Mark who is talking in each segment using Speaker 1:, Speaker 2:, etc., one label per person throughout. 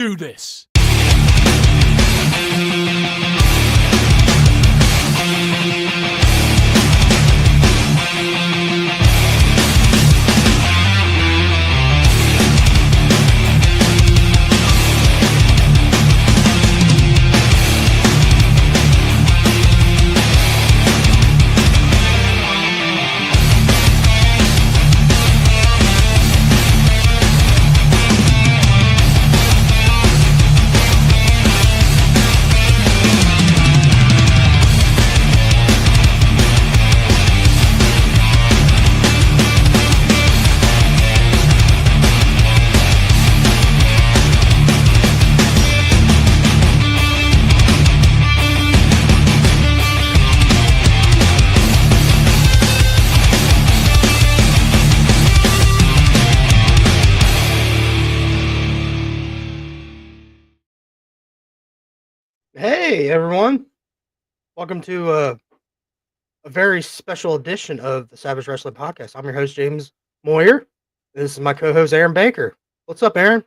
Speaker 1: Do this.
Speaker 2: Hey everyone, welcome to a very special edition of the Savage Wrestling Podcast. I'm your host James Moyer. This is my co-host Aaron Baker. What's up, Aaron?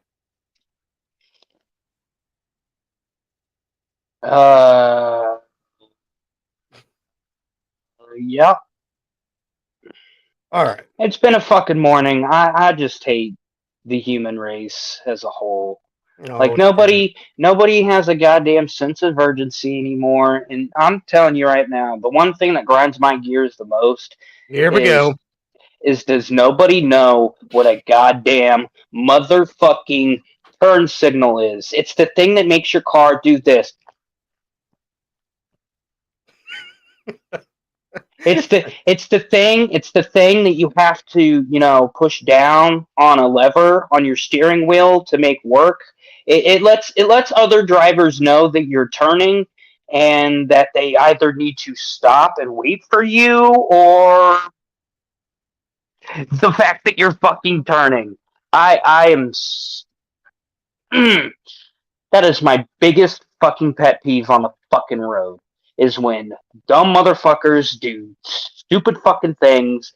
Speaker 3: Uh, yeah.
Speaker 2: All right.
Speaker 3: It's been a fucking morning. I just hate the human race as a whole.
Speaker 2: Oh,
Speaker 3: Like nobody has a goddamn sense of urgency anymore. And I'm telling you right now, the one thing that grinds my gears the most
Speaker 2: here we
Speaker 3: is
Speaker 2: go.
Speaker 3: does nobody know what a goddamn motherfucking turn signal is? It's the thing that makes your car do this. It's the thing that you have to, push down on a lever on your steering wheel to make work. It lets other drivers know that you're turning and that they either need to stop and wait for you or the fact that you're fucking turning. I am that is my biggest fucking pet peeve on the fucking road is when dumb motherfuckers do stupid fucking things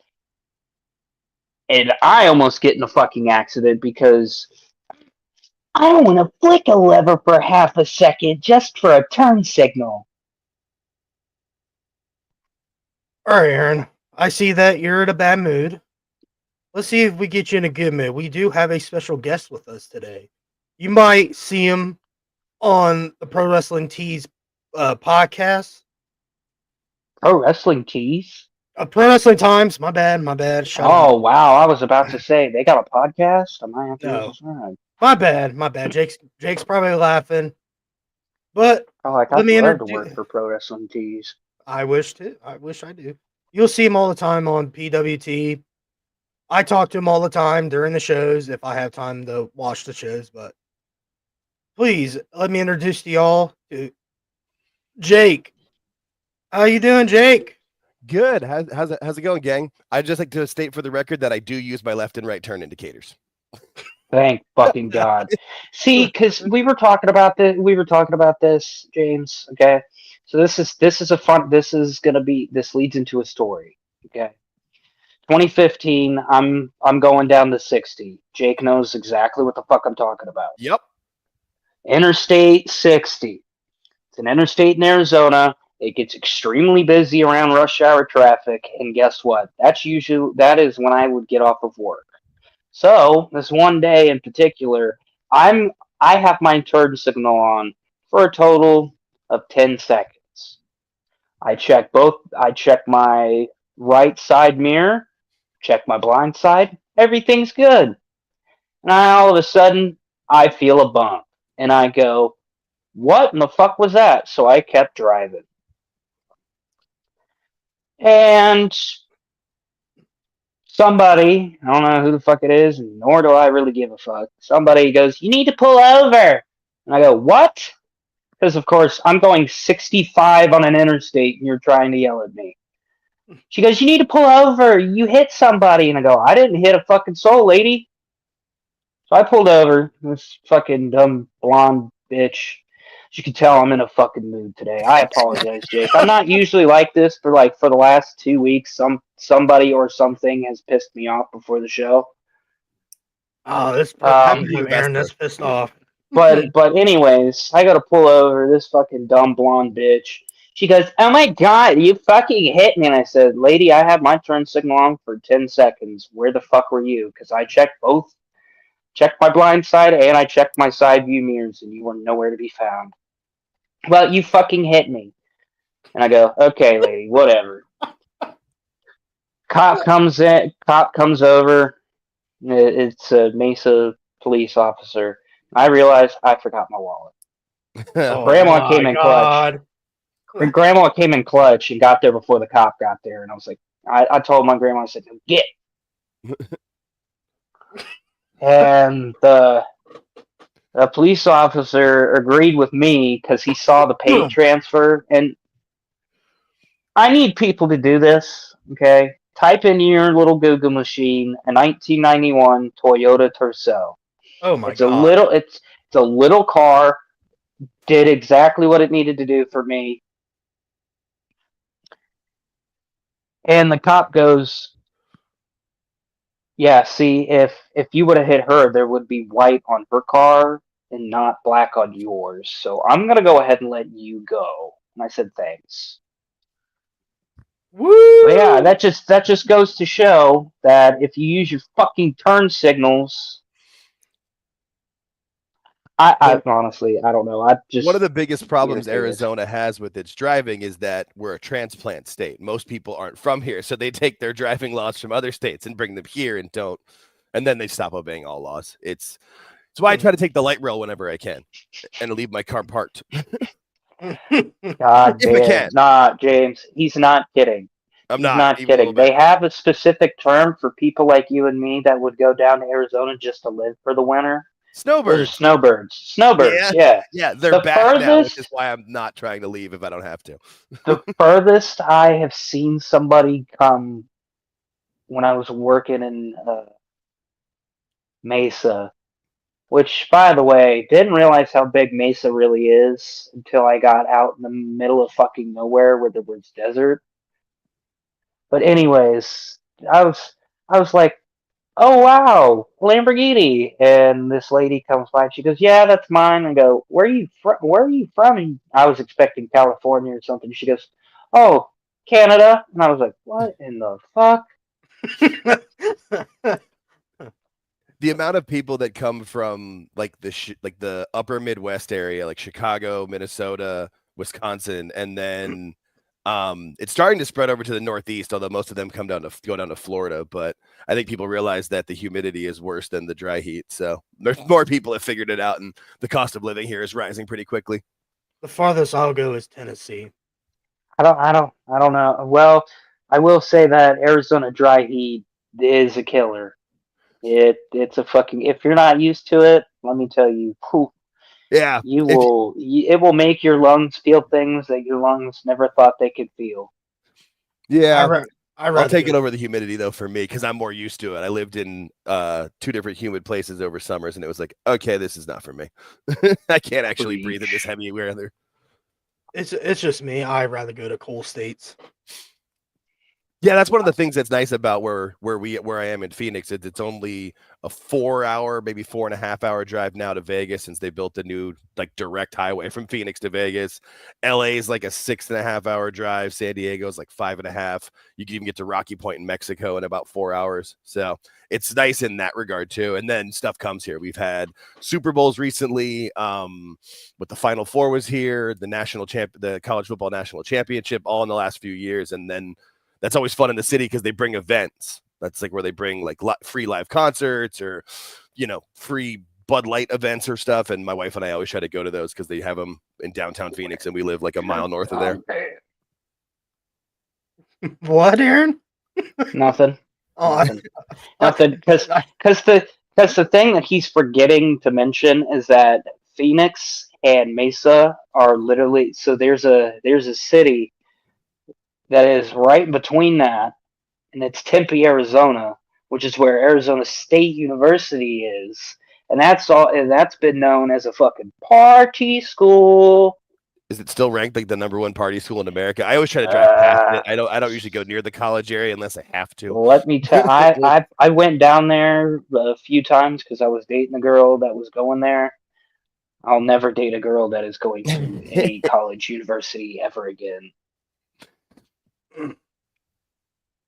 Speaker 3: and I almost get in a fucking accident because I don't want to flick a lever for half a second just for a turn signal.
Speaker 2: All right, Aaron. I see that you're in a bad mood. Let's see if we get you in a good mood. We do have a special guest with us today. You might see him on the Pro Wrestling Tees podcast.
Speaker 3: Pro Wrestling Tees?
Speaker 2: Pro Wrestling Times. My bad. Shut up.
Speaker 3: Oh, wow. I was about to say, they got a podcast? I might have to go
Speaker 2: No.
Speaker 3: subscribe.
Speaker 2: My bad. Jake's probably laughing. But
Speaker 3: Oh, like,
Speaker 2: let
Speaker 3: I'd
Speaker 2: me
Speaker 3: love to
Speaker 2: introduce.
Speaker 3: work for Pro Wrestling Tees.
Speaker 2: I wish I do. You'll see him all the time on PWT. I talk to him all the time during the shows if I have time to watch the shows. But please let me introduce to y'all to Jake. How you doing, Jake?
Speaker 4: Good. How's it going, gang? I'd just like to state for the record that I do use my left and right turn indicators.
Speaker 3: Thank fucking God. See, because we were talking about this, James. Okay, so this is a fun. This leads into a story. Okay, 2015. I'm going down to 60. Jake knows exactly what the fuck I'm talking about.
Speaker 4: Yep.
Speaker 3: Interstate 60. It's an interstate in Arizona. It gets extremely busy around rush hour traffic, and guess what? That is when I would get off of work. So this one day in particular, I have my turn signal on for a total of 10 seconds. I check my right side mirror, check my blind side, everything's good. And all of a sudden, I feel a bump. And I go, what in the fuck was that? So I kept driving. And somebody, I don't know who the fuck it is, nor do I really give a fuck. Somebody goes, you need to pull over. And I go, what? Because, of course, I'm going 65 on an interstate and you're trying to yell at me. She goes, you need to pull over. You hit somebody. And I go, I didn't hit a fucking soul, lady. So I pulled over. This fucking dumb blonde bitch. As you can tell, I'm in a fucking mood today. I apologize, Jake. I'm not usually like this, for the last 2 weeks, somebody or something has pissed me off before the show.
Speaker 2: Oh, this
Speaker 3: Um,
Speaker 2: you, Aaron. That's pissed off.
Speaker 3: But anyways, I gotta pull over this fucking dumb blonde bitch. She goes, "Oh my god, you fucking hit me!" And I said, "Lady, I had my turn signal on for 10 seconds. Where the fuck were you? Because I checked my blind side and I checked my side view mirrors, and you were nowhere to be found." "Well, you fucking hit me." And I go, "Okay, lady, whatever." Cop comes in. Cop comes over. It's a Mesa police officer. I realize I forgot my wallet.
Speaker 2: Oh
Speaker 3: Grandma
Speaker 2: my
Speaker 3: came in clutch.
Speaker 2: god.
Speaker 3: Grandma came in clutch and got there before the cop got there. And I was like, I told my grandma, I said, "Get." And the police officer agreed with me because he saw the pay transfer. And I need people to do this, okay? Type in your little Google machine a 1991 Toyota Tercel.
Speaker 2: Oh my
Speaker 3: It's
Speaker 2: god.
Speaker 3: it's a little car. Did exactly what it needed to do for me. And the cop goes, "Yeah, see, if you would have hit her, there would be white on her car and not black on yours. So I'm gonna go ahead and let you go." And I said, "Thanks."
Speaker 2: Woo!
Speaker 3: But yeah, that just goes to show that if you use your fucking turn signals, I honestly I don't know. I just
Speaker 4: One of the biggest problems
Speaker 3: irritated.
Speaker 4: Arizona has with its driving is that we're a transplant state. Most people aren't from here, so they take their driving laws from other states and bring them here and don't, and then they stop obeying all laws. It's why I try to take the light rail whenever I can and leave my car parked.
Speaker 3: God
Speaker 4: If I
Speaker 3: damn.
Speaker 4: can.
Speaker 3: Nah, James, he's not kidding.
Speaker 4: I'm
Speaker 3: He's
Speaker 4: not even a
Speaker 3: kidding.
Speaker 4: little bit.
Speaker 3: They have a specific term for people like you and me that would go down to Arizona just to live for the winter. Those are
Speaker 4: Snowbirds.
Speaker 3: snowbirds. Snowbirds, yeah.
Speaker 4: Yeah, they're
Speaker 3: The
Speaker 4: back now, which is
Speaker 3: furthest
Speaker 4: why I'm not trying to leave if I don't have to.
Speaker 3: the furthest I have seen somebody come when I was working in Mesa, which, by the way, didn't realize how big Mesa really is until I got out in the middle of fucking nowhere where there was desert. But anyways, I was like, "Oh wow, Lamborghini!" And this lady comes by. And she goes, "Yeah, that's mine." I go, "Where are you from? Where are you from?" And I was expecting California or something. She goes, "Oh, Canada." And I was like, "What in the fuck?"
Speaker 4: The amount of people that come from like the upper Midwest area, like Chicago, Minnesota, Wisconsin, and then it's starting to spread over to the Northeast, although most of them go down to Florida. But I think people realize that the humidity is worse than the dry heat. So there's more people have figured it out, and the cost of living here is rising pretty quickly.
Speaker 2: The farthest I'll go is Tennessee.
Speaker 3: I don't know. Well, I will say that Arizona dry heat is a killer. It's a fucking. If you're not used to it, let me tell you, poof,
Speaker 4: Yeah.
Speaker 3: it will make your lungs feel things that your lungs never thought they could feel.
Speaker 4: Yeah.
Speaker 2: I'll
Speaker 4: take it over the humidity though for me because I'm more used to it. I lived in 2 different humid places over summers, and it was like, okay, this is not for me. I can't actually breathe in this heavy weather.
Speaker 2: It's just me. I'd rather go to cool states.
Speaker 4: Yeah, that's one of the things that's nice about where I am in Phoenix. It's only a 4-hour, maybe 4.5-hour drive now to Vegas since they built a new like direct highway from Phoenix to Vegas. LA is like a 6.5-hour drive. San Diego is like 5.5. You can even get to Rocky Point in Mexico in about 4 hours. So it's nice in that regard too. And then stuff comes here. We've had Super Bowls recently. But the Final Four was here, the college football national championship, all in the last few years, and then. That's always fun in the city because they bring events. That's like where they bring like free live concerts or, free Bud Light events or stuff. And my wife and I always try to go to those because they have them in downtown Phoenix and we live like a mile north of there.
Speaker 2: What, Aaron?
Speaker 3: Nothing.
Speaker 2: Oh,
Speaker 3: Nothing. Because the thing that he's forgetting to mention is that Phoenix and Mesa are literally there's a city that is right between that, and it's Tempe, Arizona, which is where Arizona State University is, and that's been known as a fucking party school.
Speaker 4: Is it still ranked like the #1 party school in America? I always try to drive past it. I don't usually go near the college area unless I have to.
Speaker 3: Let me tell I went down there a few times because I was dating a girl that was going there. I'll never date a girl that is going to any college university ever again.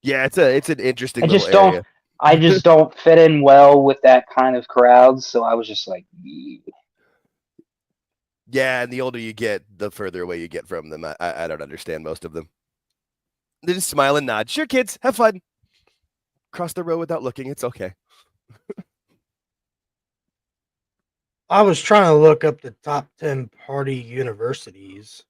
Speaker 4: Yeah, it's an interesting
Speaker 3: I
Speaker 4: little
Speaker 3: just
Speaker 4: area.
Speaker 3: don't fit in well with that kind of crowd, so I was just like,
Speaker 4: Yeah, and the older you get, the further away you get from them. I don't understand most of them. They just smile and nod. Sure, kids, have fun. Cross the road without looking. It's okay.
Speaker 2: I was trying to look up the top 10 party universities.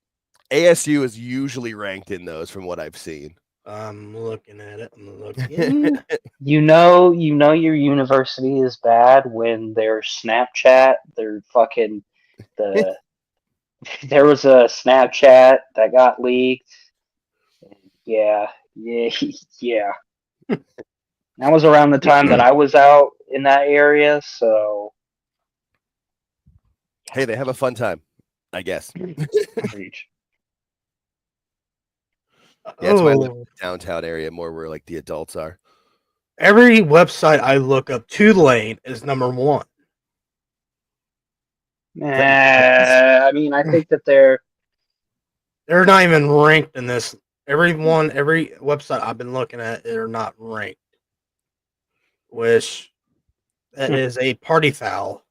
Speaker 4: ASU is usually ranked in those from what I've seen.
Speaker 2: I'm looking at it. I'm looking.
Speaker 3: you know your university is bad when their Snapchat, their fucking the there was a Snapchat that got leaked. Yeah. Yeah. That was around the time that I was out in that area, so
Speaker 4: Hey, they have a fun time, I guess.
Speaker 3: preach.
Speaker 4: Yeah, that's why I live
Speaker 2: Oh,
Speaker 4: in the downtown area more where like the adults are.
Speaker 2: every website I look up, Tulane is number one.
Speaker 3: I mean, I think that they're
Speaker 2: They're not even ranked in this. Every website I've been looking at, they're not ranked. Which that is a party foul.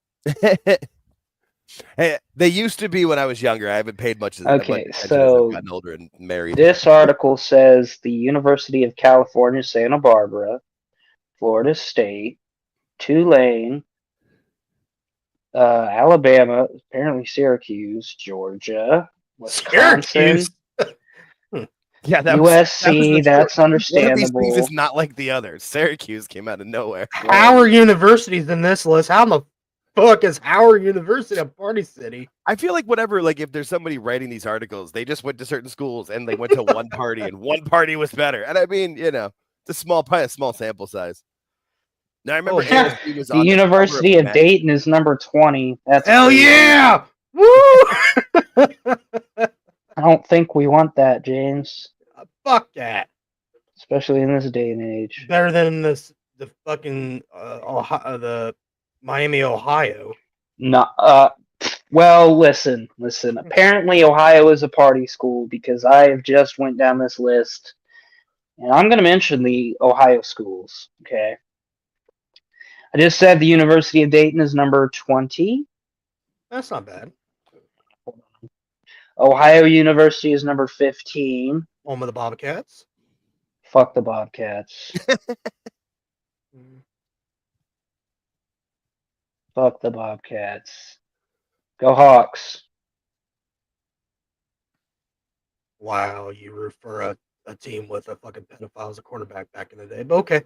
Speaker 4: Hey, they used to be when I was younger. I haven't paid much
Speaker 3: okay.
Speaker 4: attention as I've
Speaker 3: So
Speaker 4: gotten older and married.
Speaker 3: this article says the University of California, Santa Barbara, Florida State, Tulane, Alabama, apparently Syracuse, Georgia, Wisconsin,
Speaker 2: Syracuse.
Speaker 4: Yeah, that
Speaker 3: USC.
Speaker 4: was
Speaker 3: That's
Speaker 4: one of these things
Speaker 3: understandable.
Speaker 4: is not like the other. Syracuse came out of nowhere.
Speaker 2: Howard University's in this list. How the fuck is Howard University a party city?
Speaker 4: I feel like whatever, like if there's somebody writing these articles, they just went to certain schools and they went to one party and one party was better. And I mean, you know, it's a small sample size. Now I remember ASU was
Speaker 3: The
Speaker 4: on
Speaker 3: University
Speaker 4: the
Speaker 3: of Dayton is number 20. That's
Speaker 2: Hell
Speaker 3: crazy.
Speaker 2: yeah! Woo!
Speaker 3: I don't think we want that, James.
Speaker 2: Fuck that.
Speaker 3: Especially in this day and age.
Speaker 2: Better than the fucking Ohio, the Miami, Ohio.
Speaker 3: No, well, listen. Apparently, Ohio is a party school because I have just went down this list, and I'm going to mention the Ohio schools. Okay, I just said the University of Dayton is number 20.
Speaker 2: That's not bad.
Speaker 3: Ohio University is number 15.
Speaker 2: Home of the Bobcats.
Speaker 3: Fuck the Bobcats. Fuck the Bobcats. Go Hawks.
Speaker 2: Wow, you root for a team with a fucking pedophile as a quarterback back in the day. But okay.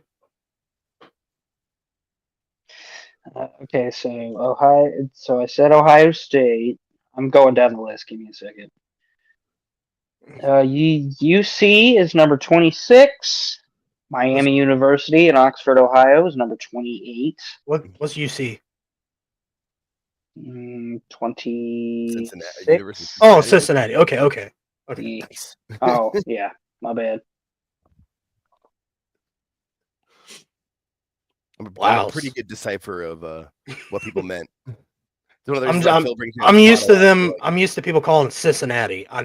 Speaker 3: Okay, so Ohio. So I said Ohio State. I'm going down the list. Give me a second. UC is number 26. Miami University in Oxford, Ohio is number 28.
Speaker 2: What's UC?
Speaker 3: 26.
Speaker 4: University.
Speaker 2: Oh, Cincinnati. Okay.
Speaker 4: Nice.
Speaker 3: Oh, yeah. My bad.
Speaker 4: I'm
Speaker 2: Wow.
Speaker 4: a pretty good decipher of what people meant. Phil brings me
Speaker 2: I'm
Speaker 4: a
Speaker 2: used to
Speaker 4: bottle
Speaker 2: them.
Speaker 4: like,
Speaker 2: I'm used to people calling Cincinnati. I've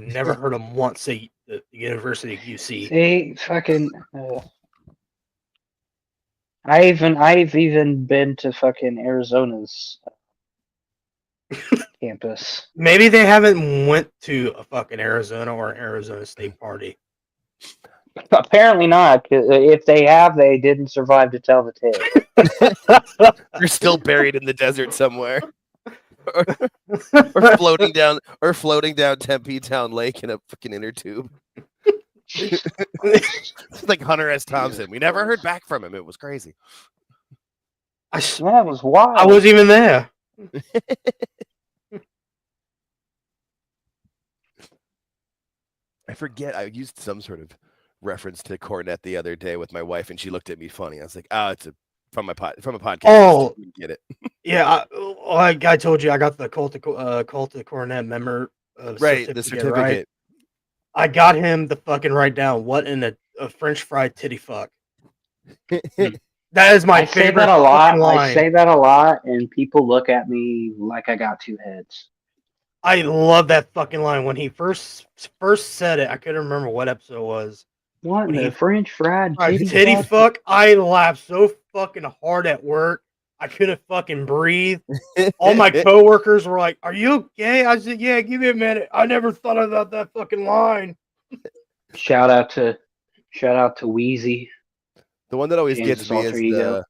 Speaker 2: never heard them once say the University of UC.
Speaker 3: See, fucking. I've even been to fucking Arizona's campus.
Speaker 2: Maybe they haven't went to a fucking Arizona or an Arizona State party.
Speaker 3: Apparently not. 'Cause if they have, they didn't survive to tell the tale.
Speaker 4: You're still buried in the desert somewhere. or floating down Tempe Town Lake in a fucking inner tube. It's like Hunter S. Thompson. We never heard back from him. It was crazy.
Speaker 3: That was wild.
Speaker 2: I wasn't even there.
Speaker 4: I forget. I used some sort of reference to Cornet the other day with my wife, and she looked at me funny. I was like, "Oh, it's from a podcast."
Speaker 2: Oh,
Speaker 4: get it?
Speaker 2: Yeah, I told you I got the Cult of Cornet member
Speaker 4: Right, the certificate.
Speaker 2: Right? I got him to fucking write down what in a French fried titty fuck. That is my
Speaker 3: I say
Speaker 2: favorite
Speaker 3: that a lot.
Speaker 2: fucking line.
Speaker 3: I say that a lot, and people look at me like I got two heads.
Speaker 2: I love that fucking line when he first said it. I couldn't remember what episode it was.
Speaker 3: What
Speaker 2: When
Speaker 3: the
Speaker 2: he
Speaker 3: French fried
Speaker 2: right,
Speaker 3: titty,
Speaker 2: titty
Speaker 3: fuck?
Speaker 2: fuck. I laughed so fucking hard at work. I couldn't fucking breathe. All my coworkers were like, "Are you okay?" I said, "Yeah, give me a minute. I never thought about that fucking line."
Speaker 3: Shout out to Wheezy,
Speaker 4: The one that always
Speaker 3: James'
Speaker 4: gets me
Speaker 3: alter
Speaker 4: is
Speaker 3: ego.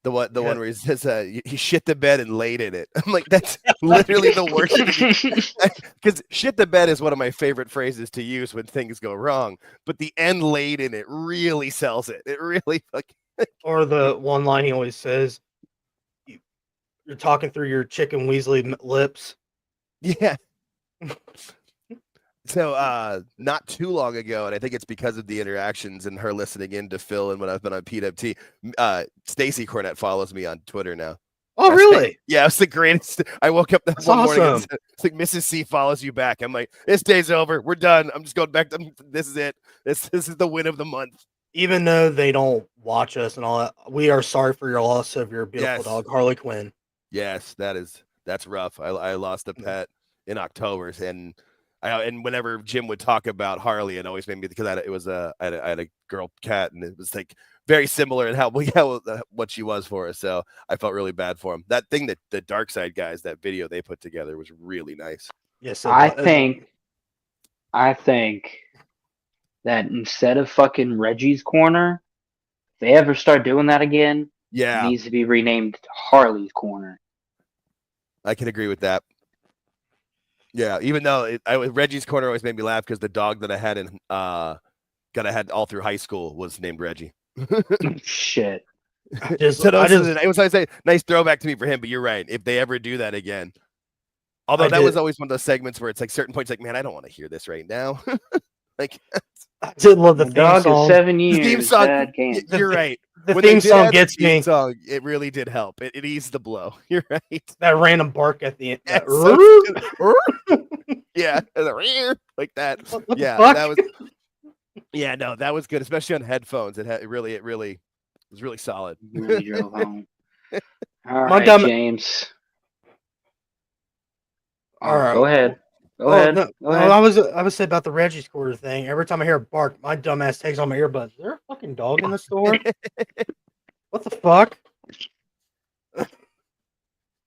Speaker 4: the one
Speaker 2: Yeah.
Speaker 4: where he says he shit the bed and laid in it. I'm like, that's literally the worst thing. Because shit the bed is one of my favorite phrases to use when things go wrong, but the "and laid in it" really sells it. It really fucking.
Speaker 2: Or the one line he always says, "You're talking through your chicken Weasley lips."
Speaker 4: Yeah. So not too long ago, and I think it's because of the interactions and her listening in to Phil and when I've been on PWT, Stacy Cornett follows me on Twitter now.
Speaker 2: Oh, really?
Speaker 4: Yeah, it's the greatest. I woke up that
Speaker 2: That's
Speaker 4: one morning and
Speaker 2: awesome.
Speaker 4: it's like Mrs. C follows you back. I'm like, this day's over. We're done. I'm just going back to this is it. This is the win of the month.
Speaker 2: Even though they don't watch us and all that, we are sorry for your loss of your beautiful
Speaker 4: Yes.
Speaker 2: dog, Harley Quinn.
Speaker 4: Yes, that's rough. I lost a pet in October, and whenever Jim would talk about Harley, it always made me because I had a girl cat, and it was like very similar in how what she was for us. So I felt really bad for him. That thing that the Dark Side guys, that video they put together was really nice.
Speaker 2: Yes,
Speaker 3: I think that instead of fucking Reggie's Corner, if they ever start doing that again, it
Speaker 4: Yeah,
Speaker 3: needs to be renamed Harley's Corner.
Speaker 4: I can agree with that. Yeah, even though Reggie's Corner always made me laugh because the dog that I had I had all through high school was named Reggie.
Speaker 3: Shit.
Speaker 4: It was always a nice throwback to me for him, but you're right. If they ever do that again, although that was always one of those segments where it's like certain points, like, man, I don't want to hear this right now. Like,
Speaker 2: I did love the
Speaker 3: My
Speaker 2: theme
Speaker 3: dog
Speaker 2: song.
Speaker 3: is 7 years.
Speaker 4: the theme song.
Speaker 3: Dad can't.
Speaker 4: You're right.
Speaker 2: The
Speaker 4: When they
Speaker 2: theme
Speaker 4: did
Speaker 2: song
Speaker 4: add
Speaker 2: gets
Speaker 4: the theme
Speaker 2: me.
Speaker 4: song, it really did help. It eased the blow. You're right.
Speaker 2: That random bark at the end.
Speaker 4: Yeah,
Speaker 2: That,
Speaker 4: yeah, like that.
Speaker 2: what the
Speaker 4: Yeah,
Speaker 2: fuck?
Speaker 4: that was. Yeah, no, that was good, especially on headphones. It really was really solid.
Speaker 3: Really drove home. All
Speaker 2: My
Speaker 3: right,
Speaker 2: dumb-
Speaker 3: James.
Speaker 2: All right.
Speaker 3: Go ahead. Go
Speaker 2: Oh,
Speaker 3: ahead.
Speaker 2: no,
Speaker 3: Go ahead.
Speaker 2: I was saying about the Reggie Squirter thing. Every time I hear a bark, my dumbass takes on my earbuds. Is there a fucking dog in the store? What the fuck? All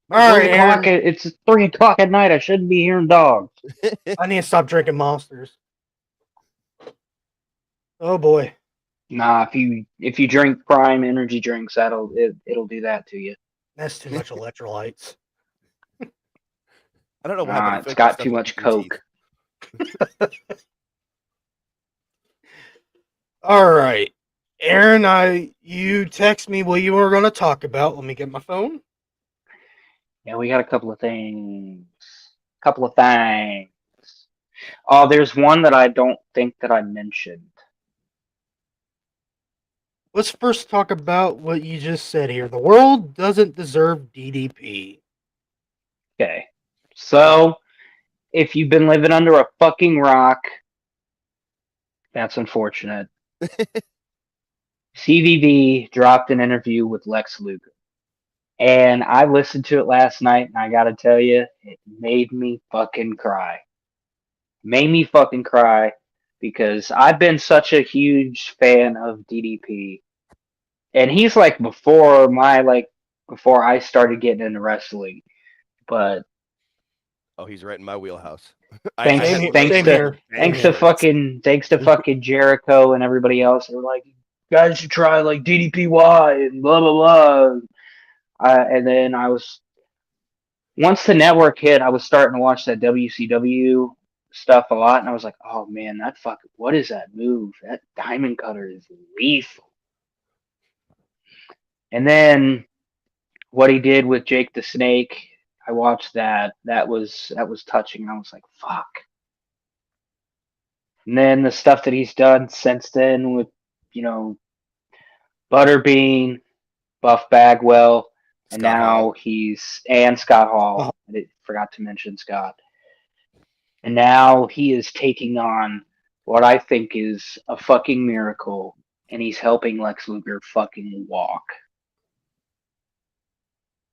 Speaker 2: right, Aaron.
Speaker 3: It's 3 o'clock at night. I shouldn't be hearing dogs.
Speaker 2: I need to stop drinking Monsters. Oh boy.
Speaker 3: Nah, if you drink Prime energy drinks, it'll do that to you.
Speaker 2: That's too much electrolytes.
Speaker 4: I don't know why,
Speaker 3: Nah,
Speaker 4: but
Speaker 3: it's got too much Coke.
Speaker 2: All right. Aaron, you text me what you were going to talk about. Let me get my phone.
Speaker 3: Yeah, we got a couple of things. Oh, there's one that I don't think that I mentioned.
Speaker 2: Let's first talk about what you just said here. The world doesn't deserve DDP.
Speaker 3: Okay. So, if you've been living under a fucking rock, that's unfortunate. CVV dropped an interview with Lex Luger. And I listened to it last night, and I gotta tell you, it made me fucking cry. Because I've been such a huge fan of DDP. And he's like before I started getting into wrestling. But
Speaker 4: Oh, he's right in my wheelhouse.
Speaker 3: thanks to fucking Jericho and everybody else. They were like, you guys should try like DDPY and blah blah blah. And then once the network hit, I was starting to watch that WCW stuff a lot, and I was like, oh man, what is that move? That diamond cutter is lethal. And then what he did with Jake the Snake, I watched that. That was touching. I was like, fuck. And then the stuff that he's done since then with, Butterbean, Buff Bagwell, and now and Scott Hall. I forgot to mention Scott. And now he is taking on what I think is a fucking miracle and he's helping Lex Luger fucking walk.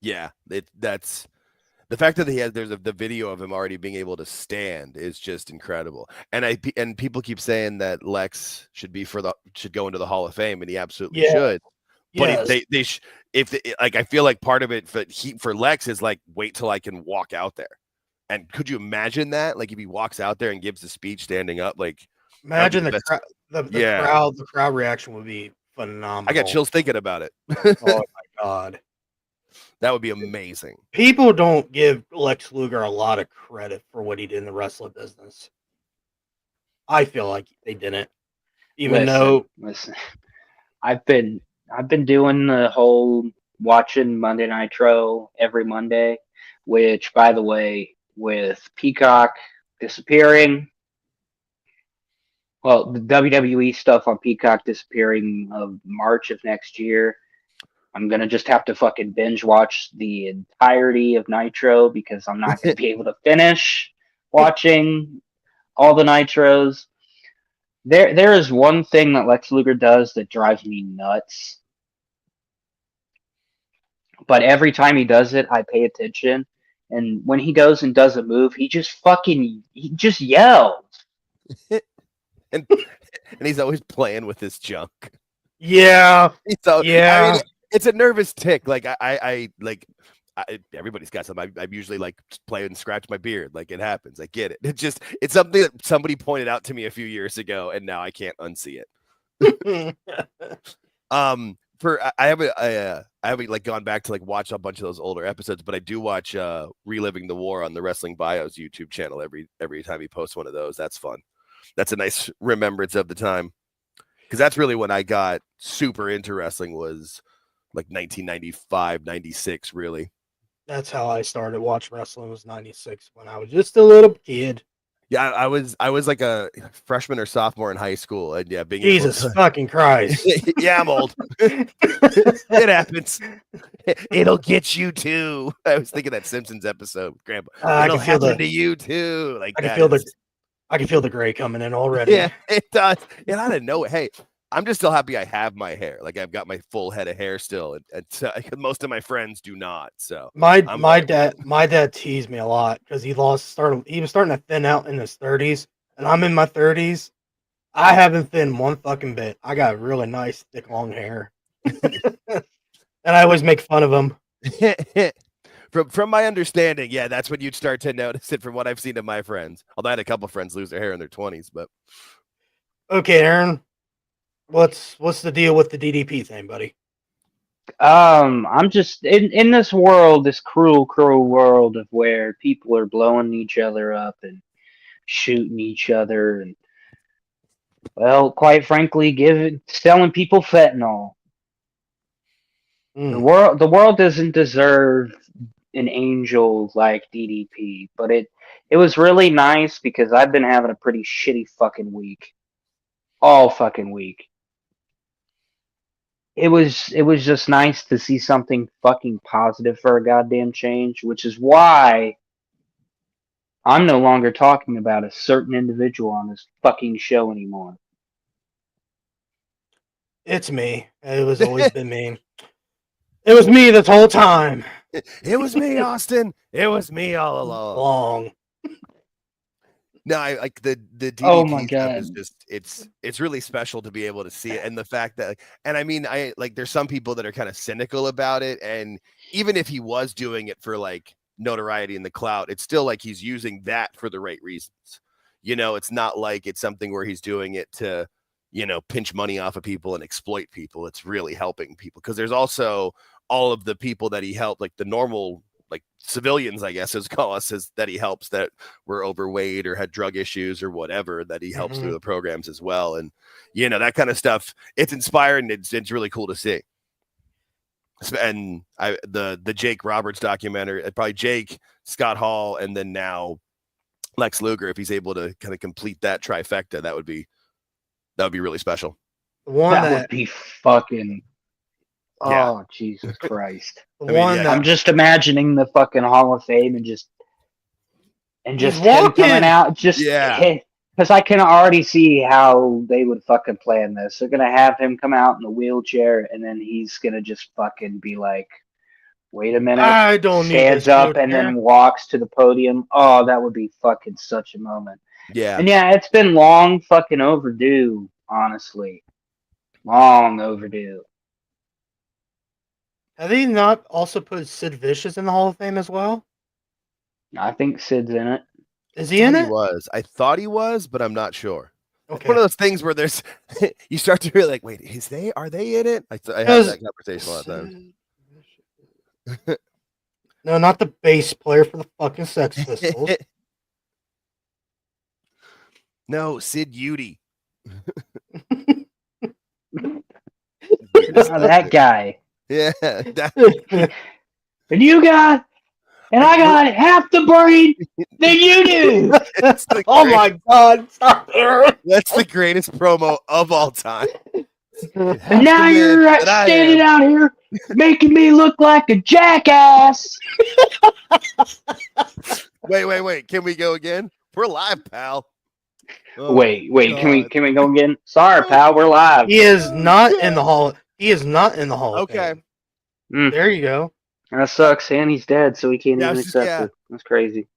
Speaker 4: Yeah, that's the fact that the video of him already being able to stand is just incredible. And people keep saying that Lex should go into the Hall of Fame, and he absolutely should. But
Speaker 2: Yes.
Speaker 4: I feel like part of it for Lex is like, wait till I can walk out there. And could you imagine that? Like if he walks out there and gives the speech standing up, like
Speaker 2: Imagine
Speaker 4: the best.
Speaker 2: the crowd reaction would be phenomenal.
Speaker 4: I got chills thinking about it.
Speaker 2: Oh my god.
Speaker 4: That would be amazing.
Speaker 2: People don't give Lex Luger a lot of credit for what he did in the wrestling business. I feel like they didn't.
Speaker 3: Listen, I've been doing the whole watching Monday Nitro every Monday, which, by the way, with Peacock disappearing, well, the WWE stuff on Peacock disappearing of March of next year, I'm gonna just have to fucking binge watch the entirety of Nitro because I'm not gonna be able to finish watching all the Nitros. There is one thing that Lex Luger does that drives me nuts. But every time he does it, I pay attention. And when he goes and does a move, he just yells.
Speaker 4: and he's always playing with his junk.
Speaker 2: Yeah.
Speaker 4: So
Speaker 2: yeah.
Speaker 4: I mean, it's a nervous tick. Like everybody's got something. I usually like play and scratch my beard. Like it happens. I get it. It's something that somebody pointed out to me a few years ago, and now I can't unsee it. I haven't like gone back to like watch a bunch of those older episodes, but I do watch Reliving the War on the Wrestling Bios YouTube channel every time he posts one of those. That's fun. That's a nice remembrance of the time, because that's really when I got super into wrestling, was like 1995, 96, really.
Speaker 2: That's how I started watching wrestling, was 96 when I was just a little kid.
Speaker 4: Yeah, I was like a freshman or sophomore in high school, and yeah, being
Speaker 2: Jesus fucking Christ.
Speaker 4: Yeah, I'm old. It happens. It'll get you too. I was thinking that Simpsons episode, Grandpa. It'll happen to you too. Like
Speaker 2: I can feel the gray coming in already.
Speaker 4: Yeah, it does. And I didn't know it. Hey, I'm just still happy I have my hair. Like I've got my full head of hair still, and most of my friends do not. So
Speaker 2: my dad teased me a lot because he was starting to thin out in his 30s, and I'm in my 30s. I haven't thinned one fucking bit. I got really nice thick long hair, and I always make fun of him.
Speaker 4: From my understanding, yeah, that's when you'd start to notice it. From what I've seen of my friends, although I had a couple of friends lose their hair in their 20s, but
Speaker 2: okay, Aaron. What's the deal with the DDP thing, buddy?
Speaker 3: I'm just in this world, this cruel world of where people are blowing each other up and shooting each other, and well, quite frankly, selling people fentanyl. The world doesn't deserve an angel like DDP, but it was really nice because I've been having a pretty shitty fucking week, all fucking week. It was just nice to see something fucking positive for a goddamn change, which is why I'm no longer talking about a certain individual on this fucking show anymore.
Speaker 2: It's me. It was always been me. It was me this whole time.
Speaker 4: It was me, Austin. It was me all along. No, I like the DDP stuff is just it's really special to be able to see it, and the fact that, and I mean, I like there's some people that are kind of cynical about it, and even if he was doing it for like notoriety and the clout, it's still like he's using that for the right reasons. You know, it's not like it's something where he's doing it to, you know, pinch money off of people and exploit people. It's really helping people, because there's also all of the people that he helped, like the normal, like civilians, I guess, as call us, as that he helps that were overweight or had drug issues or whatever, that he helps through the programs as well. And, you know, that kind of stuff, it's inspiring. It's really cool to see. And the Jake Roberts documentary, probably Jake, Scott Hall, and then now Lex Luger, if he's able to kind of complete that trifecta, that would be really special.
Speaker 3: That would be fucking. Yeah. Oh, Jesus Christ. I'm just imagining the fucking Hall of Fame and just him coming out. Because I can already see how they would fucking plan this. They're gonna have him come out in the wheelchair, and then he's gonna just fucking be like, "Wait a minute,"
Speaker 2: I don't need
Speaker 3: stands
Speaker 2: this
Speaker 3: up and
Speaker 2: wheelchair.
Speaker 3: then walks to the podium. Oh, that would be fucking such a moment.
Speaker 4: Yeah.
Speaker 3: And yeah, it's been long fucking overdue, honestly. Long overdue.
Speaker 2: Have they not also put Sid Vicious in the Hall of Fame as well?
Speaker 3: I think Sid's in it.
Speaker 2: Is he in
Speaker 4: He
Speaker 2: it?
Speaker 4: was. I thought he was, but I'm not sure. It's
Speaker 2: Okay.
Speaker 4: one of those things where there's you start to feel like, wait, are they in it? I have
Speaker 2: Because-
Speaker 4: that conversation a lot of times.
Speaker 2: No, not the bass player for the fucking Sex Pistols.
Speaker 4: No, Sid Udy.
Speaker 3: Oh, that guy.
Speaker 4: Yeah. that-
Speaker 3: And you got, and I got half the brain that you do.
Speaker 4: that's the
Speaker 2: Oh
Speaker 4: great-
Speaker 2: my god, stop there.
Speaker 4: That's the greatest promo of all time.
Speaker 3: And now you're standing out here making me look like a jackass.
Speaker 4: Wait. Can we go again? We're live, pal. Oh,
Speaker 3: Wait,
Speaker 4: God.
Speaker 3: can we go again? Sorry, pal, we're live.
Speaker 2: He is not in the Hall. He is not in the Hall of
Speaker 4: Okay.
Speaker 2: Fame. There you go.
Speaker 3: That sucks, and he's dead, so he can't
Speaker 4: Yeah,
Speaker 3: even
Speaker 4: it's just-
Speaker 3: accept
Speaker 4: yeah.
Speaker 3: it. That's crazy.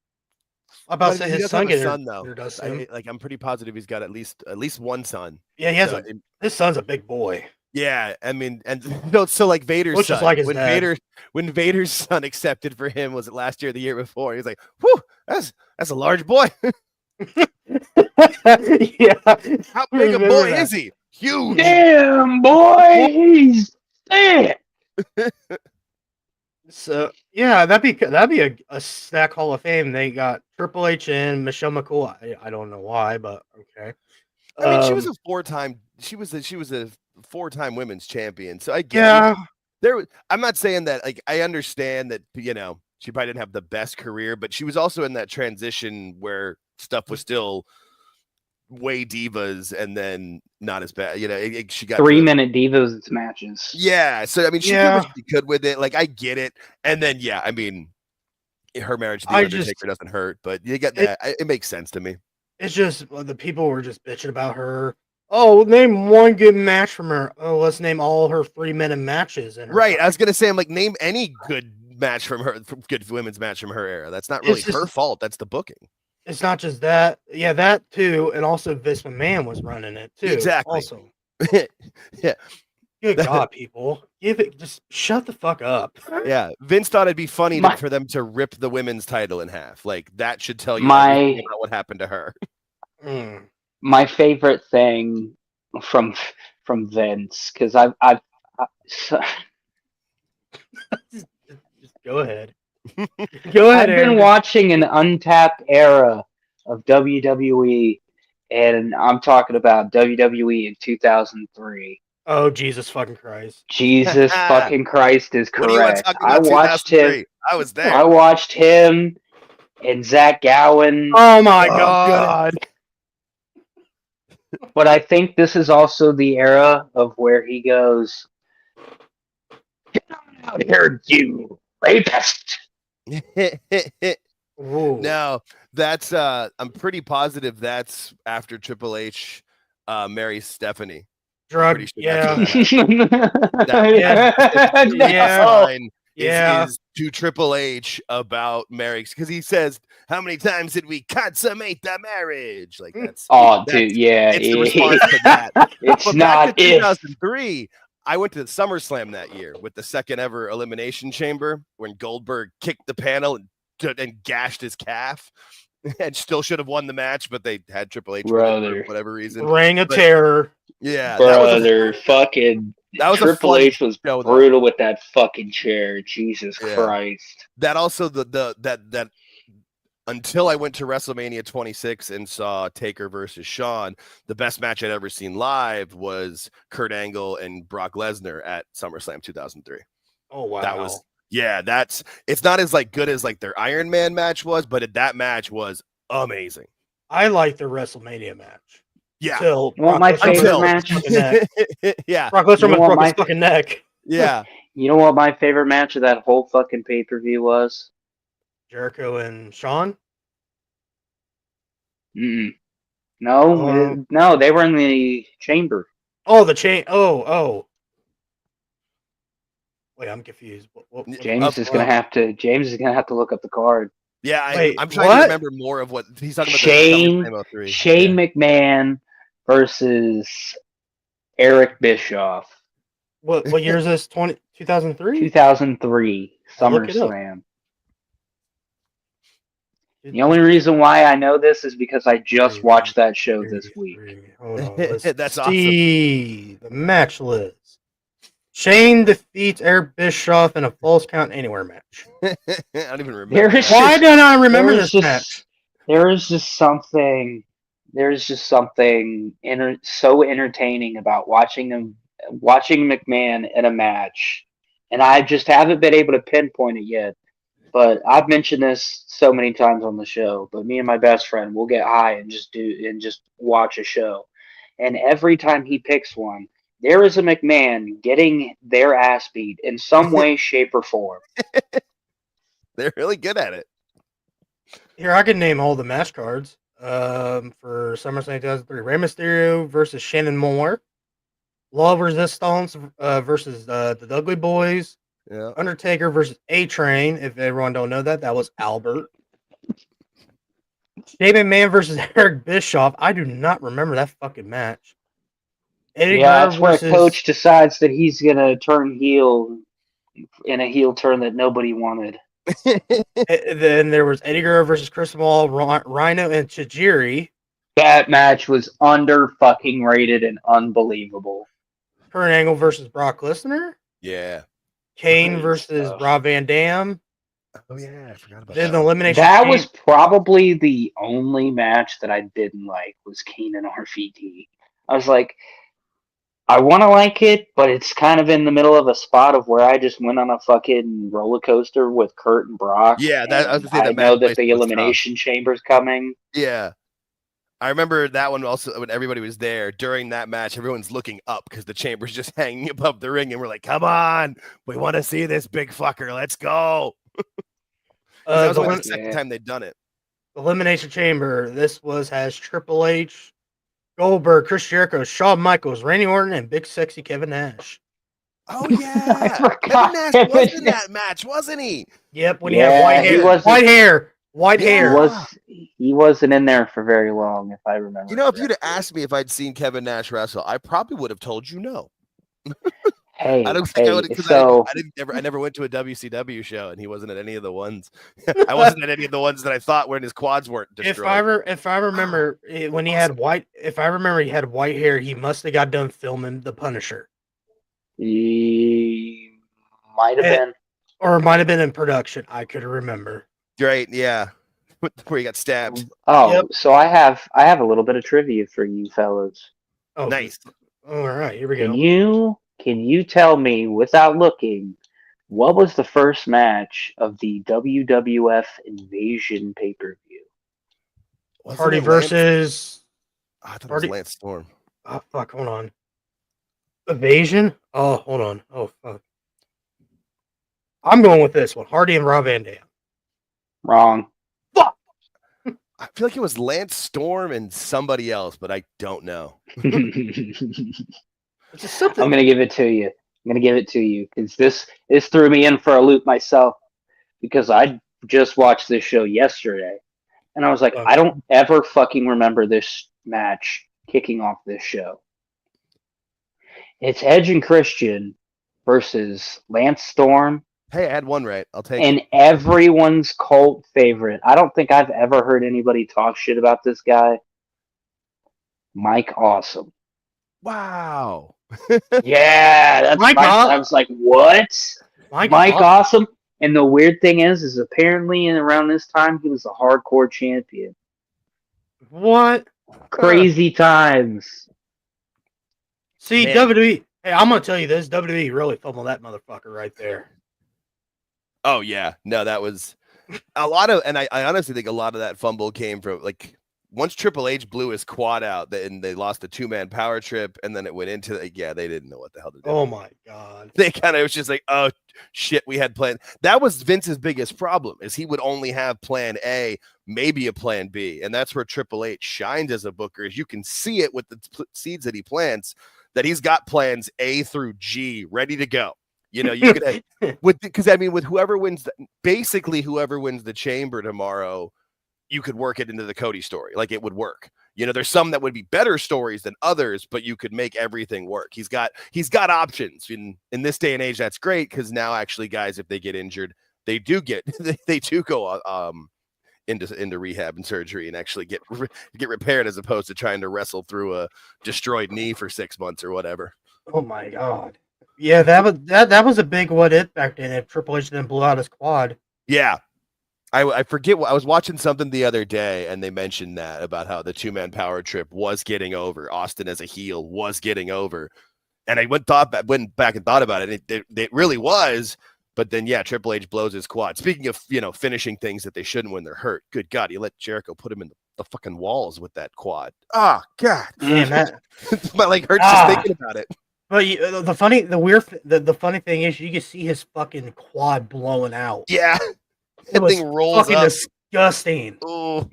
Speaker 2: I'm about to
Speaker 4: But
Speaker 2: say
Speaker 4: he
Speaker 2: his
Speaker 4: does
Speaker 2: son
Speaker 4: have a
Speaker 2: get
Speaker 4: son, though.
Speaker 2: introduced him.
Speaker 4: I'm pretty positive he's got at least one son.
Speaker 2: Yeah, he has
Speaker 4: So,
Speaker 2: his son's a big boy.
Speaker 4: yeah, I mean, and no, so like Vader's
Speaker 2: Looks just
Speaker 4: son.
Speaker 2: like his dad.
Speaker 4: When Vader's son accepted for him, was it last year or the year before? He's like, "Whew, that's a large boy.
Speaker 2: Yeah.
Speaker 4: How big a
Speaker 2: Remember
Speaker 4: boy
Speaker 2: that.
Speaker 4: is he? Huge."
Speaker 3: Damn, boy, he's dead.
Speaker 2: So yeah, that'd be a stack Hall of Fame. They got Triple H in, Michelle McCool. I don't know why, but okay.
Speaker 4: I mean, she was a four-time. She was a four-time women's champion. So I get.
Speaker 2: Yeah.
Speaker 4: I'm not saying that. Like, I understand that she probably didn't have the best career, but she was also in that transition where stuff was still way divas and then not as bad. She got
Speaker 3: 3-minute divas matches.
Speaker 4: Yeah, so I mean, she did what she could with it. Like, I get it, and then I mean, her marriage to the Undertaker doesn't hurt, but you get that. It makes sense to me.
Speaker 2: It's just the people were just bitching about her. Oh, name one good match from her. Oh, let's name all her 3-minute matches.
Speaker 4: Right, I was gonna say, I'm like, name any good match from her, good women's match from her era. That's not really her fault. That's the booking.
Speaker 2: It's not just that. Yeah, that too, and also Vince McMahon was running it too.
Speaker 4: Exactly.
Speaker 2: Also.
Speaker 4: Yeah.
Speaker 2: Good God, people. Just shut the fuck up.
Speaker 4: Yeah. Vince thought it'd be funny for them to rip the women's title in half. Like, that should tell you everything about what happened to her.
Speaker 3: My favorite thing from Vince, because I've
Speaker 2: just go ahead. Go ahead.
Speaker 3: I've been watching an untapped era of WWE, and I'm talking about WWE in 2003.
Speaker 2: Oh, Jesus fucking Christ.
Speaker 3: Jesus fucking Christ is correct.
Speaker 4: I watched him. I was there.
Speaker 3: I watched him and Zach Gowen.
Speaker 2: Oh my God.
Speaker 3: But I think this is also the era of where he goes, "Get on out here, you rapist."
Speaker 4: No, that's I'm pretty positive that's after Triple H marries Stephanie.
Speaker 2: Drug,
Speaker 4: Sure
Speaker 2: yeah.
Speaker 4: Is to Triple H about marriage, because he says, "How many times did we consummate the marriage?" Like, that's
Speaker 3: dude, yeah,
Speaker 4: it's the response to that.
Speaker 3: It's
Speaker 4: but
Speaker 3: not
Speaker 4: back in 2003. I went to the SummerSlam that year with the second ever Elimination Chamber when Goldberg kicked the panel and gashed his calf, and still should have won the match, but they had Triple H for whatever reason.
Speaker 2: Reign of Terror.
Speaker 4: Yeah,
Speaker 3: brother,
Speaker 4: that was
Speaker 3: Triple H was
Speaker 4: show,
Speaker 3: brutal with that fucking chair. Jesus Christ.
Speaker 4: That also that until I went to WrestleMania 26 and saw Taker versus Shawn, the best match I'd ever seen live was Kurt Angle and Brock Lesnar at SummerSlam 2003.
Speaker 2: Oh wow.
Speaker 4: That was it's not as good as their Iron Man match was, but that match was amazing.
Speaker 2: I like the WrestleMania match.
Speaker 4: Yeah.
Speaker 3: My favorite match?
Speaker 2: Yeah. Brock Lesnar broke his fucking neck.
Speaker 4: Yeah.
Speaker 3: You know what my favorite match of that whole fucking pay-per-view was?
Speaker 2: Jericho and Shawn?
Speaker 3: Mm-mm. No, they were in the chamber.
Speaker 2: Oh, the chain. Oh. Wait, I'm confused. What
Speaker 3: James is gonna have to look up the card.
Speaker 4: Yeah,
Speaker 2: Wait,
Speaker 4: I'm trying to remember more of what he's talking about.
Speaker 3: Shane McMahon versus Eric Bischoff.
Speaker 2: What year is this? 2003?
Speaker 3: 2003
Speaker 2: I'll look it up.
Speaker 3: SummerSlam. The only reason why I know this is because I just watched that show this week.
Speaker 2: Hold on, let's
Speaker 4: That's
Speaker 2: see the match list. Shane defeats Eric Bischoff in a false count anywhere match.
Speaker 4: I don't even remember.
Speaker 2: Why don't I remember this match?
Speaker 3: There is just something so entertaining about watching McMahon in a match, and I just haven't been able to pinpoint it yet. But I've mentioned this so many times on the show. But me and my best friend will get high and just watch a show, and every time he picks one, there is a McMahon getting their ass beat in some way, shape, or form.
Speaker 4: They're really good at it.
Speaker 2: Here, I can name all the match cards. For SummerSlam 2003, Rey Mysterio versus Shannon Moore, Law Resistance versus the Dudley Boys,
Speaker 4: Yeah.
Speaker 2: Undertaker versus A-Train. If everyone don't know that was Albert. Shane McMahon versus Eric Bischoff. I do not remember that fucking match.
Speaker 3: That's where Coach decides that he's gonna turn heel in a heel turn that nobody wanted.
Speaker 2: Then there was Eddie Guerrero versus Chris Benoit, Rhino, and Tajiri.
Speaker 3: That match was fucking rated and unbelievable.
Speaker 2: Kurt Angle versus Brock Lesnar.
Speaker 4: Yeah.
Speaker 2: Kane versus Rob Van Dam.
Speaker 4: Oh yeah, I forgot about
Speaker 2: then
Speaker 4: that.
Speaker 2: The elimination.
Speaker 3: That was probably the only match that I didn't like was Kane and RVD. I was like, I want to like it, but it's kind of in the middle of a spot of where I just went on a fucking roller coaster with Kurt and Brock.
Speaker 4: Yeah,
Speaker 3: I know that the Elimination Chamber's coming.
Speaker 4: Yeah. I remember that one also when everybody was there during that match. Everyone's looking up because the chamber's just hanging above the ring, and we're like, "Come on, we want to see this big fucker. Let's go." That was only the second time they'd done it.
Speaker 2: Elimination Chamber. This has Triple H, Goldberg, Chris Jericho, Shawn Michaels, Randy Orton, and Big Sexy Kevin Nash.
Speaker 4: Oh yeah, Kevin Nash was in that match, wasn't he?
Speaker 2: Yep, when he had white hair.
Speaker 3: He wasn't in there for very long, if I remember.
Speaker 4: You know, if you'd have asked me if I'd seen Kevin Nash wrestle, I probably would have told you no.
Speaker 3: Hey,
Speaker 4: I don't think I would, because I never went to a WCW show, and he wasn't at any of the ones. I wasn't at any of the ones that I thought when his quads weren't destroyed.
Speaker 2: If I remember when he had white hair, he must have got done filming The Punisher.
Speaker 3: He might have been,
Speaker 2: or it might have been in production. I could remember.
Speaker 4: Right? Yeah, where he got stabbed.
Speaker 3: Oh, yep. So I have a little bit of trivia for you fellas.
Speaker 2: Oh,
Speaker 4: nice.
Speaker 2: All right, here we go.
Speaker 3: Can you tell me, without looking, what was the first match of the WWF Invasion pay-per-view?
Speaker 2: Hardy versus...
Speaker 4: I thought it was Lance Storm.
Speaker 2: Oh, fuck, hold on. Evasion? Oh, hold on. Oh, fuck. I'm going with this one. Hardy and Rob Van Dam.
Speaker 3: Wrong.
Speaker 2: Fuck!
Speaker 4: I feel like it was Lance Storm and somebody else, but I don't know.
Speaker 3: I'm gonna give it to you. Because this threw me in for a loop myself, because I just watched this show yesterday, and I was like, I don't ever fucking remember this match kicking off this show. It's Edge and Christian versus Lance Storm.
Speaker 4: Hey, I had one right. I'll take it.
Speaker 3: And everyone's cult favorite. I don't think I've ever heard anybody talk shit about this guy. Mike Awesome.
Speaker 4: Wow.
Speaker 3: Yeah, that's Mike. I was like, what? Mike Awesome. And the weird thing is apparently around this time he was a hardcore champion.
Speaker 2: What?
Speaker 3: Crazy times.
Speaker 2: See, man. WWE. Hey, I'm gonna tell you this. WWE really fumbled that motherfucker right there.
Speaker 4: Oh yeah, no, that was a lot of, and I honestly think a lot of that fumble came from like once Triple H blew his quad out, and they lost the 2-man power trip, and then it went into they didn't know what the hell to do.
Speaker 2: Oh my god!
Speaker 4: They kind of was just like, oh shit, we had plan. That was Vince's biggest problem, is he would only have plan A, maybe a plan B, and that's where Triple H shined as a booker. Is you can see it with the seeds that he plants, that he's got plans A through G ready to go. You know, you could because I mean, with whoever wins, basically whoever wins the Chamber tomorrow, you could work it into the Cody story. Like, it would work. You know, there's some that would be better stories than others, but you could make everything work. He's got options in this day and age. That's great, because now actually guys, if they get injured, they do go into rehab and surgery and actually get repaired, as opposed to trying to wrestle through a destroyed knee for 6 months or whatever.
Speaker 2: Oh my god! Yeah, that was a big what if back then. If Triple H then blew out his quad.
Speaker 4: Yeah. I forget what I was watching something the other day, and they mentioned that about how the 2-man power trip was getting over. Austin as a heel was getting over. And I went back and thought about it. It really was. But then, yeah, Triple H blows his quad. Speaking of, finishing things that they shouldn't when they're hurt. Good God, he let Jericho put him in the fucking walls with that quad. Oh, God.
Speaker 2: Damn, that
Speaker 4: my leg hurts just thinking about it.
Speaker 2: But the funny thing is, you can see his fucking quad blowing out.
Speaker 4: Yeah.
Speaker 2: It was
Speaker 4: thing rolls
Speaker 2: fucking
Speaker 4: up.
Speaker 2: disgusting.
Speaker 4: Oh.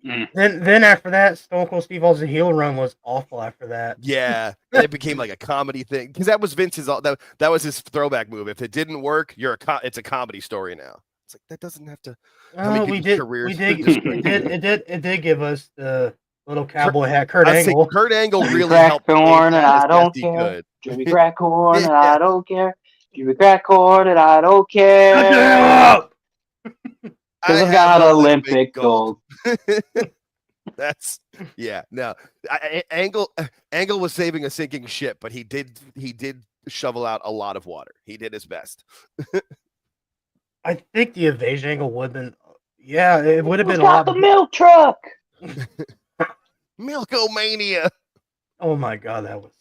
Speaker 2: Then after that, Stone Cold Steve Austin's heel run was awful. After that,
Speaker 4: yeah, and it became like a comedy thing, because that was Vince's. That was his throwback move. If it didn't work, it's a comedy story now. It's like, that doesn't have to.
Speaker 2: It did give us the little cowboy hat Kurt Angle.
Speaker 4: Kurt Angle really
Speaker 3: crack
Speaker 4: helped.
Speaker 3: Corn and I don't care. Jimmy crack corn and I don't care. Jimmy crack corn and I don't care. Because I've got Olympic gold.
Speaker 4: That's no. Angle was saving a sinking ship, but he did shovel out a lot of water. He did his best.
Speaker 2: I think the invasion angle would have been. Yeah, it would have been a lot.
Speaker 3: The milk truck.
Speaker 4: Milkomania.
Speaker 2: Oh my god, that was.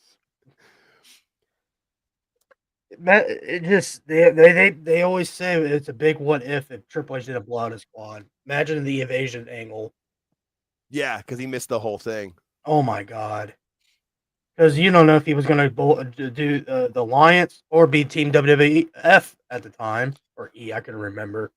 Speaker 2: It just they always say it's a big what if Triple H didn't blow out his quad. Imagine the invasion angle.
Speaker 4: Yeah, because he missed the whole thing.
Speaker 2: Oh my god! Because you don't know if he was going to do the Alliance or be Team WWF at the time, or E. I can remember.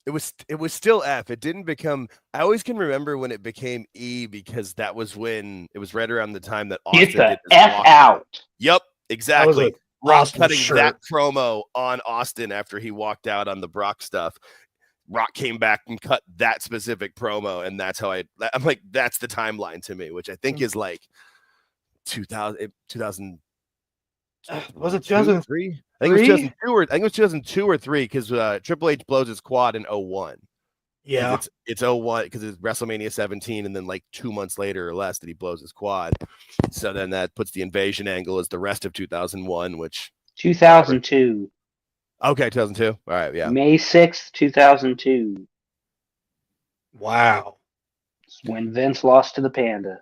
Speaker 4: It was still F. It didn't become. I always can remember when it became E, because that was when it was right around the time that Austin
Speaker 3: did the F out.
Speaker 4: Yep, exactly. Rock cutting
Speaker 2: shirt.
Speaker 4: that promo on Austin after he walked out on the Brock stuff. Rock came back and cut that specific promo, and that's how I'm like, that's the timeline to me, which I think is like 2000
Speaker 2: was it 2003?
Speaker 4: I think it was 2002 or 3, because Triple H blows his quad in 01.
Speaker 2: Yeah,
Speaker 4: it's 01 because it's WrestleMania 17, and then like 2 months later or less that he blows his quad. So then that puts the invasion angle as the rest of 2001, which
Speaker 3: 2002.
Speaker 4: Okay, 2002. All right, yeah.
Speaker 3: May 6th, 2002.
Speaker 2: Wow.
Speaker 3: It's when Vince lost to the Panda.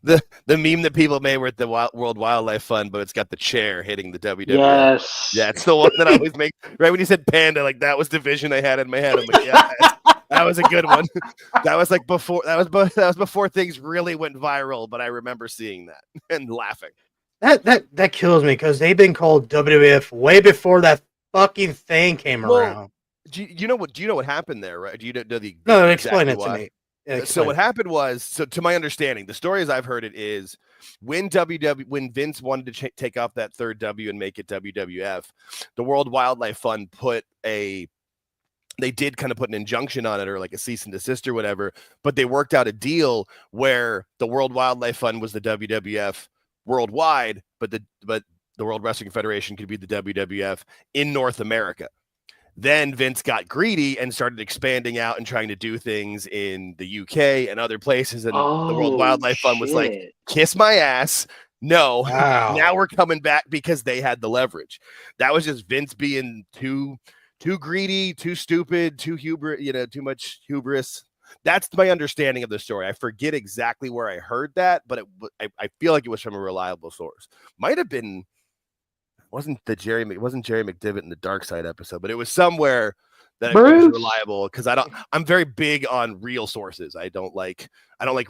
Speaker 4: the meme that people made were at the World Wildlife Fund, but it's got the chair hitting the WWF.
Speaker 3: Yes.
Speaker 4: Yeah, it's the one that I always make. Right when you said Panda, like, that was the vision I had in my head. I'm like, yeah, that was a good one. That was like before. That was before things really went viral. But I remember seeing that and laughing.
Speaker 2: That kills me, because they've been called WWF way before that fucking thing came around.
Speaker 4: Do you know what happened there? Right? Do you know the?
Speaker 2: No, explain it to me.
Speaker 4: So what happened was, so to my understanding, the story as I've heard it is, when Vince wanted to take off that third W and make it WWF, the World Wildlife Fund they did kind of put an injunction on it, or like a cease and desist or whatever, but they worked out a deal where the World Wildlife Fund was the WWF worldwide, but the World Wrestling Federation could be the WWF in North America. Then Vince got greedy and started expanding out and trying to do things in the UK and other places. And the World Wildlife Fund was like, kiss my ass. No, now we're coming back, because they had the leverage. That was just Vince being too greedy, too stupid, too much hubris. That's my understanding of the story. I forget exactly where I heard that, but I feel like it was from a reliable source. Might have been wasn't Jerry McDivitt in the Dark Side episode, but it was somewhere that it was reliable because I'm very big on real sources. I don't like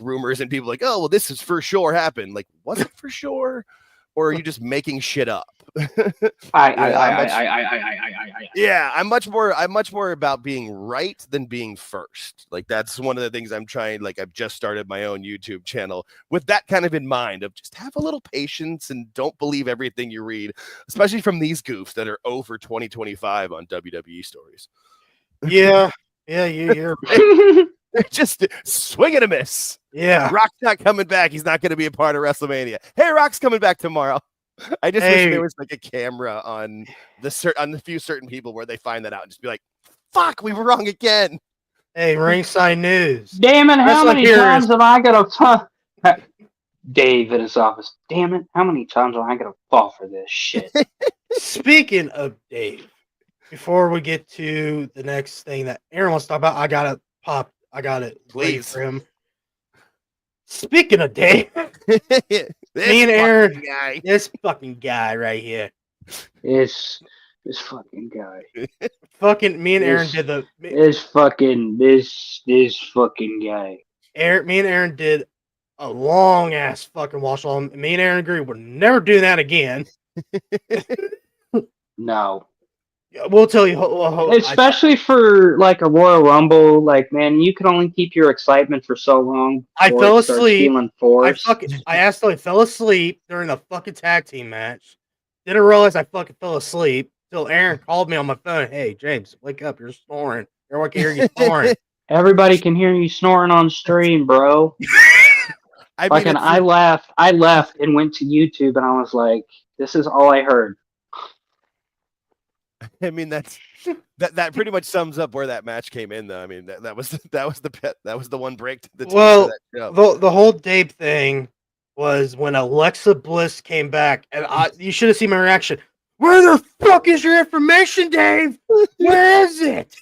Speaker 4: rumors and people like, oh well, this is for sure happened. Like, was it for sure? Or are you just making shit up? I'm much more about being right than being first. Like, that's one of the things I'm trying. Like, I've just started my own YouTube channel with that kind of in mind of just have a little patience and don't believe everything you read, especially from these goofs that are over 2025 on WWE stories.
Speaker 2: Yeah, you're right.
Speaker 4: They're just swing and a miss.
Speaker 2: Yeah.
Speaker 4: Rock's not coming back. He's not going to be a part of WrestleMania. Hey, Rock's coming back tomorrow. I just wish there was like a camera on the few certain people where they find that out and just be like, fuck, we were wrong again.
Speaker 2: Hey, ringside news.
Speaker 3: Damn it, how many times have I got to Dave in his office. Damn it, how many times am I going to fall for this shit?
Speaker 2: Speaking of Dave, before we get to the next thing that Aaron wants to talk about, I got it
Speaker 4: Please.
Speaker 2: For him. Speaking of Dave, me and Aaron, this fucking guy right here.
Speaker 3: This fucking guy.
Speaker 2: Me and Aaron did
Speaker 3: this fucking guy.
Speaker 2: Me and Aaron did a long ass fucking wash on. Me and Aaron agree we're never doing that again.
Speaker 3: No.
Speaker 2: We'll tell you.
Speaker 3: Especially for like a Royal Rumble, like, man, you can only keep your excitement for so long.
Speaker 2: I fell asleep. I accidentally fell asleep during the fucking tag team match. Didn't realize I fucking fell asleep till Aaron called me on my phone. Hey, James, wake up! You're snoring. Everyone can hear you snoring.
Speaker 3: Everybody can hear you snoring on stream, bro. I left and went to YouTube, and I was like, "This is all I heard."
Speaker 4: I mean, that pretty much sums up where that match came in, though. I mean, that was the one break to the
Speaker 2: well, the whole Dave thing was when Alexa Bliss came back, and you should have seen my reaction. Where the fuck is your information, Dave? Where is it?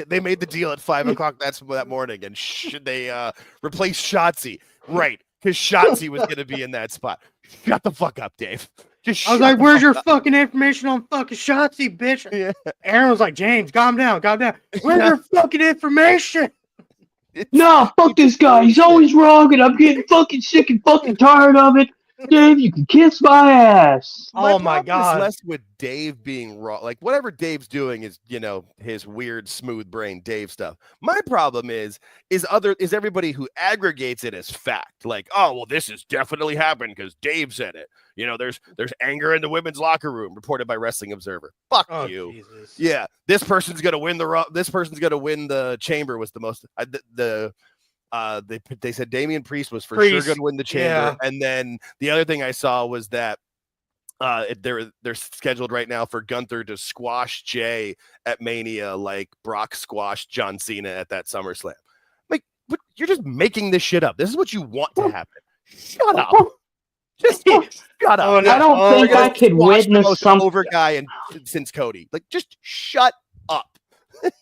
Speaker 4: They made the deal at 5 o'clock that morning, and they replaced Shotzi, right? Because Shotzi was going to be in that spot. Shut the fuck up, Dave.
Speaker 2: I was like, where's your fucking information on fucking Shotzi, bitch?
Speaker 4: Yeah.
Speaker 2: Aaron was like, James, calm down. Where's your fucking information?
Speaker 3: No, fuck this guy. He's always wrong, and I'm getting fucking sick and fucking tired of it. Dave, you can kiss my ass.
Speaker 2: Oh my God.
Speaker 4: Less with Dave being wrong. Like, whatever Dave's doing is, his weird, smooth brain Dave stuff. My problem is everybody who aggregates it as fact. Like, oh, well, this has definitely happened because Dave said it. There's anger in the women's locker room, reported by Wrestling Observer. Fuck you.
Speaker 2: Jesus.
Speaker 4: Yeah, this person's gonna win the chamber. Was the most they said Damian Priest was for sure going to win the chamber. Yeah. And then the other thing I saw was that they're scheduled right now for Gunther to squash Jay at Mania, like Brock squashed John Cena at that SummerSlam. Like, you're just making this shit up. This is what you want to happen. Shut up. Just shut up.
Speaker 3: I don't think I could witness some
Speaker 4: over guy since Cody. Like, just shut up.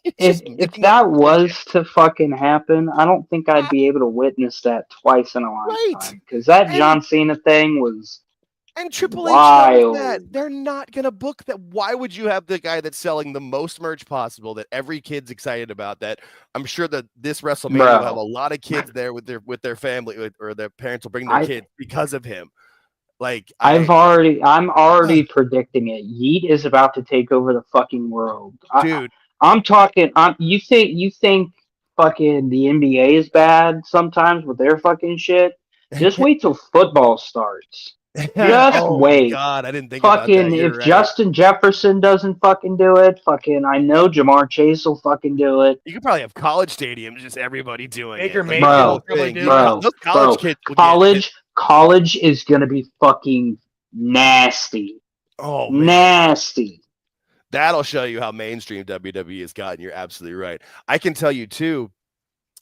Speaker 3: If that was to fucking happen, I don't think I'd be able to witness that twice in a lifetime. Because that John Cena thing was
Speaker 4: and Triple H knows that they're not gonna book that. Why would you have the guy that's selling the most merch possible that every kid's excited about? That I'm sure that this WrestleMania will have a lot of kids there with their family or their parents will bring their kids because of him. Like
Speaker 3: I'm already predicting it. Yeet is about to take over the fucking world,
Speaker 4: dude.
Speaker 3: I'm talking. You think fucking the NBA is bad sometimes with their fucking shit? Just wait till football starts. Just wait.
Speaker 4: God, I didn't think
Speaker 3: fucking
Speaker 4: about that.
Speaker 3: If Justin Jefferson doesn't fucking do it, fucking I know Jamar Chase will fucking do it.
Speaker 4: You could probably have college stadiums, just everybody doing
Speaker 2: Baker
Speaker 4: it.
Speaker 3: College is gonna be fucking nasty.
Speaker 4: Oh, man.
Speaker 3: Nasty.
Speaker 4: That'll show you how mainstream WWE has gotten. You're absolutely right. I can tell you too.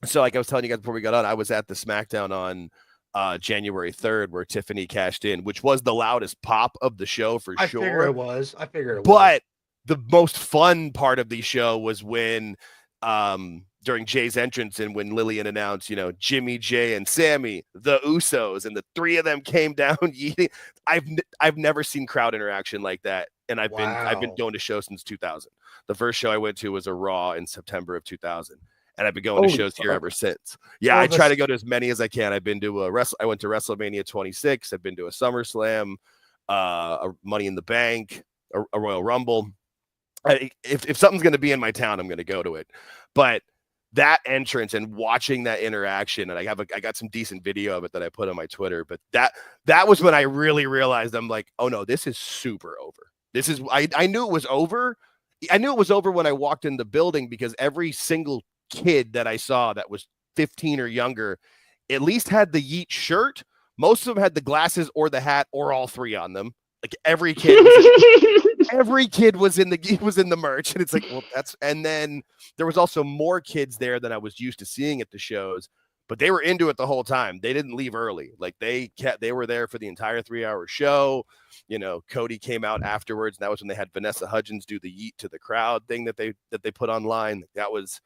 Speaker 4: So, like I was telling you guys before we got on, I was at the SmackDown on January 3rd where Tiffany cashed in, which was the loudest pop of the show for sure.
Speaker 2: I figured it was.
Speaker 4: But the most fun part of the show was when during Jay's entrance, and when Lillian announced, Jimmy, Jay, and Sammy, the Usos, and the three of them came down yeeting. I've never seen crowd interaction like that, and I've been going to shows since 2000. The first show I went to was a Raw in September of 2000, and I've been going to shows here ever since. Yeah, I try to go to as many as I can. I've been to I went to WrestleMania 26. I've been to a SummerSlam, a Money in the Bank, a Royal Rumble. If something's going to be in my town, I'm going to go to it. But that entrance and watching that interaction, and I got some decent video of it that I put on my Twitter, but that was when I really realized, I'm like, oh no, this is super over. This is, I knew it was over. I knew it was over when I walked in the building, because every single kid that I saw that was 15 or younger at least had the Yeet shirt. Most of them had the glasses or the hat or all three on them. Like every kid was in the merch, and it's like, well, and then there was also more kids there than I was used to seeing at the shows, but they were into it the whole time. They didn't leave early. Like they were there for the entire 3-hour show. Cody came out afterwards, and that was when they had Vanessa Hudgens do the Yeet to the crowd thing that they put online. That was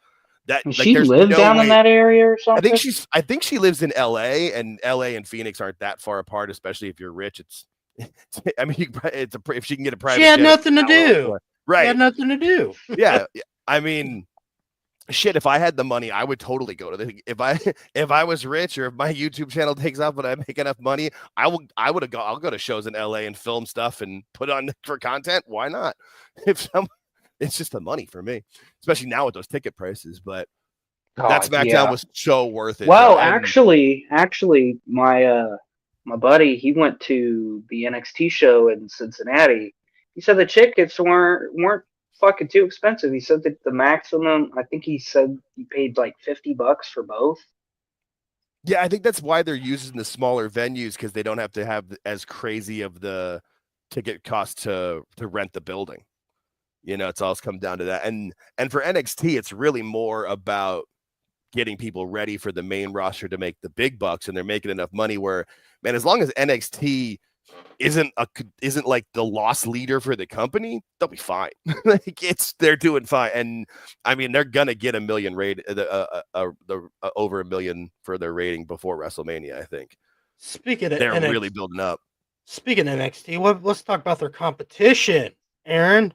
Speaker 4: that.
Speaker 3: Does she live down in that area or something?
Speaker 4: I think she lives in LA, and LA and Phoenix aren't that far apart, especially if you're rich. I mean, if she can get a private,
Speaker 2: she had nothing to do.
Speaker 4: Right,
Speaker 2: she had nothing to do.
Speaker 4: Yeah, I mean, shit. If I had the money, I would totally go to the. If I was rich, or if my YouTube channel takes off, but I make enough money, I'll go to shows in LA and film stuff and put on for content. Why not? It's just the money for me, especially now with those ticket prices. But that SmackDown was so worth it.
Speaker 3: Well, actually, my buddy, he went to the NXT show in Cincinnati. He said the tickets weren't fucking too expensive. He said that the maximum, I think he said he paid like $50 for both.
Speaker 4: Yeah, I think that's why they're using the smaller venues, because they don't have to have as crazy of the ticket cost to rent the building. It's all come down to that. And for NXT, it's really more about getting people ready for the main roster to make the big bucks, and they're making enough money where, man, as long as NXT isn't like the loss leader for the company, they'll be fine. Like they're doing fine. And I mean, they're gonna get a million over 1 million for their rating before WrestleMania. I think.
Speaker 2: Speaking of
Speaker 4: they're
Speaker 2: NXT,
Speaker 4: really building up.
Speaker 2: Speaking of NXT, let's talk about their competition. Aaron,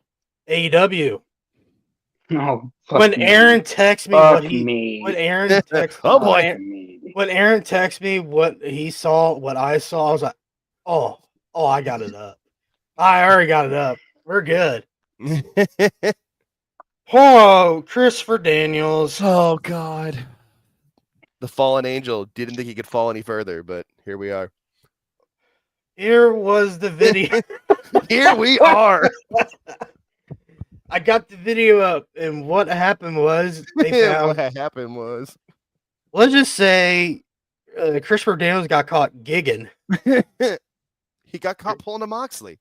Speaker 2: AEW.
Speaker 3: Oh,
Speaker 2: when Aaron texts me when Aaron texts
Speaker 4: oh boy,
Speaker 2: when Aaron texts me what he saw, what I saw, I was like, oh, I got it up. I already got it up. We're good. Oh, Christopher Daniels.
Speaker 4: Oh God, the fallen angel. Didn't think he could fall any further, but here we are.
Speaker 2: Here was the video.
Speaker 4: Here we are.
Speaker 2: I got the video up, and what happened was let's just say Christopher Daniels got caught gigging.
Speaker 4: He got caught pulling a Moxley.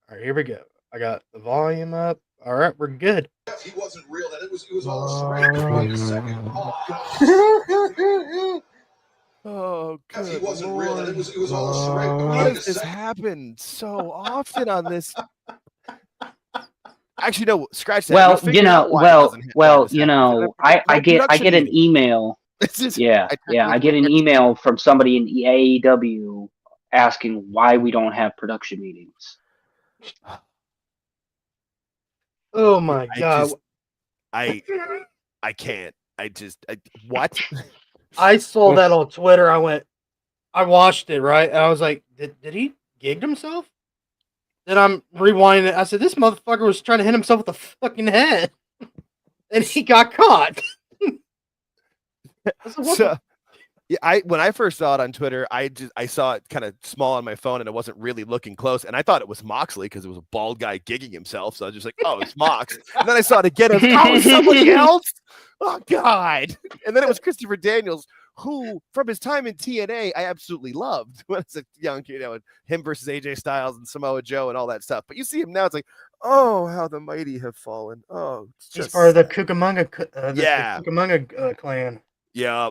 Speaker 2: All right, here we go. I got the volume up. All right, we're good.
Speaker 1: He wasn't real. That it was all a charade. Wait a second.
Speaker 4: Oh, good.
Speaker 1: He wasn't
Speaker 4: Lord.
Speaker 1: real. That it was all a charade.
Speaker 4: Why does this happen so often on this? Actually, no. Scratch that.
Speaker 3: Well, I get an email. I get an email from somebody in AEW asking why we don't have production meetings.
Speaker 2: Oh my God.
Speaker 4: I can't. What?
Speaker 2: I saw that on Twitter. I watched it, right? And I was like, did he gig himself? Then I'm rewinding it. I said, this motherfucker was trying to hit himself with the fucking head. And he got caught.
Speaker 4: When I first saw it on Twitter, I saw it kind of small on my phone, and I wasn't really looking close, and I thought it was Moxley because it was a bald guy gigging himself. So I was just like, "Oh, it's Mox." And then I saw it again. I was like, "Oh, it's somebody else." Oh God! And then it was Christopher Daniels, who from his time in TNA I absolutely loved when I was a young kid. Him versus AJ Styles and Samoa Joe and all that stuff. But you see him now, it's like, oh, how the mighty have fallen. Oh,
Speaker 2: he's part of the Cucamonga, Cucamonga clan.
Speaker 4: Yeah.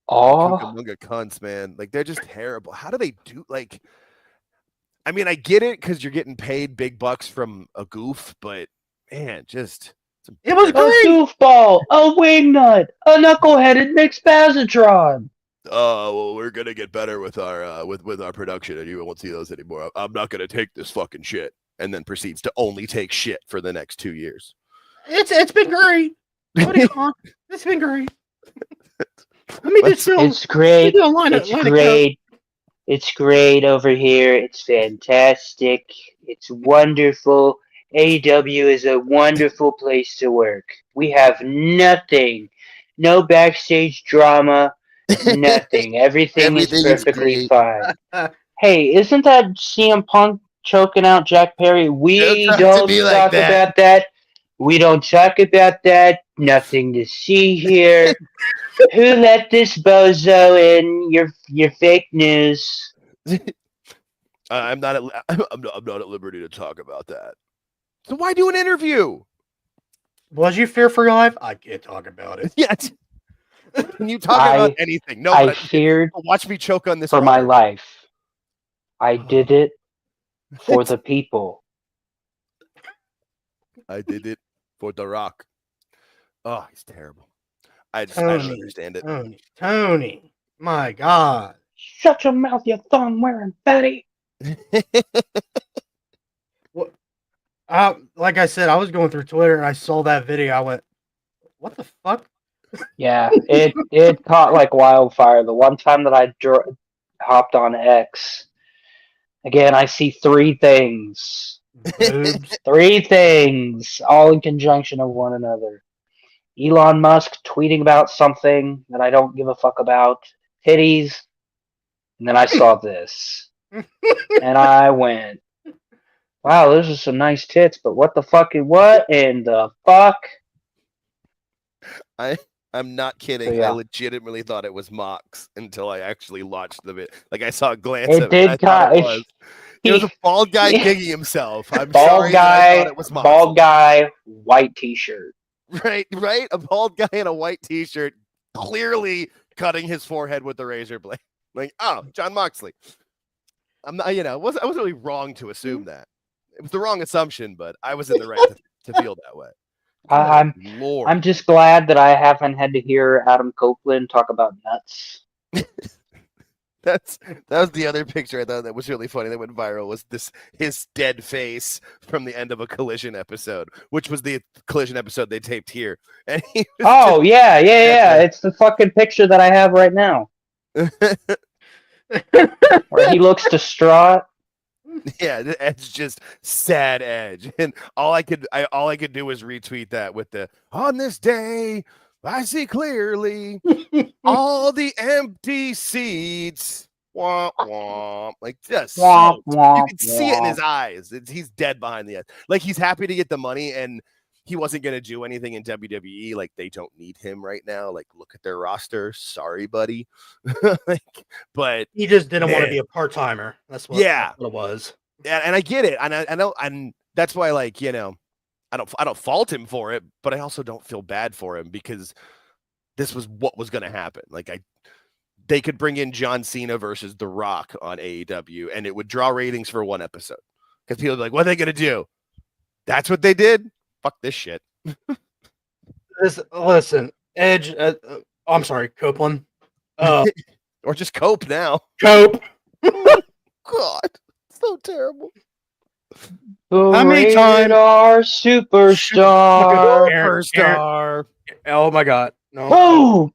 Speaker 3: Oh,
Speaker 4: Cucamonga cunts, man. Like, they're just terrible. How do they do? Like, I mean, I get it because you're getting paid big bucks from a goof, but man, just
Speaker 2: It was
Speaker 3: A
Speaker 2: great.
Speaker 3: goofball, a wingnut, a knuckleheaded mixed Bazatron.
Speaker 4: Oh, well, we're gonna get better with our with our production, and you won't see those anymore. I'm not gonna take this fucking shit, and then proceeds to only take shit for the next 2 years.
Speaker 2: It's been great. It's been great. Let me just do.
Speaker 3: It's great.
Speaker 2: do a line of-
Speaker 3: It's
Speaker 2: line of
Speaker 3: great. It's great over here. It's fantastic. It's wonderful. AEW is a wonderful place to work. We have nothing. No backstage drama. Nothing. Everything is
Speaker 4: Everything is
Speaker 3: perfectly
Speaker 4: great.
Speaker 3: fine. Hey, isn't that CM Punk choking out Jack Perry? We
Speaker 4: Don't talk to
Speaker 3: don't
Speaker 4: me like
Speaker 3: talk
Speaker 4: that.
Speaker 3: about that. We don't talk about that. Nothing to see here. Who let this bozo in your fake news?
Speaker 4: I'm not at liberty to talk about that. So why do an interview?
Speaker 2: Was you fear for your life? I can't talk about it.
Speaker 4: Yes. Can you talk about anything? No,
Speaker 3: I
Speaker 4: but
Speaker 3: feared
Speaker 4: watch me choke on this
Speaker 3: for my
Speaker 4: card.
Speaker 3: life. I did it for the people.
Speaker 4: I did it for The Rock. Oh, he's terrible. I don't understand it.
Speaker 2: Tony, my God.
Speaker 3: Shut your mouth, you thumb wearing fatty.
Speaker 2: Like I said, I was going through Twitter and I saw that video. I went, "What the fuck?"
Speaker 3: Yeah, it caught like wildfire. The one time that I hopped on X, again, I see three things.
Speaker 2: Boobs.
Speaker 3: Three things, all in conjunction of one another. Elon Musk tweeting about something that I don't give a fuck about. Titties. And then I saw this. And I went, wow, those are some nice tits, but what in the fuck?
Speaker 4: I'm not kidding.
Speaker 3: So, yeah.
Speaker 4: I legitimately thought it was Mox until I actually watched the bit. Like I saw a glance
Speaker 3: It
Speaker 4: of
Speaker 3: did
Speaker 4: it. I thought it was. It was a bald guy gigging himself. I'm sorry that I thought it was Mox.
Speaker 3: Bald guy, white t-shirt.
Speaker 4: Right. A bald guy in a white t-shirt, clearly cutting his forehead with a razor blade. Like, oh, John Moxley. I'm not, I wasn't really wrong to assume that. It was the wrong assumption, but I was in the right to feel that way. Lord.
Speaker 3: I'm just glad that I haven't had to hear Adam Copeland talk about nuts.
Speaker 4: That was the other picture I thought that was really funny that went viral, was his dead face from the end of a Collision episode, which was the Collision episode they taped here. And
Speaker 3: yeah. It's the fucking picture that I have right now. Where he looks distraught.
Speaker 4: Yeah, it's just sad Edge, and all I could do was retweet that with the "on this day I see clearly all the empty seats." Womp womp, like just
Speaker 3: Womp,
Speaker 4: so,
Speaker 3: womp,
Speaker 4: you can see it in his
Speaker 3: womp.
Speaker 4: eyes. He's dead behind the edge. Like he's happy to get the money, and he wasn't gonna do anything in WWE. Like they don't need him right now. Like look at their roster. Sorry, buddy. But
Speaker 2: He just didn't want to be a part timer. That's what it was.
Speaker 4: And I get it, and I know, and that's why, like, I don't fault him for it, but I also don't feel bad for him because this was what was going to happen. Like they could bring in John Cena versus The Rock on AEW, and it would draw ratings for one episode because people would be like, "What are they going to do?" That's what they did. Fuck this shit.
Speaker 2: Listen, Edge. I'm sorry, Copeland.
Speaker 4: Or just Cope now.
Speaker 2: Cope.
Speaker 4: God, so terrible.
Speaker 3: How
Speaker 2: many times?
Speaker 3: Superstar.
Speaker 2: Oh my God. No.
Speaker 3: Boom.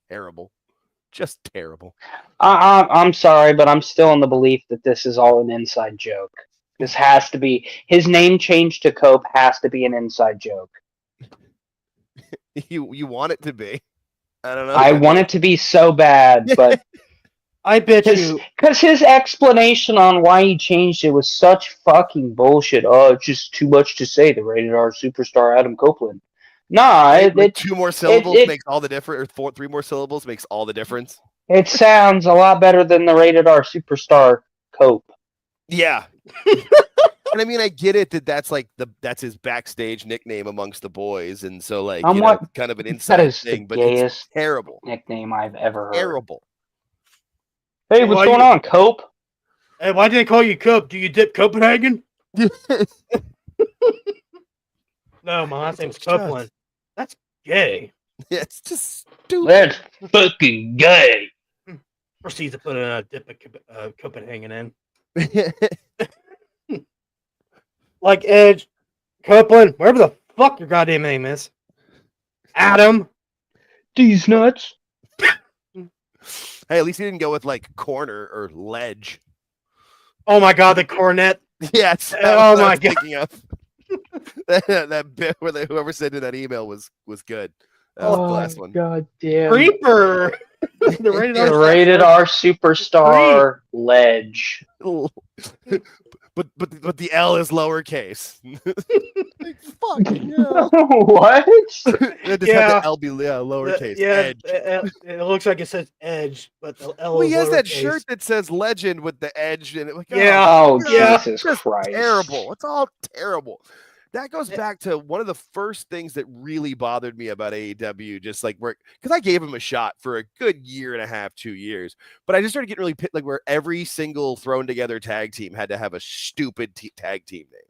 Speaker 4: Terrible. Just terrible.
Speaker 3: I'm sorry, but I'm still in the belief that this is all an inside joke. This has to be his name change to Cope has to be an inside joke.
Speaker 4: You want it to be. I don't know.
Speaker 3: I want it to be so bad, but
Speaker 2: I bet you
Speaker 3: because his explanation on why he changed it was such fucking bullshit. Oh, it's just too much to say. The rated R superstar Adam Copeland. Nah,
Speaker 4: two more syllables makes all the difference, or three more syllables makes all the difference.
Speaker 3: It sounds a lot better than the rated R superstar Cope.
Speaker 4: Yeah. And I mean, I get it that's his backstage nickname amongst the boys, and so like kind of an inside thing, but it's terrible
Speaker 3: nickname I've ever heard.
Speaker 4: Terrible.
Speaker 3: Hey, what's going on, Cope?
Speaker 2: Hey, why did they call you Cope? Do you dip Copenhagen? No, my last name's
Speaker 4: Just-
Speaker 2: Copeland. That's gay.
Speaker 4: Yeah, it's just stupid.
Speaker 3: That's fucking gay.
Speaker 2: Proceeds to put in a dip of Copenhagen in. Like Edge, Copeland, wherever the fuck your goddamn name is. Adam.
Speaker 3: These nuts.
Speaker 4: Hey, at least he didn't go with like corner or ledge.
Speaker 2: Oh my god, the cornet.
Speaker 4: Yeah, it's
Speaker 2: Oh my God.
Speaker 4: Thinking of. that bit where whoever sent in that email was good. That was the last one.
Speaker 3: God damn.
Speaker 2: Creeper. The rated
Speaker 3: The
Speaker 2: R
Speaker 3: rated R superstar ledge.
Speaker 4: But the L is lowercase. Like, fucking hell.
Speaker 3: What?
Speaker 4: It just had
Speaker 2: Yeah.
Speaker 4: the L be lowercase.
Speaker 2: Yeah,
Speaker 4: Edge.
Speaker 2: it looks like it says Edge, but the L
Speaker 4: Well,
Speaker 2: is
Speaker 4: he has that
Speaker 2: lowercase.
Speaker 4: shirt that says legend with the edge in it. Like,
Speaker 2: Yeah.
Speaker 3: Oh,
Speaker 2: Yeah.
Speaker 3: Jesus
Speaker 4: just
Speaker 3: Christ.
Speaker 4: terrible. It's all terrible. That goes back to one of the first things that really bothered me about AEW, just like because I gave him a shot for a good year and a half, 2 years, but I just started getting really pissed, like where every single thrown together tag team had to have a stupid tag team name,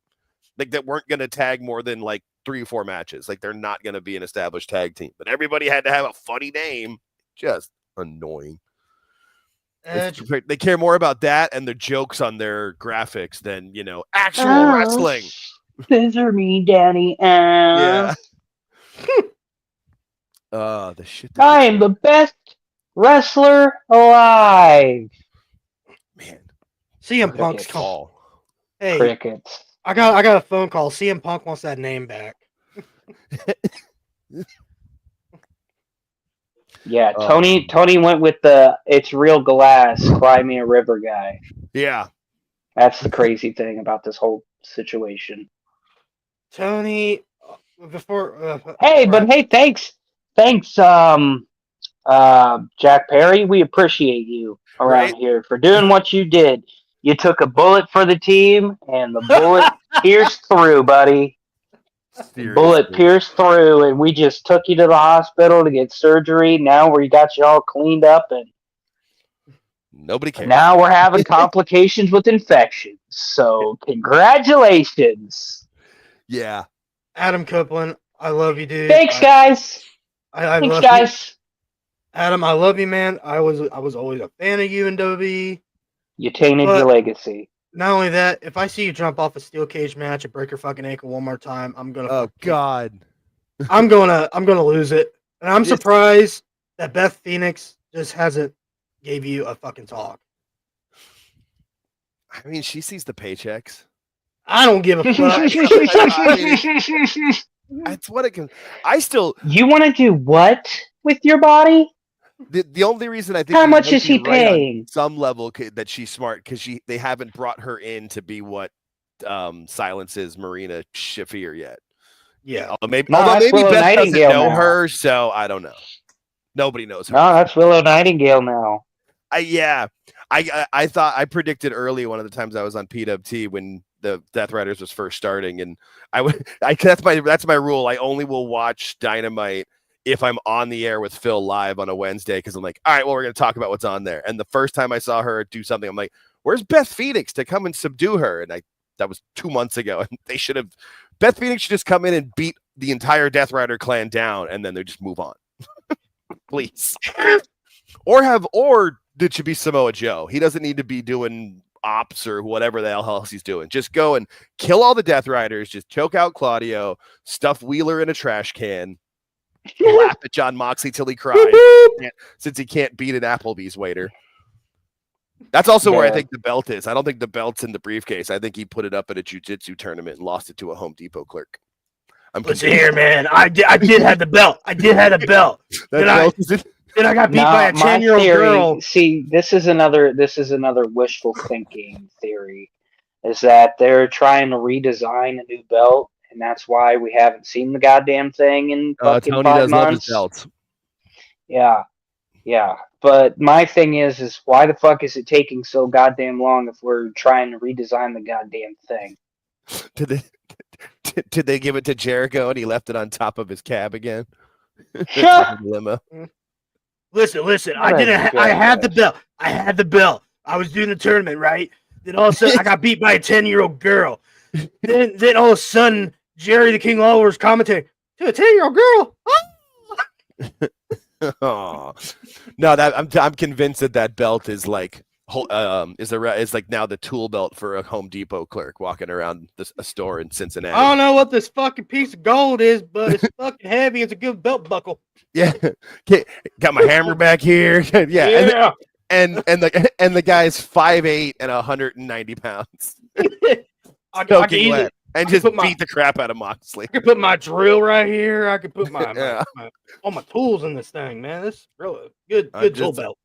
Speaker 4: like that weren't going to tag more than like 3 or 4 matches. Like they're not going to be an established tag team, but everybody had to have a funny name. Just annoying.
Speaker 2: Edge.
Speaker 4: They care more about that and the jokes on their graphics than, actual wrestling.
Speaker 3: Scissor me, Daddy.
Speaker 4: Yeah. The shit. that
Speaker 3: I
Speaker 4: they-
Speaker 3: am the best wrestler alive.
Speaker 4: Man.
Speaker 2: CM Punk's
Speaker 3: Crickets.
Speaker 2: call. Hey,
Speaker 3: Crickets.
Speaker 2: I got a phone call. CM Punk wants that name back.
Speaker 3: Yeah,
Speaker 4: Oh.
Speaker 3: Tony went with the "It's real glass, cry me a river" guy.
Speaker 4: Yeah.
Speaker 3: That's the crazy thing about this whole situation.
Speaker 2: Tony, before.
Speaker 3: Hey,
Speaker 2: before
Speaker 3: but hey, thanks, Jack Perry. We appreciate you around
Speaker 4: Right.
Speaker 3: here for doing what you did. You took a bullet for the team, and the bullet pierced through, buddy. Bullet
Speaker 4: Seriously.
Speaker 3: pierced through, and we just took you to the hospital to get surgery. Now we got you all cleaned up, and
Speaker 4: Nobody cares.
Speaker 3: now we're having complications with infections. So congratulations.
Speaker 4: Yeah.
Speaker 2: Adam Copeland, I love you, dude.
Speaker 3: Thanks, guys.
Speaker 2: I
Speaker 3: Thanks,
Speaker 2: love
Speaker 3: guys.
Speaker 2: you. Adam, I love you, man. I was always a fan of you and WWE.
Speaker 3: You tainted
Speaker 2: But-
Speaker 3: your legacy.
Speaker 2: Not only that, if I see you jump off a steel cage match and break your fucking ankle one more time, I'm gonna.
Speaker 4: Oh God.
Speaker 2: I'm gonna lose it. And I'm
Speaker 4: It's-
Speaker 2: surprised that Beth Phoenix just hasn't gave you a fucking talk.
Speaker 4: I mean, she sees the paychecks.
Speaker 2: I don't give a fuck.
Speaker 4: That's what it can. I still.
Speaker 3: You want to do what with your body?
Speaker 4: The only reason I think
Speaker 3: How
Speaker 4: you
Speaker 3: much
Speaker 4: might
Speaker 3: is he
Speaker 4: be right on
Speaker 3: paying?
Speaker 4: some level that she's smart because they haven't brought her in to be what silences Marina Shafir yet.
Speaker 2: Yeah.
Speaker 4: Although maybe,
Speaker 3: No, that's Willow
Speaker 4: Beth doesn't
Speaker 3: Nightingale
Speaker 4: know
Speaker 3: now.
Speaker 4: her, so I don't know. Nobody knows her.
Speaker 3: No, that's Willow Nightingale now.
Speaker 4: I predicted early one of the times I was on PWT when the Death Riders was first starting, and that's my rule. I only will watch Dynamite if I'm on the air with Phil live on a Wednesday, because I'm like, all right, well, we're going to talk about what's on there. And the first time I saw her do something, I'm like, where's Beth Phoenix to come and subdue her? And that was 2 months ago, and Beth Phoenix should just come in and beat the entire Death Rider clan down, and then they just move on. Please. Or it should be Samoa Joe. He doesn't need to be doing ops or whatever the hell else he's doing. Just go and kill all the Death Riders, just choke out Claudio, stuff Wheeler in a trash can, laugh at John Moxley till he cries since he can't beat an Applebee's waiter. That's also where I think the belt is. I don't think the belt's in the briefcase. I think he put it up at a jiu-jitsu tournament and lost it to a Home Depot clerk.
Speaker 2: Listen here, man. I did have the belt. I did have the belt. Then I got beat by a 10-year-old girl.
Speaker 3: See, this is another wishful thinking theory, is that they're trying to redesign a new belt, and that's why we haven't seen the goddamn thing in fucking
Speaker 4: Tony
Speaker 3: 5
Speaker 4: does love his
Speaker 3: months.
Speaker 4: belts.
Speaker 3: Yeah. But my thing is why the fuck is it taking so goddamn long if we're trying to redesign the goddamn thing?
Speaker 4: Did they give it to Jericho and he left it on top of his cab again? Limo.
Speaker 2: Listen. I had the belt. I had the belt. I was doing the tournament, right? Then all of a sudden, I got beat by a 10-year-old girl. Then all of a sudden, Jerry the King Lawler's commentating to a 10-year-old girl.
Speaker 4: Oh. No, that I'm convinced that belt is like is like now the tool belt for a Home Depot clerk walking around a store in Cincinnati.
Speaker 2: I don't know what this fucking piece of gold is, but it's fucking heavy. It's a good belt buckle.
Speaker 4: Yeah, got my hammer back here. Yeah, and the guy's 5'8" and 190 pounds.
Speaker 2: I can easily,
Speaker 4: and just beat the crap out of Moxley.
Speaker 2: I could put my drill right here. I could put all my tools in this thing, man. This is really good tool belt.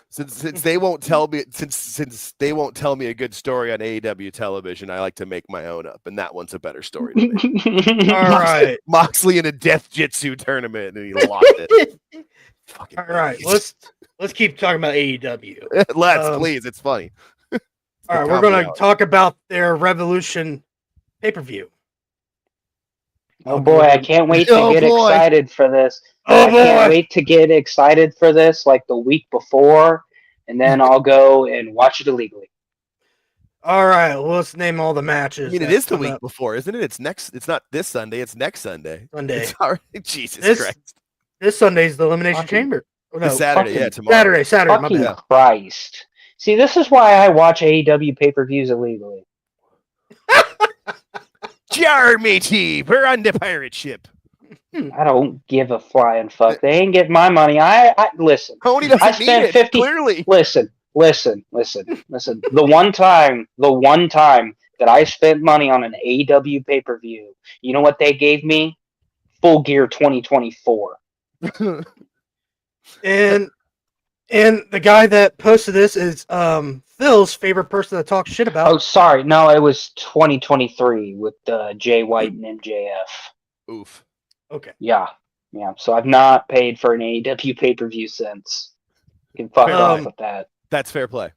Speaker 4: Since they won't tell me since they won't tell me a good story on AEW television, I like to make my own up, and that one's a better story to me.
Speaker 2: All right,
Speaker 4: Moxley in a Death Jitsu tournament, and he lost it.
Speaker 2: All right, let's keep talking about AEW.
Speaker 4: Please, it's funny.
Speaker 2: All right, we're gonna talk about their Revolution pay-per-view.
Speaker 3: Oh boy, I can't wait to get excited for this.
Speaker 2: I
Speaker 3: can't wait to get excited for this like the week before, and then I'll go and watch it illegally.
Speaker 2: All right, well, let's name all the matches.
Speaker 4: I mean, it is the week before, isn't it? It's not this Sunday, it's next Sunday.
Speaker 2: Sunday.
Speaker 4: Jesus Christ.
Speaker 2: This Sunday's the Elimination Chamber.
Speaker 4: Oh, no, Saturday, tomorrow.
Speaker 2: Saturday, my bad.
Speaker 3: Christ. See, this is why I watch AEW pay-per-views illegally.
Speaker 4: Jar matey, we're on the pirate ship.
Speaker 3: I don't give a flying fuck. They ain't getting my money. I listen.
Speaker 4: Tony doesn't need it, 50. Clearly.
Speaker 3: Listen. The one time that I spent money on an AEW pay-per-view, you know what they gave me? Full Gear 2024.
Speaker 2: And the guy that posted this is Phil's favorite person to talk shit about.
Speaker 3: Oh, sorry. No, it was 2023 with Jay White and MJF.
Speaker 4: Oof.
Speaker 2: Okay.
Speaker 3: Yeah. So I've not paid for an AEW pay-per-view since. You can fuck off with that.
Speaker 4: That's fair play.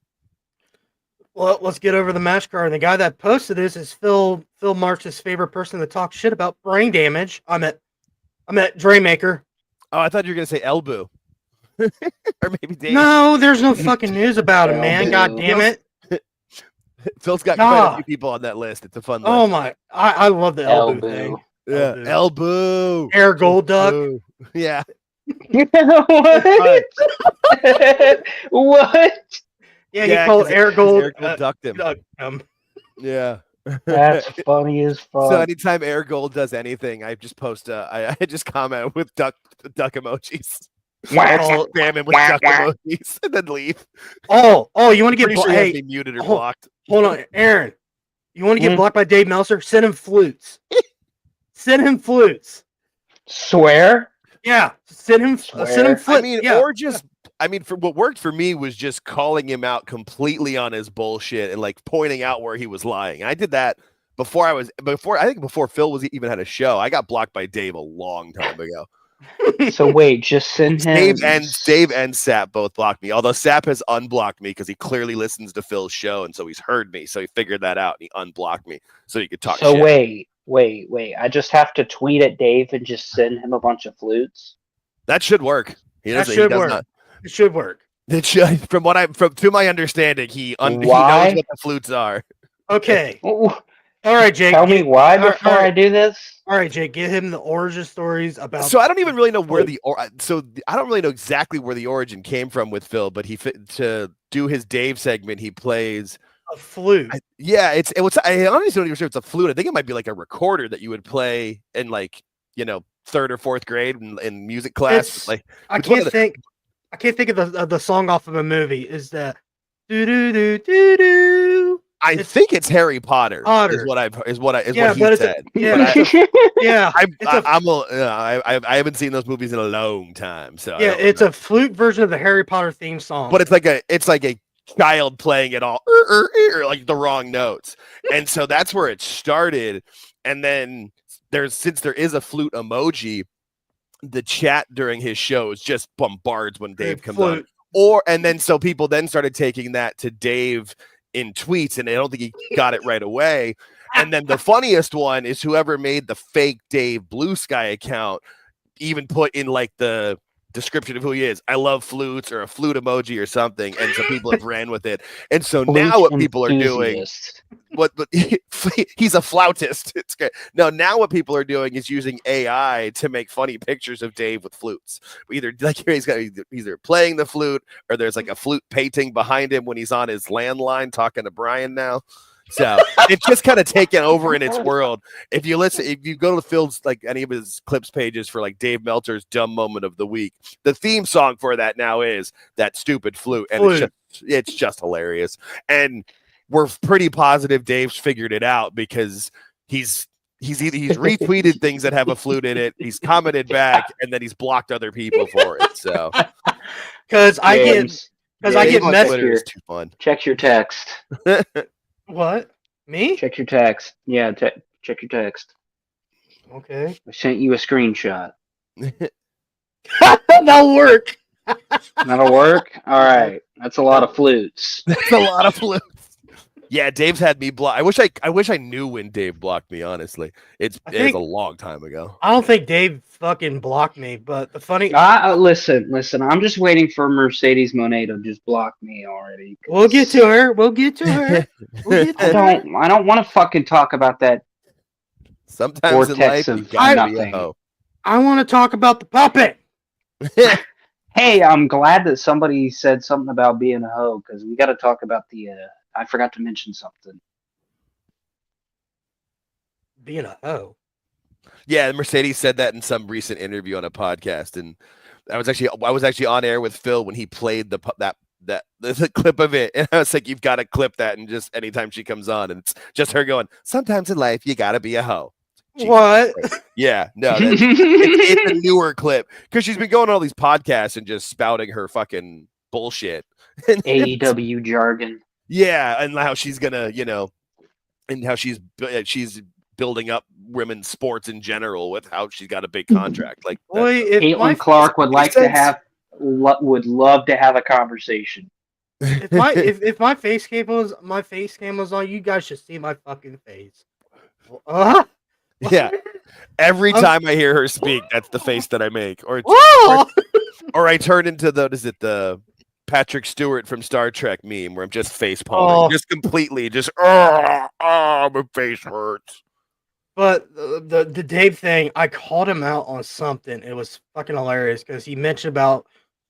Speaker 2: Well, let's get over the match card. And the guy that posted this is Phil March's favorite person to talk shit about brain damage. I'm at Draymaker.
Speaker 4: Oh, I thought you were gonna say Elboo. Or maybe Dave.
Speaker 2: No, there's no fucking news about him, man. God damn it.
Speaker 4: Phil's got quite a few people on that list. It's a fun list.
Speaker 2: Oh my, I love the Elboo thing.
Speaker 4: Yeah, Elboo.
Speaker 2: Air Gold Duck.
Speaker 4: Yeah.
Speaker 3: What? What?
Speaker 2: Yeah, he called Air Gold.
Speaker 4: Ducked him. Yeah.
Speaker 3: That's funny as fuck.
Speaker 4: So anytime Air Gold does anything, I just post I just comment with duck emojis. Spam him with duck emojis and then leave.
Speaker 2: Oh, you want to get blocked?
Speaker 4: Hey, muted or blocked.
Speaker 2: Hold on, Aaron. You want to get blocked by Dave Meltzer? Send him flutes. Send him flutes.
Speaker 3: Swear?
Speaker 2: Yeah, send him flutes.
Speaker 4: I mean, or just for what worked for me was just calling him out completely on his bullshit and like pointing out where he was lying. I did that before Phil was even had a show. I got blocked by Dave a long time ago.
Speaker 3: So wait, just send him.
Speaker 4: Dave and Sap both blocked me. Although Sap has unblocked me because he clearly listens to Phil's show, and so he's heard me. So he figured that out and he unblocked me so he could talk.
Speaker 3: So
Speaker 4: shit.
Speaker 3: wait. I just have to tweet at Dave and just send him a bunch of flutes.
Speaker 4: That should work.
Speaker 2: It should work.
Speaker 4: It should. To my understanding, he knows what the flutes are.
Speaker 2: Okay. All right, Jake.
Speaker 3: Tell me why before I do this.
Speaker 2: All right, Jake. Give him the origin stories about.
Speaker 4: So I don't even really know where I don't really know exactly where the origin came from with Phil, but to do his Dave segment, he plays
Speaker 2: a flute.
Speaker 4: I honestly don't even sure it's a flute. I think it might be like a recorder that you would play in third or fourth grade in music class.
Speaker 2: I can't think of the song off of a movie. Is that do do do do do?
Speaker 4: I think it's Harry Potter. Is what he said. I haven't seen those movies in a long time. So
Speaker 2: it's a flute version of the Harry Potter theme song.
Speaker 4: But it's like a child playing it all like the wrong notes, and so that's where it started. And then since there is a flute emoji, the chat during his shows just bombards when Dave comes on. So people then started taking that to Dave in tweets, and I don't think he got it right away. And then the funniest one is whoever made the fake Dave Blue Sky account even put in like the description of who he is. I love flutes, or a flute emoji or something, and some people have ran with it. And so now what people are doing, what he's a flautist. It's good. No, now what people are doing is using AI to make funny pictures of Dave with flutes. Either like he's got either playing the flute, or there's like a flute painting behind him when he's on his landline talking to Brian now. So it's just kind of taken over in its world. If you go to Phil's, like any of his clips pages for like Dave Meltzer's dumb moment of the week, the theme song for that now is that stupid flute, and it's just hilarious. And we're pretty positive Dave's figured it out, because he's retweeted things that have a flute in it, he's commented back, and then he's blocked other people for it. So
Speaker 2: because I get
Speaker 4: messages. Too fun.
Speaker 3: Check your text.
Speaker 2: What? Me?
Speaker 3: Check your text. Yeah, check your text.
Speaker 2: Okay.
Speaker 3: I sent you a screenshot.
Speaker 2: That'll work.
Speaker 3: That'll work? All right. That's a lot of flutes.
Speaker 4: That's a lot of flutes. Yeah, Dave's had me blocked. I wish I knew when Dave blocked me, honestly. It's a long time ago.
Speaker 2: I don't think Dave fucking blocked me, but the funny...
Speaker 3: Listen. I'm just waiting for Mercedes Monet to just block me already.
Speaker 2: We'll get to her.
Speaker 3: I don't want to fucking talk about that.
Speaker 4: Sometimes in life, you gotta be a hoe.
Speaker 2: I want to talk about the puppet.
Speaker 3: Hey, I'm glad that somebody said something about being a hoe, because we got to talk about the... I forgot to mention something.
Speaker 2: Being a hoe.
Speaker 4: Yeah, Mercedes said that in some recent interview on a podcast, and I was actually on air with Phil when he played the clip of it, and I was like, "You've got to clip that," and just anytime she comes on, and it's just her going, "Sometimes in life, you got to be a hoe."
Speaker 2: What?
Speaker 4: Yeah, no, it's a newer clip, because she's been going on all these podcasts and just spouting her fucking bullshit.
Speaker 3: AEW jargon.
Speaker 4: Yeah, and how she's gonna, and how she's building up women's sports in general with how she's got a big contract. Like,
Speaker 3: Caitlin Clark would love to have a conversation.
Speaker 2: If my face cam was on, you guys should see my fucking face.
Speaker 4: Yeah, every time I hear her speak, that's the face that I make, or I turn into the Patrick Stewart from Star Trek meme where I'm just face palming, just completely, my face hurts.
Speaker 2: But the Dave thing, I called him out on something. It was fucking hilarious because he mentioned about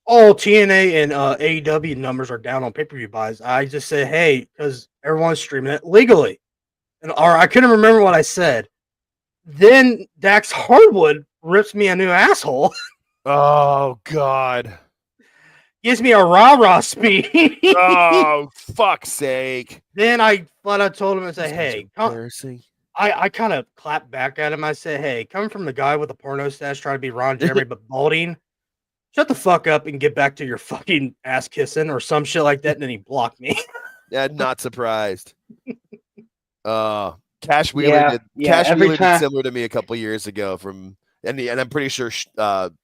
Speaker 2: TNA and AEW numbers are down on pay-per-view buys. I just said, hey, because everyone's streaming it legally, or I couldn't remember what I said. Then Dax Hardwood rips me a new asshole.
Speaker 4: Oh God.
Speaker 2: Gives me a rah-rah speed.
Speaker 4: Oh, fuck's sake.
Speaker 2: Then I flat out told him and said, hey,
Speaker 4: embarrassing.
Speaker 2: I kind of clapped back at him. I said, hey, coming from the guy with a porno stash trying to be Ron Jeremy but balding, shut the fuck up and get back to your fucking ass kissing or some shit like that. And then he blocked me.
Speaker 4: Yeah, not surprised. Cash Wheeler did similar to me a couple years ago and I'm pretty sure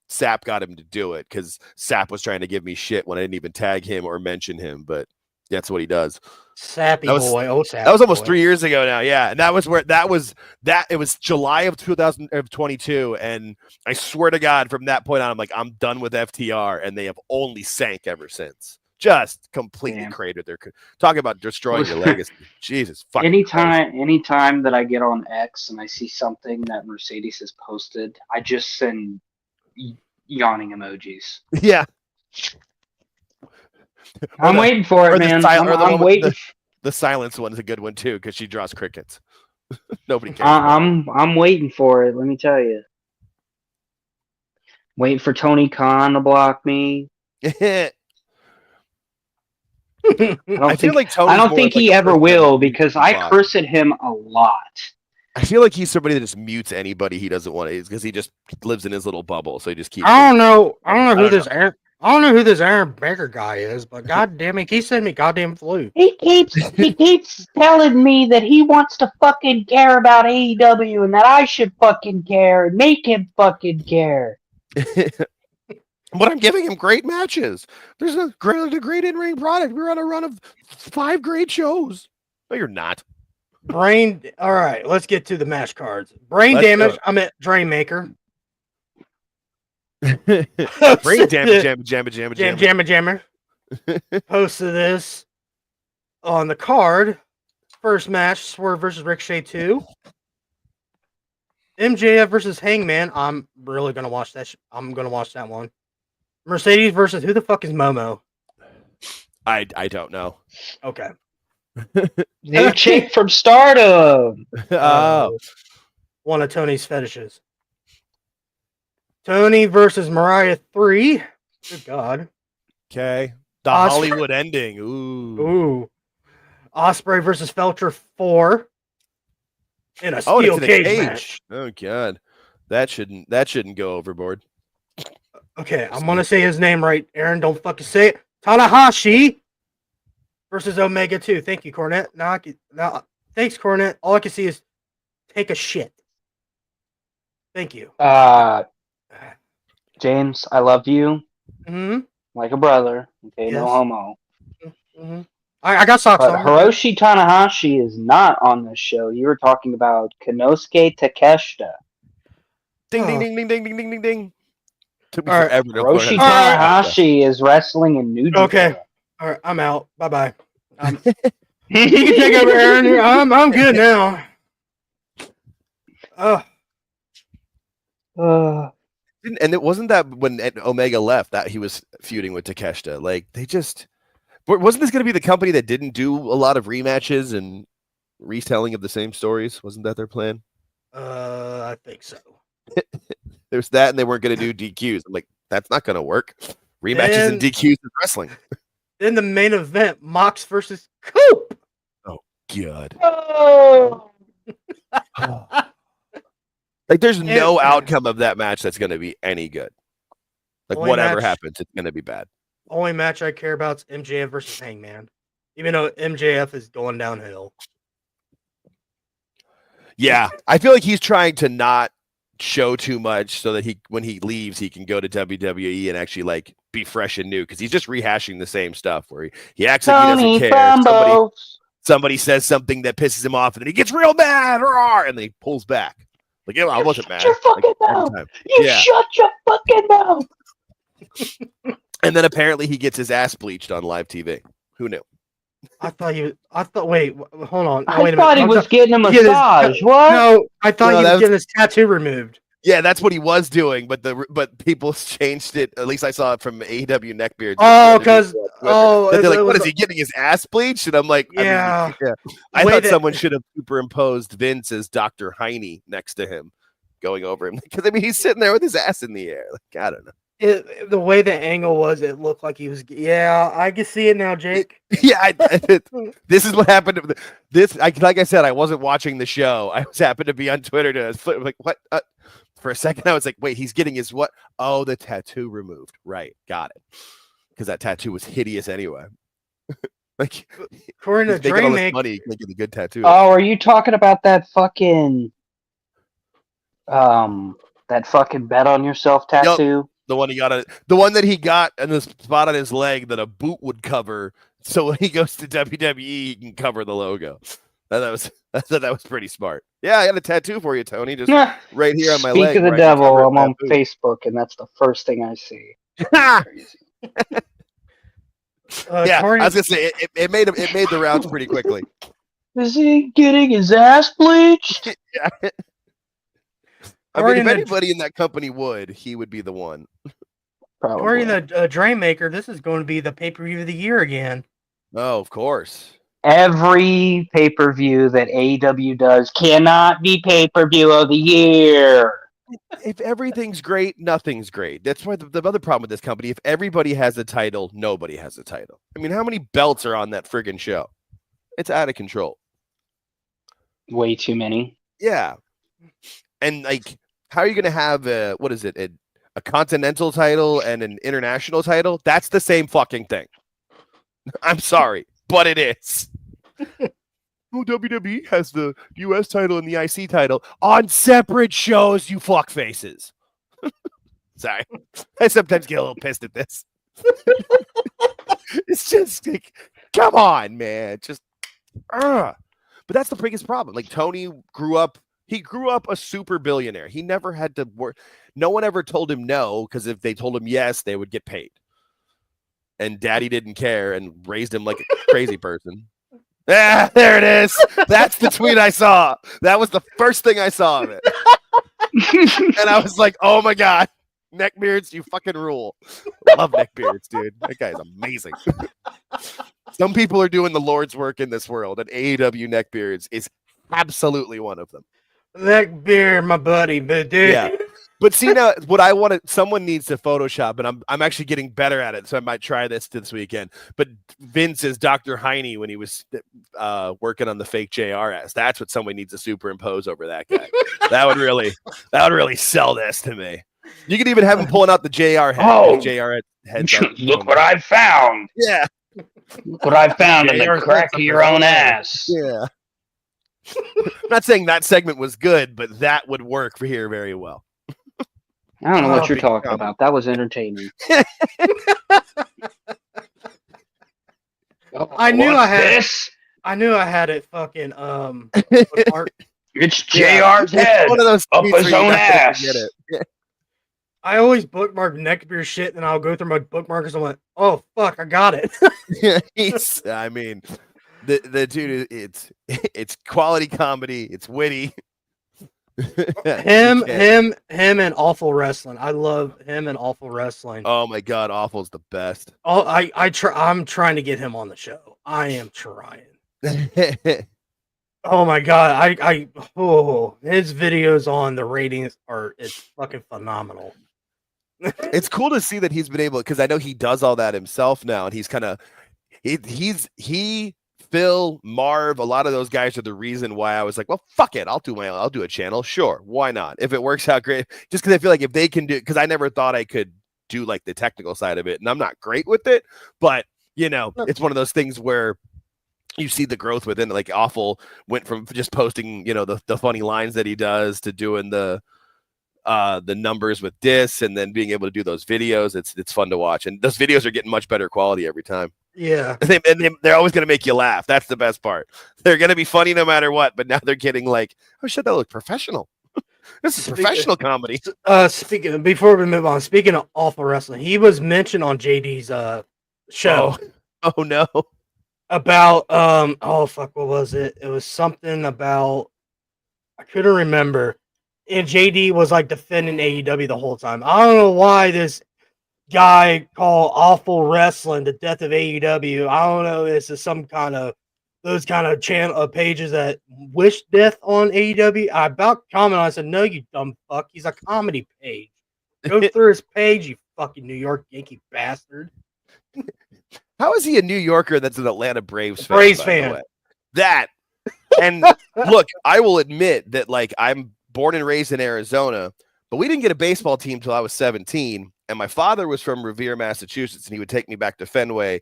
Speaker 4: Sap got him to do it, because Sap was trying to give me shit when I didn't even tag him or mention him, but that's what he does.
Speaker 2: Sappy boy. Sappy
Speaker 4: that was almost
Speaker 2: boy.
Speaker 4: 3 years ago now. Yeah. And it was July of 2022. And I swear to God, from that point on, I'm like, I'm done with FTR. And they have only sank ever since. Just completely cratered their. Talking about destroying your legacy. Jesus fucking.
Speaker 3: Anytime that I get on X and I see something that Mercedes has posted, I just send yawning emojis.
Speaker 4: Yeah.
Speaker 3: I'm waiting for it, man. I'm waiting.
Speaker 4: The silence one is a good one too, because she draws crickets. Nobody cares.
Speaker 3: I'm waiting for it. Let me tell you. Waiting for Tony Khan to block me. I don't think he ever will, because I curse at him a lot.
Speaker 4: I feel like he's somebody that just mutes anybody he doesn't want to, because he just lives in his little bubble. So he just keeps.
Speaker 2: I don't know who this Aaron Baker guy is, but god damn it, he sent me goddamn flu.
Speaker 3: He keeps telling me that he wants to fucking care about AEW and that I should fucking care and make him fucking care.
Speaker 4: But I'm giving him great matches. There's a great in-ring product. We're on a run of 5 great shows. No, you're not.
Speaker 2: All right, let's get to the match cards. Damage. I'm at Drainmaker.
Speaker 4: Brain jammer.
Speaker 2: Jammer. Posted this on the card. First match, Swerve versus Ricochet 2. MJF versus Hangman. I'm really gonna watch that. I'm gonna watch that one. Mercedes versus who the fuck is Momo?
Speaker 4: I don't know.
Speaker 2: Okay.
Speaker 3: New chick from Stardom.
Speaker 4: Oh,
Speaker 2: One of Tony's fetishes. Tony versus Mariah 3. Good God.
Speaker 4: okay. The
Speaker 2: Osprey.
Speaker 4: Hollywood ending. Ooh.
Speaker 2: Ooh. Osprey versus Felcher 4. In a
Speaker 4: Oh,
Speaker 2: steel
Speaker 4: it's in a
Speaker 2: cage,
Speaker 4: cage.
Speaker 2: match.
Speaker 4: Oh God, that shouldn't go overboard.
Speaker 2: Okay, I'm gonna say his name right. Aaron, don't fucking say it. Tanahashi versus Omega 2. Thank you, Cornette. Now, thanks, Cornette. All I can see is take a shit. Thank you.
Speaker 3: James, I love you
Speaker 2: Mm-hmm.
Speaker 3: like a brother. Okay, no
Speaker 2: Yes.
Speaker 3: homo.
Speaker 2: Mm-hmm. I got socks
Speaker 3: But
Speaker 2: on.
Speaker 3: Hiroshi Tanahashi is not on this show. You were talking about Konosuke Takeshita.
Speaker 4: Ding,
Speaker 2: Oh.
Speaker 4: ding, ding, ding, ding, ding, ding, ding, ding. Took me
Speaker 2: All right.
Speaker 4: forever to learn
Speaker 3: Hiroshi
Speaker 4: how to-
Speaker 3: Tanahashi is wrestling in New Japan.
Speaker 2: Okay. All right, I'm out. Bye-bye. You can take over, Aaron. I'm good now.
Speaker 4: And it wasn't that when Omega left that he was feuding with Takeshita. Like they just wasn't this going to be the company that didn't do a lot of rematches and retelling of the same stories? Wasn't that their plan?
Speaker 2: I think so.
Speaker 4: There's that, and they weren't going to do DQs. I'm like, that's not going to work. Rematches and DQs is wrestling.
Speaker 2: Then the main event, Mox versus Coop.
Speaker 4: Oh God.
Speaker 3: Oh.
Speaker 4: Like there's no outcome of that match that's going to be any good. Like
Speaker 2: Only
Speaker 4: whatever
Speaker 2: match-
Speaker 4: happens, it's going to be bad.
Speaker 2: Only match I care about is MJF versus Hangman. Even though MJF is going downhill.
Speaker 4: Yeah, I feel like he's trying to not show too much so that when he leaves, he can go to WWE and actually like be fresh and new because he's just rehashing the same stuff where he acts like he doesn't care. Somebody says something that pisses him off and then he gets real mad and then he pulls back. Like, yeah, I wasn't mad.
Speaker 3: Shut your fucking mouth. You shut your fucking mouth.
Speaker 4: And then apparently he gets his ass bleached on live TV. Who knew?
Speaker 2: Wait, hold on.
Speaker 3: I
Speaker 2: Wait a
Speaker 3: thought
Speaker 2: minute.
Speaker 3: he was getting a massage. What?
Speaker 2: No, I thought he was getting his tattoo removed.
Speaker 4: Yeah, that's what he was doing, but people changed it. At least I saw it from AEW Neckbeard.
Speaker 2: Oh, because
Speaker 4: they're like, what is he getting his ass bleached? And I'm like,
Speaker 2: yeah.
Speaker 4: I thought someone should have superimposed Vince as Dr. Heine next to him, going over him because he's sitting there with his ass in the air. Like I don't know.
Speaker 2: The way the angle was, it looked like he was. Yeah, I can see it now, Jake.
Speaker 4: Yeah, this is what happened. Like I said, I wasn't watching the show. I was happened to be on Twitter to like what. For a second, I was like, wait, he's getting his what? Oh, the tattoo removed. Right. Got it. Because that tattoo was hideous anyway. Like,
Speaker 2: according to
Speaker 4: making all this
Speaker 2: Draymaker,
Speaker 4: money, he can't get a good tattoo.
Speaker 3: Oh, are you talking about that fucking bet on yourself tattoo?
Speaker 4: Yep. The one that he got in the spot on his leg that a boot would cover. So when he goes to WWE, he can cover the logo. I thought that was pretty smart. Yeah, I got a tattoo for you, Tony. Just right here on my leg.
Speaker 3: Speak of the devil, I'm on Facebook, and that's the first thing I see. Crazy.
Speaker 4: Yeah, I was gonna say it made the rounds pretty quickly.
Speaker 3: Is he getting his ass bleached?
Speaker 4: Yeah. I mean, if anybody in that company would, he would be the one.
Speaker 3: Probably.
Speaker 2: According to Draymaker, this is going to be the pay-per-view of the year again.
Speaker 4: Oh, of course.
Speaker 3: Every pay-per-view that AEW does cannot be pay-per-view of the year.
Speaker 4: If everything's great, nothing's great. That's why the other problem with this company, if everybody has a title, nobody has a title. I mean, how many belts are on that friggin' show? It's out of control.
Speaker 3: Way too many.
Speaker 4: Yeah. And like, how are you going to have a continental title and an international title? That's the same fucking thing. I'm sorry, but it is. Oh, WWE has the US title and the IC title on separate shows, you fuck faces. Sorry. I sometimes get a little pissed at this. It's just like, come on, man. Just But that's the biggest problem. Like Tony grew up He grew up a super billionaire. He never had to work. No one ever told him no, because if they told him yes, they would get paid. And daddy didn't care and raised him like a crazy person. Ah, there it is. That's the tweet I saw. That was the first thing I saw of it. And I was like, oh my God. Neckbeards, you fucking rule. Love Neckbeards, dude. That guy's amazing. Some people are doing the Lord's work in this world, and AEW Neckbeards is absolutely one of them.
Speaker 2: Neckbeard, my buddy, but dude.
Speaker 4: Yeah. But see, now what I want to, someone needs to Photoshop, and I'm actually getting better at it, so I might try this this weekend. But Vince is Dr. Heine when he was working on the fake JRS. That's what somebody needs to superimpose over that guy. that would really sell this to me. You could even have him pulling out the JR head.
Speaker 3: Oh,
Speaker 4: JR head.
Speaker 3: Look what I found.
Speaker 4: Yeah.
Speaker 3: Look what I found in the
Speaker 2: JR's
Speaker 3: crack of your own ass.
Speaker 4: Yeah. I'm not saying that segment was good, but that would work for here very well.
Speaker 3: I don't know what
Speaker 4: Oh,
Speaker 3: you're
Speaker 4: big
Speaker 3: talking
Speaker 4: comment.
Speaker 3: about. That was entertaining.
Speaker 2: I knew
Speaker 3: What's
Speaker 2: I had
Speaker 3: this.
Speaker 2: I knew I had it fucking bookmarked.
Speaker 3: It's
Speaker 4: Yeah.
Speaker 3: JR's head
Speaker 4: It's one of those
Speaker 3: up
Speaker 4: tweets
Speaker 3: his
Speaker 4: where you
Speaker 3: own
Speaker 4: never
Speaker 3: ass.
Speaker 4: forget it. Yeah.
Speaker 2: I always bookmark Neckbeard shit, and I'll go through my bookmarkers and I'm like, oh fuck, I got it.
Speaker 4: I mean, the dude, it's quality comedy. It's witty.
Speaker 2: him
Speaker 4: Yeah.
Speaker 2: and Awful Wrestling. I love him and Awful Wrestling.
Speaker 4: Oh my God, Awful's the best.
Speaker 2: I'm trying to get him on the show. I am trying. Oh my God, his videos on the ratings it's fucking phenomenal.
Speaker 4: It's cool to see that he's been able, because I know he does all that himself now, and he's kind of Phil, Marv, a lot of those guys are the reason why I was like, well, fuck it, I'll do a channel, sure, why not? If it works out great, just because I feel like if they can do, because I never thought I could do like the technical side of it, and I'm not great with it, but it's one of those things where you see the growth within it. Like Awful went from just posting, the funny lines that he does to doing the numbers with Dis, and then being able to do those videos. It's fun to watch, and those videos are getting much better quality every time.
Speaker 2: Yeah,
Speaker 4: They're always going to make you laugh. That's the best part. They're going to be funny no matter what, but now they're getting like, oh shit, that looks professional. This is professional comedy.
Speaker 2: Before we move on, speaking of Awful Wrestling, he was mentioned on JD's show.
Speaker 4: Oh no.
Speaker 2: About what was it? It was something about, I couldn't remember. And JD was like defending AEW the whole time. I don't know why this guy called Awful Wrestling the death of AEW. I don't know. This is some kind of those kind of channel pages that wish death on AEW. I about commented. I said, "No, you dumb fuck. He's a comedy page. Go through his page, you fucking New York Yankee bastard."
Speaker 4: How is he a New Yorker that's an Atlanta Braves fan?
Speaker 2: Braves
Speaker 4: by
Speaker 2: fan.
Speaker 4: the way? That. And look, I will admit that like I'm born and raised in Arizona, but we didn't get a baseball team till I was 17. And my father was from Revere, Massachusetts, and he would take me back to Fenway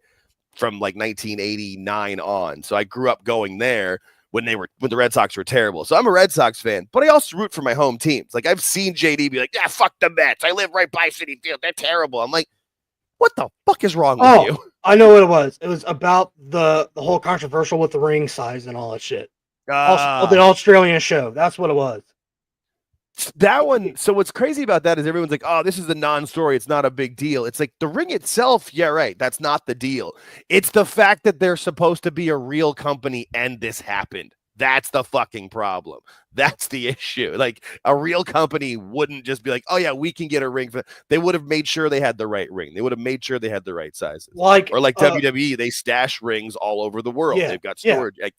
Speaker 4: from like 1989 on. So I grew up going there when the Red Sox were terrible. So I'm a Red Sox fan, but I also root for my home teams. Like I've seen JD be like, yeah, fuck the Mets. I live right by Citi Field. They're terrible. I'm like, what the fuck is wrong with you?
Speaker 2: I know what it was. It was about the whole controversial with the ring size and all that shit. The Australian show. That's what it was.
Speaker 4: That one. So what's crazy about that is everyone's like, oh, this is a non-story. It's not a big deal. It's like the ring itself. Yeah, right. That's not the deal. It's the fact that they're supposed to be a real company and this happened. That's the fucking problem. That's the issue. Like a real company wouldn't just be like, oh yeah, we can get a ring. They would have made sure they had the right ring. They would have made sure they had the right sizes. Like WWE, they stash rings all over the world.
Speaker 2: Yeah,
Speaker 4: They've got storage. Like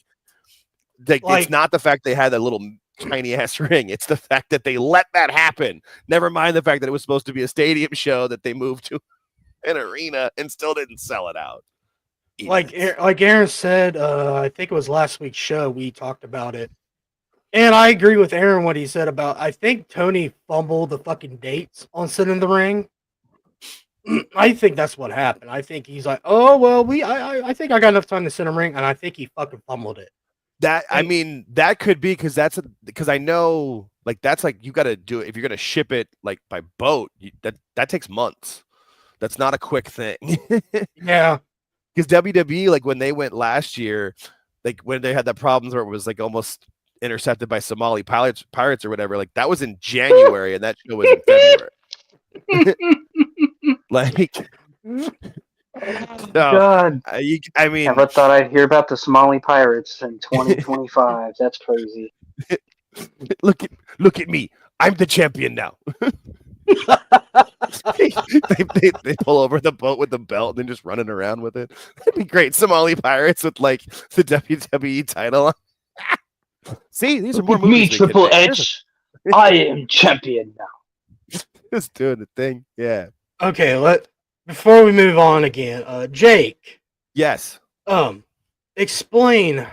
Speaker 4: it's not the fact they had that little tiny ass ring. It's the fact that they let that happen. Never mind the fact that it was supposed to be a stadium show that they moved to an arena and still didn't sell it out.
Speaker 2: Like Aaron said, I think it was last week's show, we talked about it. And I agree with Aaron what he said about, I think Tony fumbled the fucking dates on sitting in the ring. I think that's what happened. I think he's like, oh, well, I think I got enough time to sit in the ring, and I think he fucking fumbled it.
Speaker 4: I mean, that could be because I know, like, that's like, you got to do it. If you're going to ship it, like, by boat, that takes months. That's not a quick thing.
Speaker 2: Yeah.
Speaker 4: Because WWE, like when they went last year, like when they had the problems where it was like almost intercepted by Somali pirates or whatever. Like that was in January, and that show was in February. Like,
Speaker 3: God,
Speaker 4: I mean,
Speaker 3: never thought I'd hear about the Somali pirates in 2025. That's crazy.
Speaker 4: look at me. I'm the champion now. they pull over the boat with the belt and then just running around with it. That'd be great. Somali pirates with like the WWE title. See, these are more
Speaker 3: Look at
Speaker 4: movies.
Speaker 3: me, Triple H. I am champion now.
Speaker 4: Just doing the thing. Yeah.
Speaker 2: Okay, before we move on again, Jake.
Speaker 4: Yes.
Speaker 2: Explain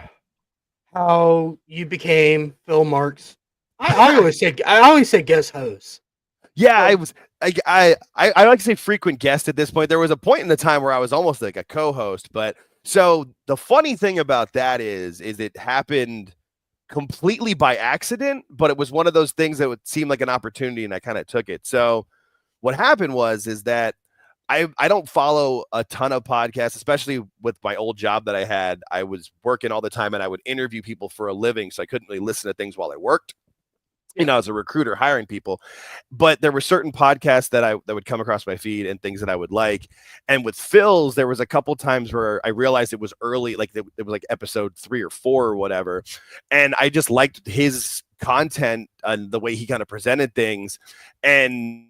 Speaker 2: how you became Phil Marks. I always say guest host.
Speaker 4: Yeah, I was. I like to say frequent guest at this point. There was a point in the time where I was almost like a co-host, but so the funny thing about that is it happened completely by accident, but it was one of those things that would seem like an opportunity, and I kind of took it. So what happened is that I don't follow a ton of podcasts, especially with my old job that I had. I was working all the time, and I would interview people for a living, so I couldn't really listen to things while I worked. You know, as a recruiter hiring people, but there were certain podcasts that would come across my feed and things that I would like. And with Phil's, there was a couple times where I realized it was early, like it was like episode 3 or 4 or whatever. And I just liked his content and the way he kind of presented things. And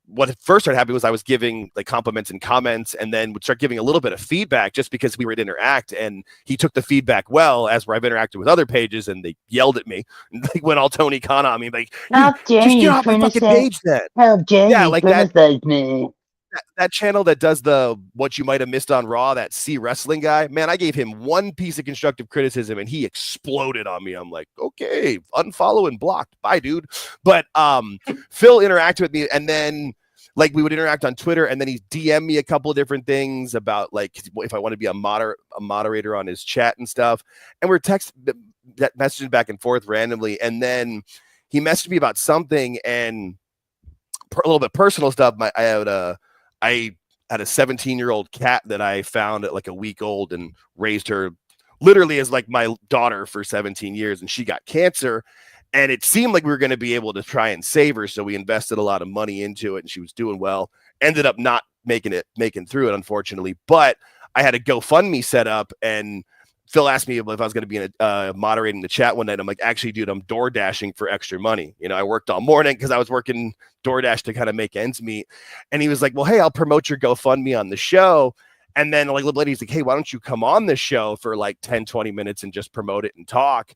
Speaker 4: what first started happening was I was giving like compliments and comments, and then would start giving a little bit of feedback just because we would interact, and he took the feedback well, as where I've interacted with other pages and they yelled at me and like went all Tony Khan on me, like, just get off my fucking page then.
Speaker 3: How dare
Speaker 4: Yeah,
Speaker 3: you
Speaker 4: like
Speaker 3: criticize me?
Speaker 4: That channel that does the what you might have missed on Raw, that C Wrestling guy, man, I gave him one piece of constructive criticism and he exploded on me. I'm like, okay, unfollow and blocked. Bye, dude. But Phil interacted with me, and then like we would interact on Twitter, and then he DM'd me a couple of different things about like if I want to be a moderator on his chat and stuff. And we're messaging back and forth randomly, and then he messaged me about something and a little bit personal stuff. I had a 17-year-old cat that I found at like a week old and raised her literally as like my daughter for 17 years. And she got cancer, and it seemed like we were going to be able to try and save her. So we invested a lot of money into it, and she was doing well. Ended up not making through it, unfortunately. But I had a GoFundMe set up, and Phil asked me if I was going to be moderating the chat one night. I'm like, actually, dude, I'm door dashing for extra money. You know, I worked all morning because I was working DoorDash to kind of make ends meet. And he was like, well, hey, I'll promote your GoFundMe on the show. And then like little lady's like, hey, why don't you come on the show for like 10, 20 minutes and just promote it and talk?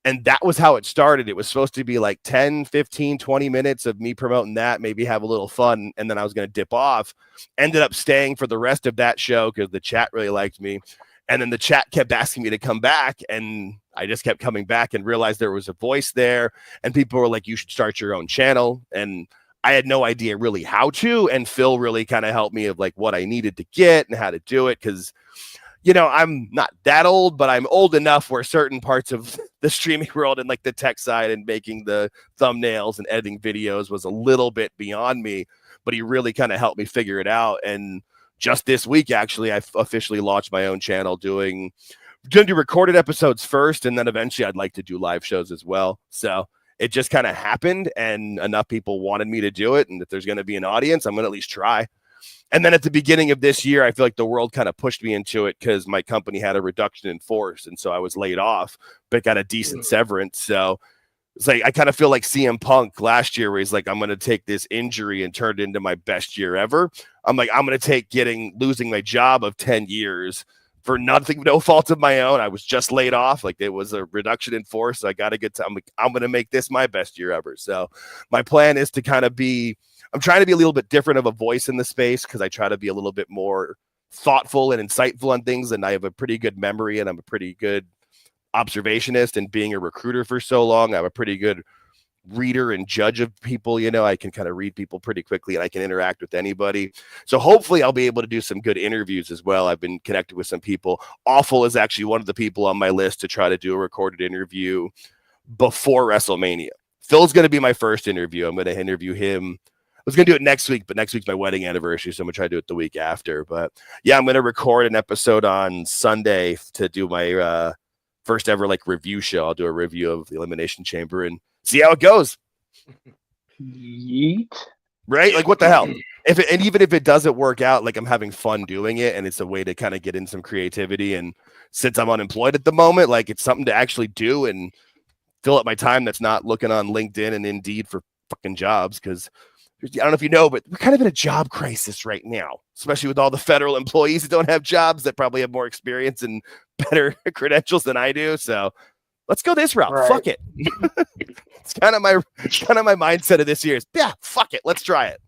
Speaker 4: And that was how it started. It was supposed to be like 10, 15, 20 minutes of me promoting that, maybe have a little fun. And then I was going to dip off. Ended up staying for the rest of that show because the chat really liked me. And then the chat kept asking me to come back, and I just kept coming back and realized there was a voice there, and people were like, you should start your own channel. And I had no idea really how to, and Phil really kind of helped me of like what I needed to get and how to do it. Cause you know, I'm not that old, but I'm old enough where certain parts of the streaming world and like the tech side and making the thumbnails and editing videos was a little bit beyond me, but he really kind of helped me figure it out. And just this week, actually, I officially launched my own channel going to do recorded episodes first, and then eventually I'd like to do live shows as well. So it just kind of happened, and enough people wanted me to do it. And if there's going to be an audience, I'm going to at least try. And then at the beginning of this year, I feel like the world kind of pushed me into it because my company had a reduction in force. And so I was laid off, but got a decent severance. So it's like I kind of feel like CM Punk last year, where he's like, I'm going to take this injury and turn it into my best year ever. I'm like, I'm going to take losing my job of 10 years for nothing, no fault of my own. I was just laid off. Like it was a reduction in force. So I got a good time. I'm going to make this my best year ever. So my plan is to kind of I'm trying to be a little bit different of a voice in the space, because I try to be a little bit more thoughtful and insightful on things. And I have a pretty good memory, and I'm a pretty good observationist, and being a recruiter for so long, I'm a pretty good reader and judge of people. You know, I can kind of read people pretty quickly, and I can interact with anybody. So hopefully I'll be able to do some good interviews as well. I've been connected with some people. Awful is actually one of the people on my list to try to do a recorded interview before WrestleMania. Phil's going to be my first interview. I'm going to interview him. I was going to do it next week, but next week's my wedding anniversary, so I'm going to try to do it the week after. But yeah, I'm going to record an episode on Sunday to do my first ever like review show. I'll do a review of the Elimination Chamber and see how it goes.
Speaker 3: Yeet.
Speaker 4: Right? Like what the hell? And even if it doesn't work out, like I'm having fun doing it, and it's a way to kind of get in some creativity. And since I'm unemployed at the moment, like it's something to actually do and fill up my time that's not looking on LinkedIn and Indeed for fucking jobs. Because I don't know if you know, but we're kind of in a job crisis right now, especially with all the federal employees that don't have jobs that probably have more experience and better credentials than I do. So let's go this route.
Speaker 3: Right.
Speaker 4: Fuck it. It's kind of my mindset of this year is, yeah, fuck it. Let's try it.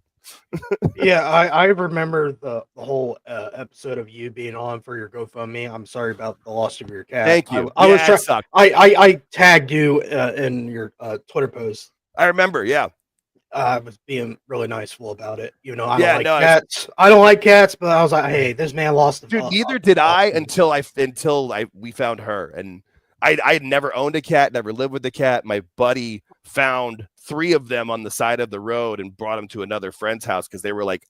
Speaker 2: Yeah, I remember the whole episode of you being on for your GoFundMe. I'm sorry about the loss of your cat.
Speaker 4: Thank you.
Speaker 2: I was
Speaker 4: it sucked.
Speaker 2: I tagged you in your Twitter post.
Speaker 4: I remember. Yeah.
Speaker 2: I was being really niceful about it. You know, I
Speaker 4: Yeah,
Speaker 2: don't like
Speaker 4: no,
Speaker 2: cats. I don't like cats, but I was like, hey, this man lost the
Speaker 4: Dude, neither did I until we found her. And I had never owned a cat, never lived with a cat. My buddy found 3 of them on the side of the road and brought them to another friend's house because they were like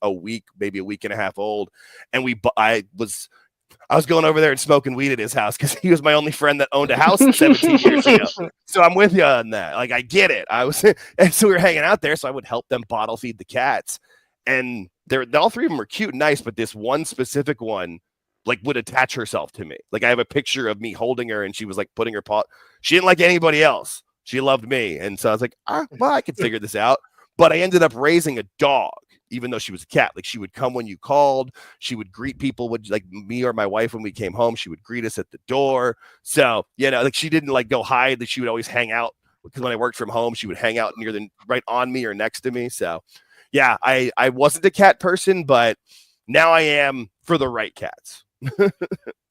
Speaker 4: maybe a week and a half old. And I was going over there and smoking weed at his house because he was my only friend that owned a house 17 years ago. So I'm with you on that. Like I get it. And so we were hanging out there, so I would help them bottle feed the cats. And all 3 of them were cute and nice, but this one specific one like would attach herself to me. Like I have a picture of me holding her and she was like putting her paw. She didn't like anybody else. She loved me. And so I was like, well, I could figure this out. But I ended up raising a dog, even though she was a cat. Like she would come when you called. She would greet people with like me or my wife when we came home. She would greet us at the door. So, like she didn't like go hide. Like she would always hang out because when I worked from home, she would hang out right on me or next to me. So yeah, I wasn't a cat person, but now I am for the right cats.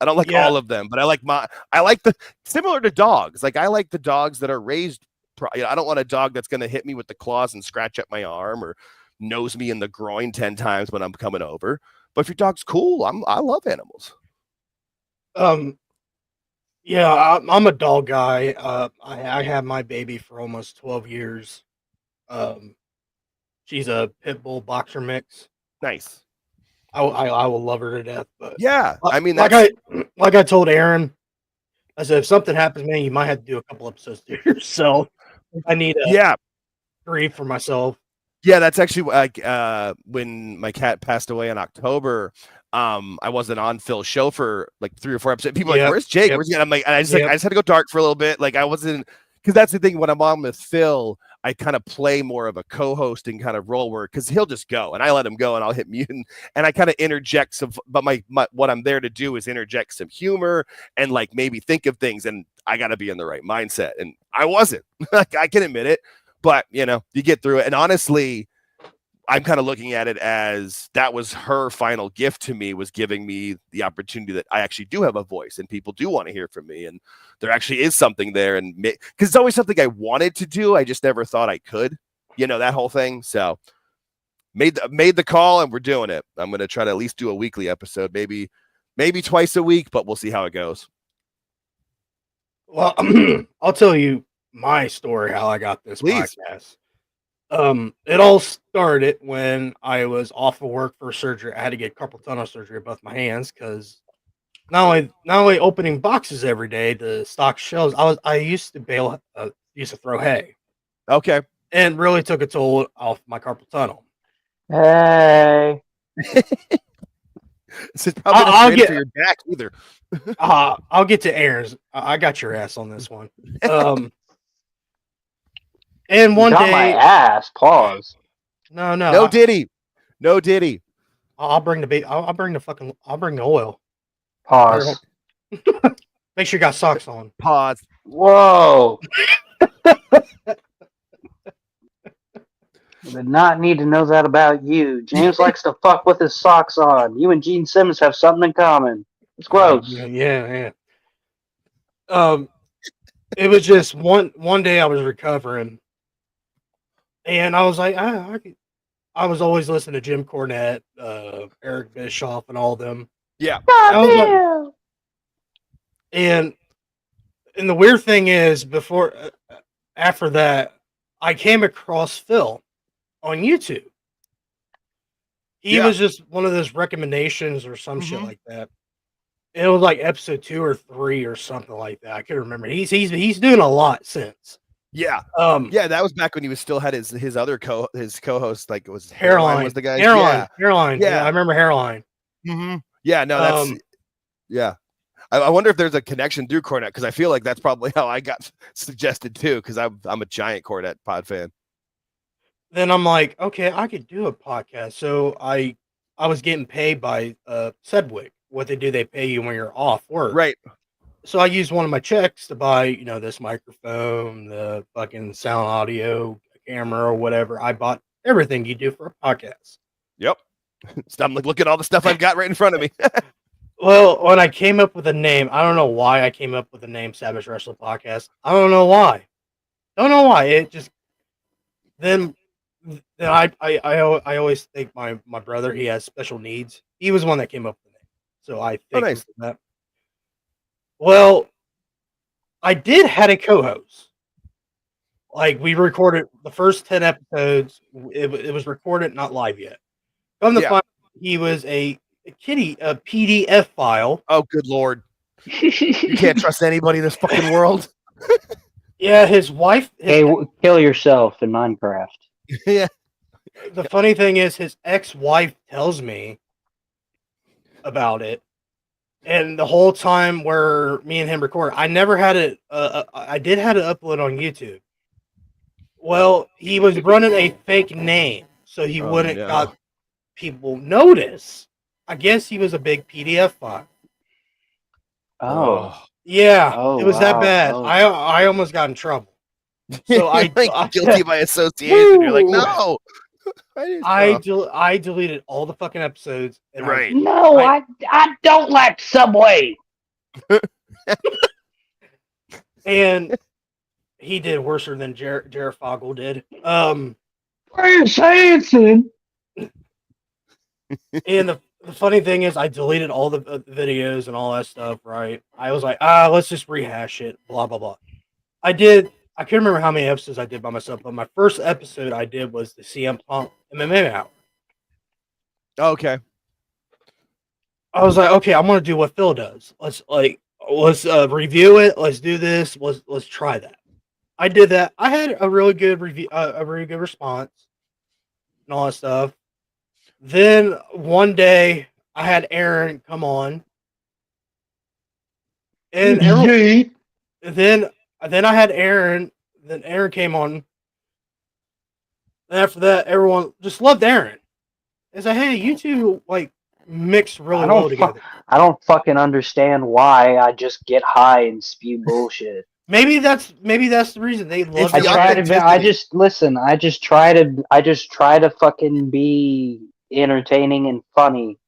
Speaker 4: I don't like all of them, but I like the similar to dogs. Like I like the dogs that are raised. I don't want a dog that's going to hit me with the claws and scratch at my arm or nose me in the groin 10 times when I'm coming over. But if your dog's cool, I love animals.
Speaker 2: Yeah, I'm a dog guy. I had my baby for almost 12 years. She's a pit bull boxer mix.
Speaker 4: Nice.
Speaker 2: I will love her to death. But
Speaker 4: yeah, I mean,
Speaker 2: like I told Aaron, I said, if something happens, man, you might have to do a couple episodes to yourself. I need grief for myself.
Speaker 4: Yeah, that's actually like when my cat passed away in October. I wasn't on Phil's show for like 3 or 4 episodes. People are like, where's Jake? Where's he? I'm like, and I just had to go dark for a little bit. Like I wasn't, because that's the thing when I'm on with Phil, I kind of play more of a co-hosting kind of role where because he'll just go and I let him go and I'll hit mute and I kind of interject some, but my what I'm there to do is interject some humor and like maybe think of things, and I got to be in the right mindset, and I wasn't. Like I can admit it, but you get through it. And honestly, I'm kind of looking at it as that was her final gift to me, was giving me the opportunity that I actually do have a voice and people do want to hear from me. And there actually is something there. And because it's always something I wanted to do, I just never thought I could, that whole thing. So made the call and we're doing it. I'm going to try to at least do a weekly episode, maybe twice a week, but we'll see how it goes.
Speaker 2: Well, I'll tell you my story, how I got this podcast. It all started when I was off of work for surgery. I had to get carpal tunnel surgery of both my hands because not only opening boxes every day to stock shelves, I used to throw hay.
Speaker 4: Okay.
Speaker 2: And really took a toll off my carpal tunnel.
Speaker 3: Hey.
Speaker 4: This is probably not great for your back either.
Speaker 2: I'll get to Aaron's. I got your ass on this one. And one day,
Speaker 3: my ass. Pause.
Speaker 2: No
Speaker 4: Diddy.
Speaker 2: I'll bring the oil.
Speaker 3: Pause.
Speaker 2: Make sure you got socks on.
Speaker 4: Pause.
Speaker 3: Whoa. I did not need to know that about you. James likes to fuck with his socks on. You and Gene Simmons have something in common. It's gross.
Speaker 2: Yeah. It was just one day I was recovering. And I was like, I was always listening to Jim Cornette, Eric Bischoff, and all of them.
Speaker 4: Yeah.
Speaker 2: And the weird thing is, after that, I came across Phil on YouTube. He was just one of those recommendations or some shit like that. It was like episode 2 or 3 or something like that. I can't remember. He's doing a lot since.
Speaker 4: Yeah.
Speaker 2: Um,
Speaker 4: Yeah, that was back when he was still had his other co-host, like it was
Speaker 2: Hairline
Speaker 4: was the guy.
Speaker 2: Hairline.
Speaker 4: Yeah.
Speaker 2: Yeah, I remember Hairline.
Speaker 4: Mm-hmm. Yeah, no, that's yeah. I wonder if there's a connection through Cornette, because I feel like that's probably how I got suggested too, because I'm a giant Cornette pod fan.
Speaker 2: Then I'm like, okay, I could do a podcast. So I was getting paid by Sedgwick. What they do, they pay you when you're off work.
Speaker 4: Right.
Speaker 2: So I used one of my checks to buy, this microphone, the fucking sound audio camera or whatever. I bought everything you do for a podcast.
Speaker 4: Yep. Stop, look at all the stuff I've got right in front of me.
Speaker 2: Well, when I came up with the name, I don't know why I came up with the name Savage Wrestler Podcast. I don't know why. Don't know why. It just then I always think my brother, he has special needs. He was one that came up with the name. So I think
Speaker 4: nice.
Speaker 2: that. Well, I did had a co-host. Like, we recorded the first 10 episodes. It was recorded, not live yet. Come to find, he was a PDF file.
Speaker 4: Oh, good Lord. You can't trust anybody in this fucking world.
Speaker 2: Yeah, his wife.
Speaker 3: Kill yourself in Minecraft.
Speaker 4: Yeah.
Speaker 2: The funny thing is, his ex-wife tells me about it. And the whole time where me and him record, I never had it. I did have it upload on YouTube. Well, he was running a fake name, so he wouldn't got people notice. I guess he was a big PDF file.
Speaker 3: Oh.
Speaker 2: Yeah,
Speaker 3: Oh,
Speaker 2: it was that bad.
Speaker 3: Oh.
Speaker 2: I almost got in trouble. So I
Speaker 4: guilty by association. You're like, no.
Speaker 2: I deleted all the fucking episodes. And
Speaker 4: right.
Speaker 3: No, I don't like Subway.
Speaker 2: And he did worse than Jared Fogel did.
Speaker 3: Chris Hansen.
Speaker 2: And the funny thing is, I deleted all the videos and all that stuff, right? I was like, let's just rehash it, blah, blah, blah. I can't remember how many episodes I did by myself, but my first episode I did was the CM Punk MMA Hour.
Speaker 4: Okay.
Speaker 2: I was like, okay, I'm going to do what Phil does. Let's review it. Let's do this. Let's try that. I did that. I had a really good review, a really good response and all that stuff. Then one day I had Aaron come on, and then I had Aaron. Then Aaron came on. And after that, everyone just loved Aaron. It's like, hey, you two mixed really well together.
Speaker 3: I don't fucking understand why I just get high and spew bullshit.
Speaker 2: Maybe that's the reason they love.
Speaker 3: I just try to fucking be entertaining and funny,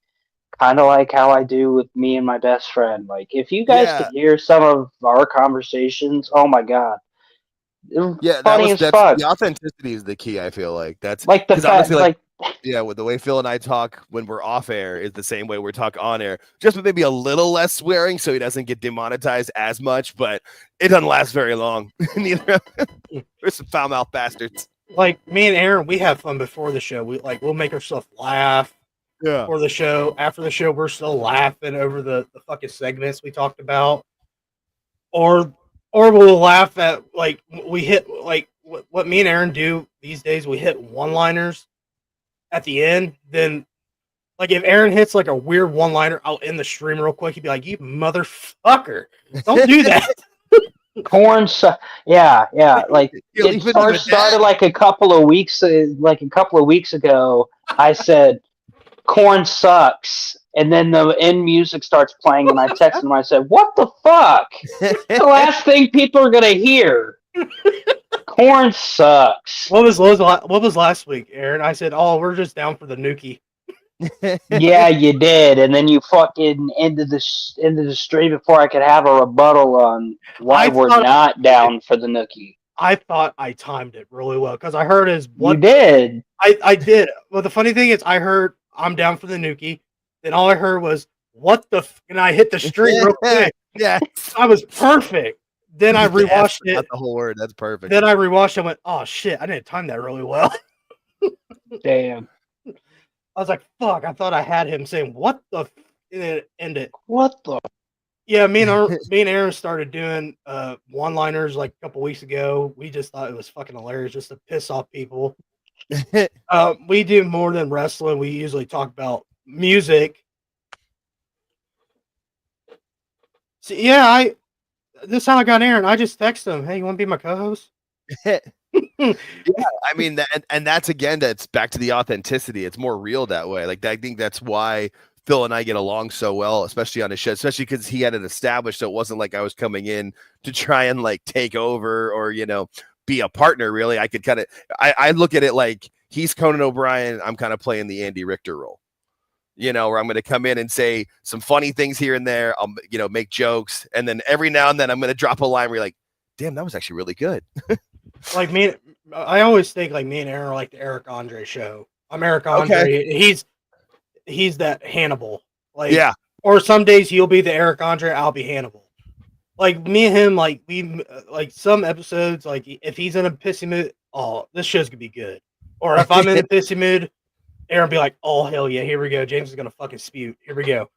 Speaker 3: kind of like how I do with me and my best friend. Like, if you guys could hear some of our conversations, oh my god, funny as fuck.
Speaker 4: The authenticity is the key. I feel like that's
Speaker 3: like the fact,
Speaker 4: with the way Phil and I talk when we're off air is the same way we talk on air, just with maybe a little less swearing, so he doesn't get demonetized as much. But it doesn't last very long. Neither. We're some foul mouth bastards.
Speaker 2: Like, me and Aaron, we have fun before the show. We'll make ourselves laugh before the show. After the show, we're still laughing over the fucking segments we talked about. Or we'll laugh at, we hit, what me and Aaron do these days, we hit one-liners at the end. Then, if Aaron hits, a weird one-liner, I'll end the stream real quick. He'd be like, you motherfucker. Don't do that.
Speaker 3: Corn yeah. It first started a couple of weeks ago. I said, corn sucks. And then the end music starts playing, and I texted him. I said, what the fuck? The last thing people are going to hear. Corn sucks.
Speaker 2: What was last week, Aaron? I said, we're just down for the Nuki.
Speaker 3: Yeah, you did, and then you fucking ended the stream before I could have a rebuttal on why we're not down for the Nookie.
Speaker 2: I thought I timed it really well because I heard
Speaker 3: you did.
Speaker 2: I did. Well, the funny thing is, I heard I'm down for the Nookie. Then all I heard was what the and I hit the stream real quick.
Speaker 4: Yeah,
Speaker 2: I was perfect. Then I rewatched it.
Speaker 4: Not the whole word. That's perfect.
Speaker 2: Then I rewatched it and went, oh shit, I didn't time that really well.
Speaker 3: Damn.
Speaker 2: I was like, fuck, I thought I had him saying, what the f-? And it ended.
Speaker 3: What the
Speaker 2: Yeah, me and Aaron started doing one-liners like a couple weeks ago. We just thought it was fucking hilarious just to piss off people. We do more than wrestling. We usually talk about music. So, yeah, this is how I got Aaron. I just texted him, "Hey, you want to be my co-host?"
Speaker 4: Yeah, I mean, and that's again, that's back to the authenticity. It's more real that way. Like, I think that's why Phil and I get along so well, especially on his show, especially because he had it established. So it wasn't like I was coming in to try and like take over or, be a partner. Really, I could kind of, I look at it like he's Conan O'Brien. I'm kind of playing the Andy Richter role, where I'm going to come in and say some funny things here and there. I'll, make jokes. And then every now and then I'm going to drop a line where you're like, damn, that was actually really good.
Speaker 2: Like I always think like me and Aaron are like the Eric Andre show. I'm Eric Andre.
Speaker 4: Okay.
Speaker 2: He's that Hannibal. Like,
Speaker 4: Yeah.
Speaker 2: Or some days he'll be the Eric Andre. I'll be Hannibal. Like me and him, like we like some episodes. Like if he's in a pissy mood, oh, this show's gonna be good. Or if I'm in a pissy mood, Aaron be like, oh hell yeah, here we go. James is gonna fucking spew. Here we go.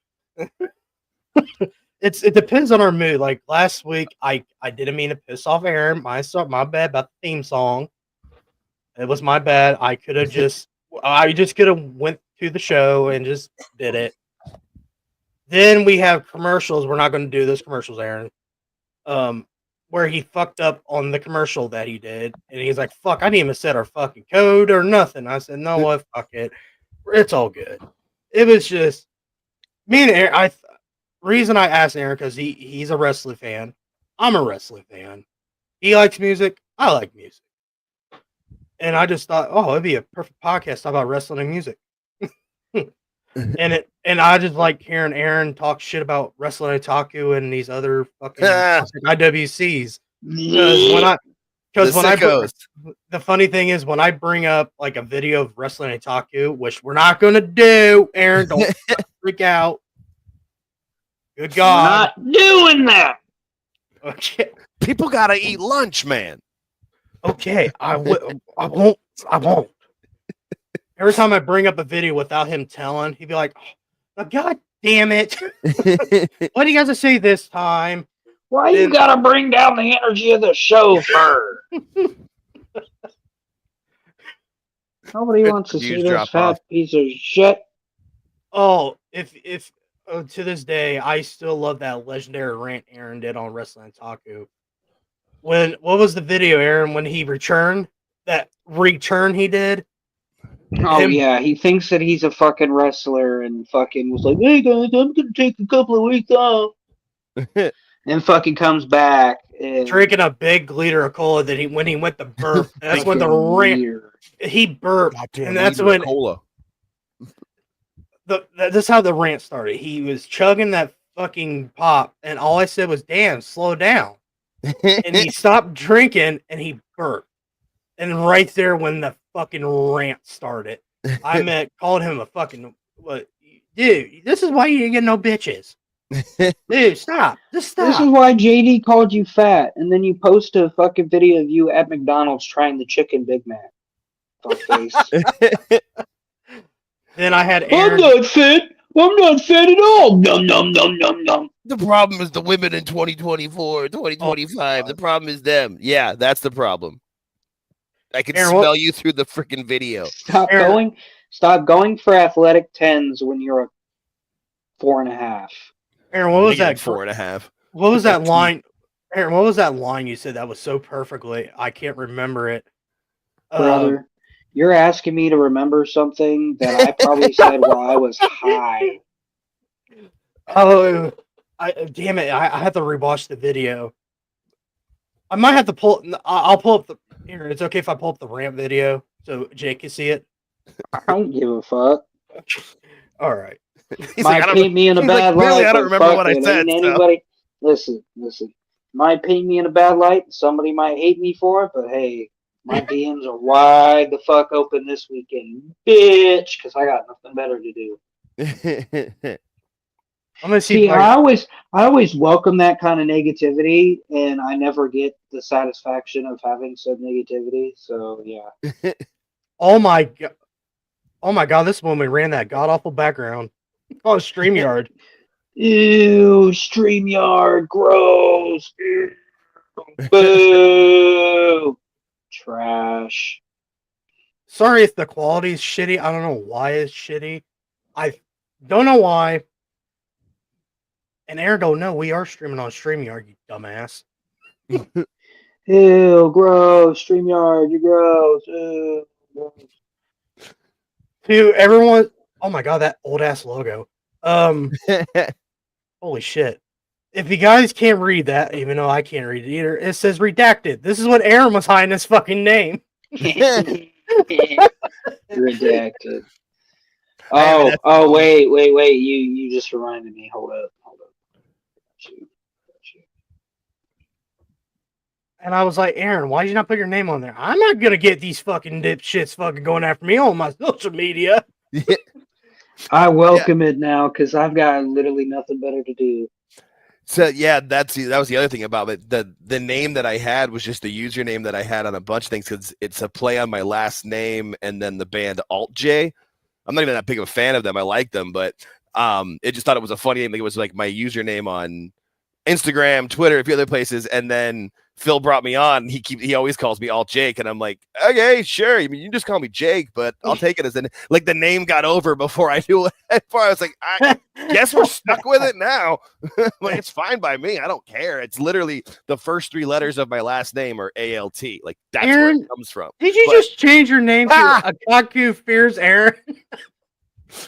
Speaker 2: It depends on our mood. Like last week, I didn't mean to piss off Aaron. My bad about the theme song. It was my bad. I could have I just could have went to the show and just did it. Then we have commercials. We're not going to do those commercials, Aaron. Where he fucked up on the commercial that he did, and he's like, "Fuck, I didn't even set our fucking code or nothing." I said, "No, what? Fuck it. It's all good." It was just me and Aaron. Reason I asked Aaron because he's a wrestling fan. I'm a wrestling fan. He likes music. I like music. And I just thought, oh, it'd be a perfect podcast about wrestling and music. and I just like hearing Aaron talk shit about wrestling otaku and these other fucking IWCs. Because the funny thing is when I bring up like a video of wrestling otaku, which we're not gonna do, Aaron, don't freak out. Good God,
Speaker 3: we're not doing that.
Speaker 2: Okay,
Speaker 4: people gotta eat lunch, man.
Speaker 2: Okay, I won't. Every time I bring up a video without him telling, he'd be like, oh, God damn it. What do you guys to say this time?
Speaker 3: Why you gotta bring down the energy of the chauffeur? Nobody wants to see this fat piece of shit.
Speaker 2: Oh, if to this day, I still love that legendary rant Aaron did on Wrestling Otaku. What was the video, Aaron, when he returned? That return he did?
Speaker 3: Oh, yeah. He thinks that he's a fucking wrestler and fucking was like, hey, guys, I'm going to take a couple of weeks off. And fucking comes back. And
Speaker 2: drinking a big liter of cola that when he went to burp. That's when the rant... He burped. And that's when...
Speaker 4: Cola.
Speaker 2: This is how the rant started. He was chugging that fucking pop, and all I said was, damn, slow down. And he stopped drinking, and he burped. And right there when the fucking rant started, I called him a fucking... Dude, this is why you didn't get no bitches. Dude, stop. Just stop.
Speaker 3: This is why JD called you fat, and then you post a fucking video of you at McDonald's trying the chicken Big Mac. Fuckface.
Speaker 2: Then I had Aaron...
Speaker 3: I'm not fat at all. Num, num, num, num, num.
Speaker 4: The problem is the women in 2024, 2025. The problem is them. Yeah, that's the problem. I can smell you through the freaking video.
Speaker 3: Stop going for athletic 10s when you're a 4.5.
Speaker 2: Aaron, what was that?
Speaker 4: 4.5.
Speaker 2: What was that line? Aaron, what was that line you said that was so perfectly? I can't remember it.
Speaker 3: Brother, you're asking me to remember something that I probably said while I was high.
Speaker 2: Oh, damn it. I have to rewatch the video. I might have to pull... I'll pull up the... Here, it's okay if I pull up the rant video so Jake can see it?
Speaker 3: I don't give a fuck.
Speaker 2: All right.
Speaker 3: Might paint me in a bad light.
Speaker 4: I don't remember what I said.
Speaker 3: Anybody... Listen. Might paint me in a bad light. Somebody might hate me for it, but hey, my DMs are wide the fuck open this weekend, bitch, because I got nothing better to do.
Speaker 2: I'm gonna see.
Speaker 3: I always welcome that kind of negativity, and I never get the satisfaction of having said negativity. So yeah.
Speaker 2: Oh my god! This woman ran that god awful background on StreamYard.
Speaker 3: Ew, StreamYard, gross. Ew, boo. Trash.
Speaker 2: Sorry if the quality is shitty. I don't know why it's shitty. I don't know why. And Aaron don't know we are streaming on StreamYard, you dumbass.
Speaker 3: Ew, gross. StreamYard, you gross. Ew, gross.
Speaker 2: To everyone, oh my god, that old ass logo. Holy shit. If you guys can't read that, even though I can't read it either, it says redacted. This is what Aaron was hiding his fucking name.
Speaker 3: Redacted.
Speaker 4: Hey,
Speaker 3: Oh, wait. You just reminded me. Hold up. Got you.
Speaker 2: And I was like, Aaron, why did you not put your name on there? I'm not gonna get these fucking dipshits fucking going after me on my social media.
Speaker 3: I welcome it now because I've got literally nothing better to do.
Speaker 4: So yeah, that was the other thing about it. The name that I had was just the username that I had on a bunch of things because it's a play on my last name and then the band Alt J. I'm not even that big of a fan of them. I like them, but it just thought it was a funny name. Like, it was like my username on Instagram, Twitter, a few other places, and then Phil brought me on. He always calls me Alt Jake, and I'm like, okay, sure. I mean, you can just call me Jake, but I'll take it as like the name got over before I knew it. I was like, I guess we're stuck with it now. Like, it's fine by me. I don't care. It's literally the first 3 letters of my last name are ALT. Like, that's where
Speaker 2: Aaron,
Speaker 4: it comes from.
Speaker 2: did you just change your name to Akaku Fears Aaron?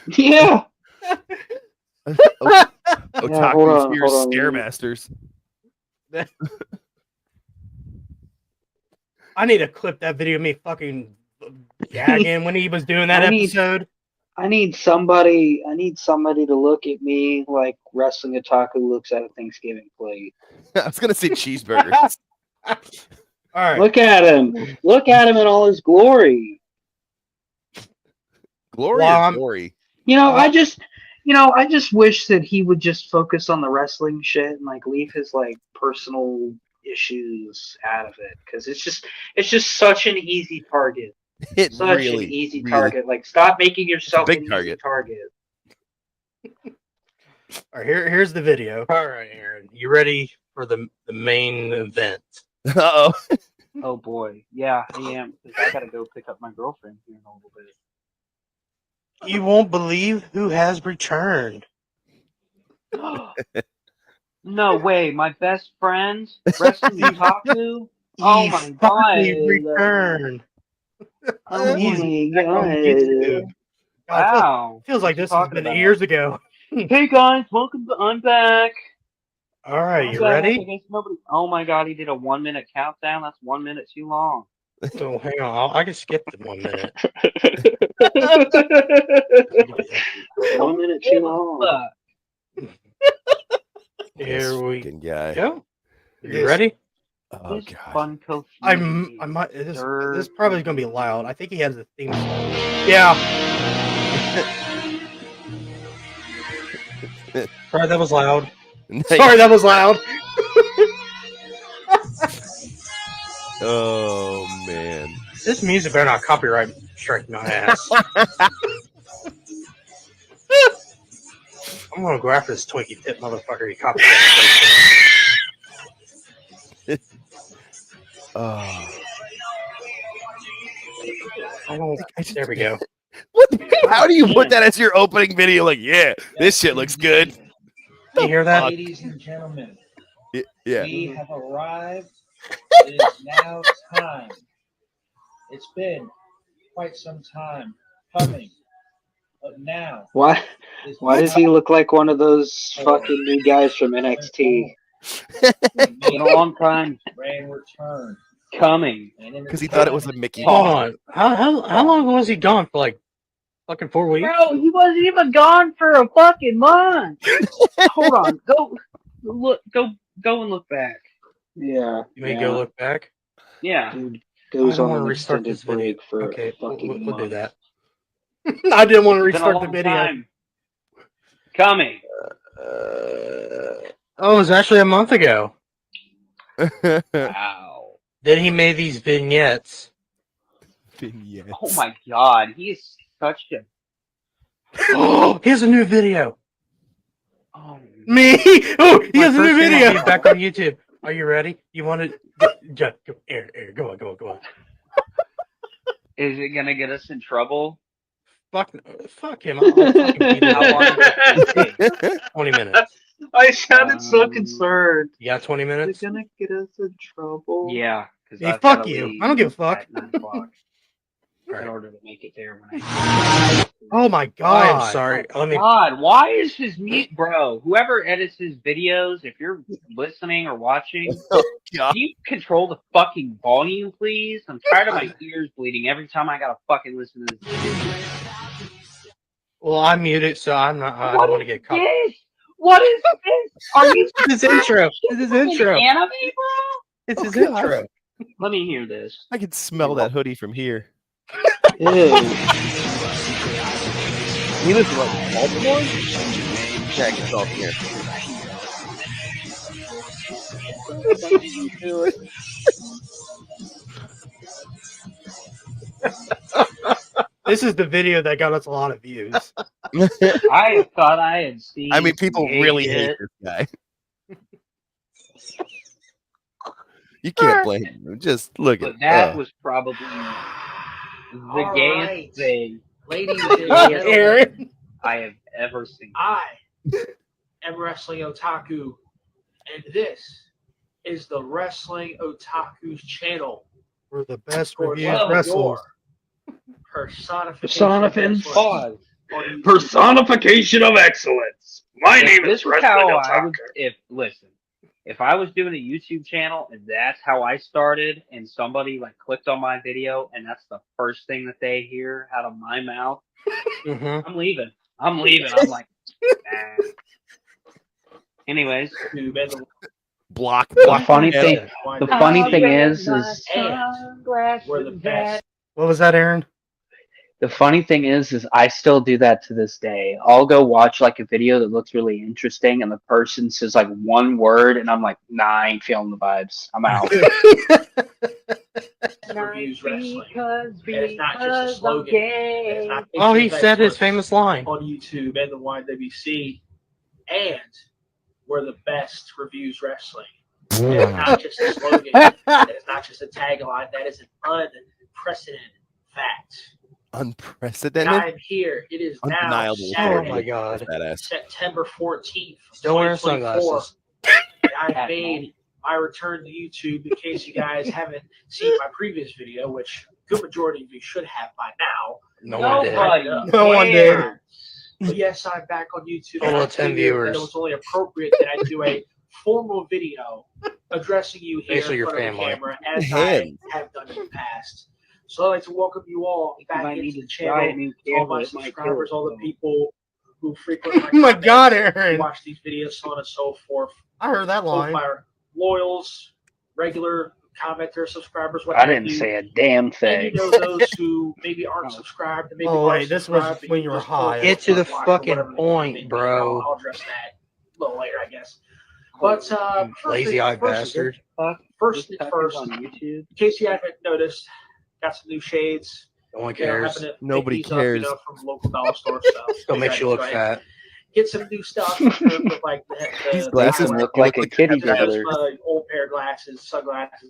Speaker 3: Yeah.
Speaker 4: Otaku Fears Scaremasters.
Speaker 2: I need to clip that video of me fucking gagging when he was doing that episode.
Speaker 3: I need somebody to look at me like Wrestling Otaku looks at a Thanksgiving plate.
Speaker 4: I was gonna say cheeseburgers.
Speaker 2: All right.
Speaker 3: Look at him. Look at him in all his glory.
Speaker 4: Glory.
Speaker 3: I just wish that he would just focus on the wrestling shit and like leave his like personal issues out of it because it's just such an easy target. Such an easy target. Like, stop making yourself an easy target.
Speaker 2: All right, here's the video. All right, Aaron, you ready for the main event?
Speaker 4: Uh-oh.
Speaker 3: Oh boy, yeah, I am. I gotta go pick up my girlfriend here in a little bit.
Speaker 2: You won't believe who has returned.
Speaker 3: No way, my best friend, Wrestling Otaku. Oh my god,
Speaker 2: returned.
Speaker 3: Oh my god. Wow.
Speaker 2: Feels like this has been years ago.
Speaker 3: Hey guys, I'm back.
Speaker 2: All right, you ready?
Speaker 3: Oh my god, he did a 1 minute countdown. That's 1 minute too long.
Speaker 2: So hang on, I can skip the 1 minute.
Speaker 3: 1 minute too long.
Speaker 2: Here we go. You ready?
Speaker 4: Oh god.
Speaker 2: I might. This probably is gonna be loud. I think he has the theme song. Yeah. Sorry, that was loud. Sorry, that was loud.
Speaker 4: Oh man.
Speaker 2: This music better not copyright strike my ass. I'm gonna go after this Twinkie tip motherfucker. He copyright.
Speaker 4: Oh.
Speaker 2: There we go.
Speaker 4: How do you put that as your opening video? Like, yeah, this shit looks good.
Speaker 2: You hear that?
Speaker 5: Ladies and gentlemen,
Speaker 4: yeah.
Speaker 5: we have arrived. It is now time. It's been quite some time coming, but now.
Speaker 3: Why does he look like one of those fucking new guys from NXT? It's been a long time.
Speaker 5: Grand return.
Speaker 3: Coming.
Speaker 4: Because he thought it was a Mickey.
Speaker 2: Hold on. How long was he gone for? Like fucking 4 weeks?
Speaker 3: Bro, he wasn't even gone for a fucking month. Hold on. Go and look back. Yeah.
Speaker 2: You may go look back?
Speaker 3: Yeah.
Speaker 2: Dude,
Speaker 3: goes
Speaker 2: I
Speaker 3: on
Speaker 2: want to
Speaker 3: an
Speaker 2: restart this
Speaker 3: extended
Speaker 2: video.
Speaker 3: break for
Speaker 2: Okay,
Speaker 3: fucking
Speaker 2: we'll do that. I didn't want to restart the video.
Speaker 3: Time. Coming.
Speaker 2: Oh, it was actually a month ago.
Speaker 3: Wow.
Speaker 2: Then he made these vignettes.
Speaker 3: Oh my god, he is such a.
Speaker 2: Oh, here's a new video.
Speaker 3: Oh,
Speaker 2: Me? Oh, he
Speaker 6: My
Speaker 2: has a new
Speaker 6: first
Speaker 2: video.
Speaker 6: interview back on YouTube. Are you ready? You want to? Air, go on.
Speaker 3: is it gonna get us in trouble?
Speaker 2: Fuck him. I'll fucking beat his
Speaker 3: How long
Speaker 2: ass.
Speaker 3: is it gonna take?
Speaker 2: 20 minutes.
Speaker 7: I sounded so
Speaker 3: Um,
Speaker 7: concerned.
Speaker 2: You got 20
Speaker 7: Is
Speaker 2: minutes?
Speaker 7: it gonna get us in trouble?
Speaker 3: Yeah, because
Speaker 2: Hey,
Speaker 3: I've
Speaker 2: fuck
Speaker 3: gotta
Speaker 2: you.
Speaker 3: leave
Speaker 2: I don't give a fuck.
Speaker 3: at 9 o'clock in
Speaker 2: Alright.
Speaker 3: order to make it there when I.
Speaker 2: Oh my
Speaker 6: I
Speaker 2: god.
Speaker 6: am sorry. Let me.
Speaker 3: God, why is his mute, bro? Whoever edits his videos, if you're listening or watching,
Speaker 4: Oh, God.
Speaker 3: can you control the fucking volume, please? I'm tired of my ears bleeding every time I gotta fucking listen to this.
Speaker 6: Well, I muted, so I'm not. I don't want to get caught.
Speaker 3: This? What is this? Are you
Speaker 6: This is intro. This is
Speaker 3: fucking
Speaker 6: intro.
Speaker 3: anime, bro?
Speaker 6: This
Speaker 4: Oh,
Speaker 6: is
Speaker 4: God.
Speaker 6: intro.
Speaker 3: Let me hear this.
Speaker 4: I can smell that hoodie from here.
Speaker 3: Ew.
Speaker 4: You live in like Baltimore? Yeah, it's all here.
Speaker 2: This is the video that got us a lot of views.
Speaker 3: I thought I had seen.
Speaker 4: I mean, people
Speaker 3: some
Speaker 4: really
Speaker 3: shit.
Speaker 4: hate this guy. You can't blame him. Just look
Speaker 3: But
Speaker 4: at
Speaker 3: that was probably the
Speaker 5: All
Speaker 3: gayest
Speaker 5: right.
Speaker 3: thing
Speaker 5: Ladies and gentlemen,
Speaker 2: Aaron.
Speaker 3: I have ever seen.
Speaker 5: I am Wrestling Otaku, and this is the Wrestling Otaku's channel.
Speaker 2: We're the best
Speaker 5: For
Speaker 2: reviewed
Speaker 5: well,
Speaker 2: wrestlers.
Speaker 5: your personification of excellence
Speaker 3: Pause.
Speaker 5: on YouTube.
Speaker 7: Personification of excellence. My name
Speaker 3: This
Speaker 7: is
Speaker 3: is
Speaker 7: Wrestling
Speaker 3: how I would.
Speaker 7: Otaku.
Speaker 3: If I was doing a YouTube channel and that's how I started, and somebody like clicked on my video and that's the first thing that they hear out of my mouth,
Speaker 6: Mm-hmm.
Speaker 3: I'm leaving. I'm like, nah. Anyways,
Speaker 5: YouTube and the
Speaker 4: block.
Speaker 3: the funny
Speaker 4: Yeah.
Speaker 3: thing, the funny thing is
Speaker 5: and we're the best.
Speaker 2: What was that, Aaron?
Speaker 3: the funny thing is I still do that to this day. I'll go watch like a video that looks really interesting, and the person says like one word, and I'm like, nah, I ain't feeling the vibes. I'm out.
Speaker 5: Reviews wrestling. And it's not just a slogan. It's not
Speaker 6: Oh, he
Speaker 5: pictures of
Speaker 6: said his
Speaker 5: excellence
Speaker 6: famous line.
Speaker 5: on YouTube and the YWC, and we're the best reviews wrestling. And it's not just a slogan. It's not just a tagline. That is an unprecedented fact.
Speaker 4: Unprecedented.
Speaker 5: I'm here. It is now
Speaker 4: Undeniable.
Speaker 6: Oh
Speaker 5: Saturday,
Speaker 6: my god.
Speaker 4: Badass.
Speaker 5: September 14th,
Speaker 6: Still wearing
Speaker 5: 2024.
Speaker 6: sunglasses.
Speaker 5: I've made my return to YouTube. In case you guys haven't seen my previous video, which a good majority of you should have by now.
Speaker 6: No one did.
Speaker 3: Nobody
Speaker 2: No one did.
Speaker 3: cares.
Speaker 5: But yes, I'm back on YouTube.
Speaker 6: Total
Speaker 5: and I
Speaker 6: of 10
Speaker 5: figured
Speaker 6: viewers.
Speaker 5: that it was only appropriate that I do a formal video addressing you here
Speaker 6: Basically
Speaker 5: in
Speaker 6: your
Speaker 5: front of the
Speaker 6: family.
Speaker 5: camera, as
Speaker 4: Him.
Speaker 5: I have done in the past. So I'd like to welcome you all
Speaker 3: You
Speaker 5: back
Speaker 3: might
Speaker 5: into
Speaker 3: need
Speaker 5: the
Speaker 3: to try a
Speaker 5: channel,
Speaker 3: new
Speaker 5: all my
Speaker 3: camera. It might
Speaker 5: subscribers,
Speaker 3: kill
Speaker 5: all the
Speaker 3: it.
Speaker 5: people who frequent my
Speaker 2: Oh my
Speaker 5: comments,
Speaker 2: god,
Speaker 5: who
Speaker 2: Aaron.
Speaker 5: watch these videos, so on and so forth.
Speaker 2: I heard that
Speaker 5: Both
Speaker 2: line.
Speaker 5: my loyals, regular commenters, subscribers, what
Speaker 3: I
Speaker 5: have
Speaker 3: didn't
Speaker 5: you.
Speaker 3: say a damn
Speaker 5: And
Speaker 3: thing.
Speaker 5: you know those who maybe aren't subscribed and maybe
Speaker 2: Oh,
Speaker 5: are
Speaker 2: wait, this was
Speaker 5: subscribed, but
Speaker 2: when you were
Speaker 5: just
Speaker 2: high.
Speaker 5: don't
Speaker 6: Get to the
Speaker 5: watch or
Speaker 6: fucking
Speaker 5: whatever the
Speaker 6: point,
Speaker 5: case may be.
Speaker 6: bro.
Speaker 5: I'll address that a little later, I guess. But
Speaker 6: Lazy eye bastard.
Speaker 5: First
Speaker 3: This
Speaker 5: things
Speaker 3: fucker's
Speaker 5: first,
Speaker 3: on YouTube.
Speaker 5: in case you haven't noticed, got some new shades.
Speaker 6: No one
Speaker 5: You know,
Speaker 6: cares.
Speaker 5: having to pick
Speaker 4: Nobody
Speaker 5: these
Speaker 4: cares.
Speaker 5: Up, from local dollar store stuff.
Speaker 6: Still makes you look fat.
Speaker 5: Get some new stuff with like
Speaker 4: These
Speaker 5: the
Speaker 4: glasses
Speaker 3: Makes him
Speaker 5: eyewear.
Speaker 3: look like a
Speaker 4: like
Speaker 3: kitty
Speaker 5: Just have
Speaker 3: brother.
Speaker 5: some old pair of glasses, sunglasses.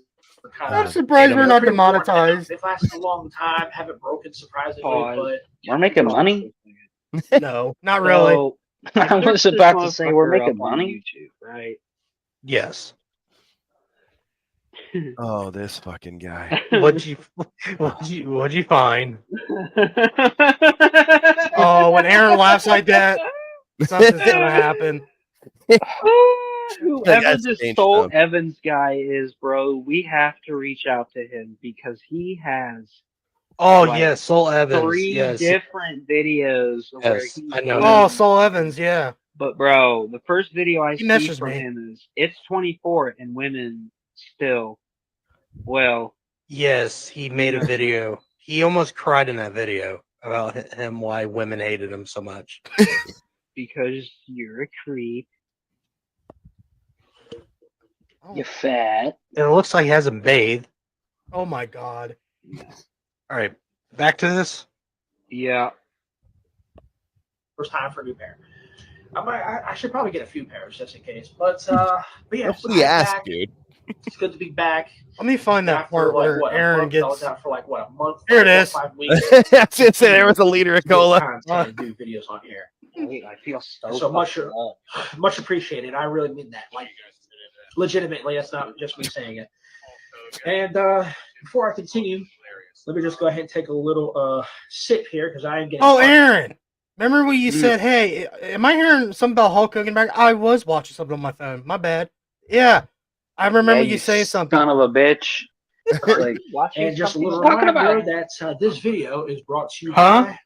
Speaker 2: I'm surprised we're not
Speaker 5: Pretty worn down.
Speaker 2: demonetized.
Speaker 5: They've lasted a long time, haven't broken surprisingly,
Speaker 3: Pause.
Speaker 5: but
Speaker 3: We're making money.
Speaker 2: No, not really.
Speaker 3: So, I was about to say we're making money.
Speaker 7: YouTube, right?
Speaker 6: Yes.
Speaker 4: Oh, this fucking guy.
Speaker 6: What'd you find?
Speaker 2: Oh, when Aaron laughs like that, something's gonna happen.
Speaker 3: Whoever
Speaker 4: That's
Speaker 3: this
Speaker 4: changed
Speaker 3: Soul
Speaker 4: them.
Speaker 3: Evans guy is, bro, we have to reach out to him because he has
Speaker 6: Oh
Speaker 3: Like,
Speaker 6: yes, Soul Evans.
Speaker 3: 3
Speaker 6: Yes.
Speaker 3: different videos where
Speaker 6: Yes,
Speaker 3: he's
Speaker 6: I know
Speaker 3: doing-
Speaker 2: Oh, Soul Evans, yeah.
Speaker 3: But bro, the first video I
Speaker 2: He
Speaker 3: see
Speaker 2: meshes
Speaker 3: from
Speaker 2: me.
Speaker 3: him is it's 24 and women still. Well,
Speaker 6: Yes, he made a video. He almost cried in that video about him why women hated him so much.
Speaker 3: because you're a creep,
Speaker 2: Oh,
Speaker 3: you fat.
Speaker 6: And it looks like he hasn't bathed.
Speaker 2: oh my god.
Speaker 6: All right, back to this.
Speaker 3: Yeah.
Speaker 5: first time for a new pair. I should probably get a few pairs just in case. But yeah,
Speaker 4: Nobody
Speaker 5: I'm
Speaker 4: asked,
Speaker 5: back.
Speaker 4: dude.
Speaker 5: It's good to be back.
Speaker 2: Let me find that
Speaker 5: After
Speaker 2: part where
Speaker 5: a
Speaker 2: Aaron
Speaker 5: month, I was
Speaker 2: gets.
Speaker 5: out for like what, a month?
Speaker 2: Here it
Speaker 5: 4 or
Speaker 2: is.
Speaker 5: 5 weeks.
Speaker 4: That's it. There was a liter of
Speaker 5: to get
Speaker 4: cola.
Speaker 5: content and do videos on here.
Speaker 3: Wait, I feel so,
Speaker 5: So much,
Speaker 3: fucked up.
Speaker 5: much appreciated. I really mean that. Like, legitimately, that's not just me saying it. And before I continue, let me just go ahead and take a little sip here because I am getting.
Speaker 2: Oh,
Speaker 5: fucked.
Speaker 2: Aaron. Remember when you said, "Hey, am I hearing something about Hulk Hogan back?" I was watching something on my phone. My bad. Yeah, I remember
Speaker 3: Yeah,
Speaker 2: you saying something.
Speaker 3: Son of a bitch. Like,
Speaker 5: And just a little
Speaker 3: talking
Speaker 5: reminder
Speaker 3: about.
Speaker 5: that this video is brought to you
Speaker 2: Huh?
Speaker 5: by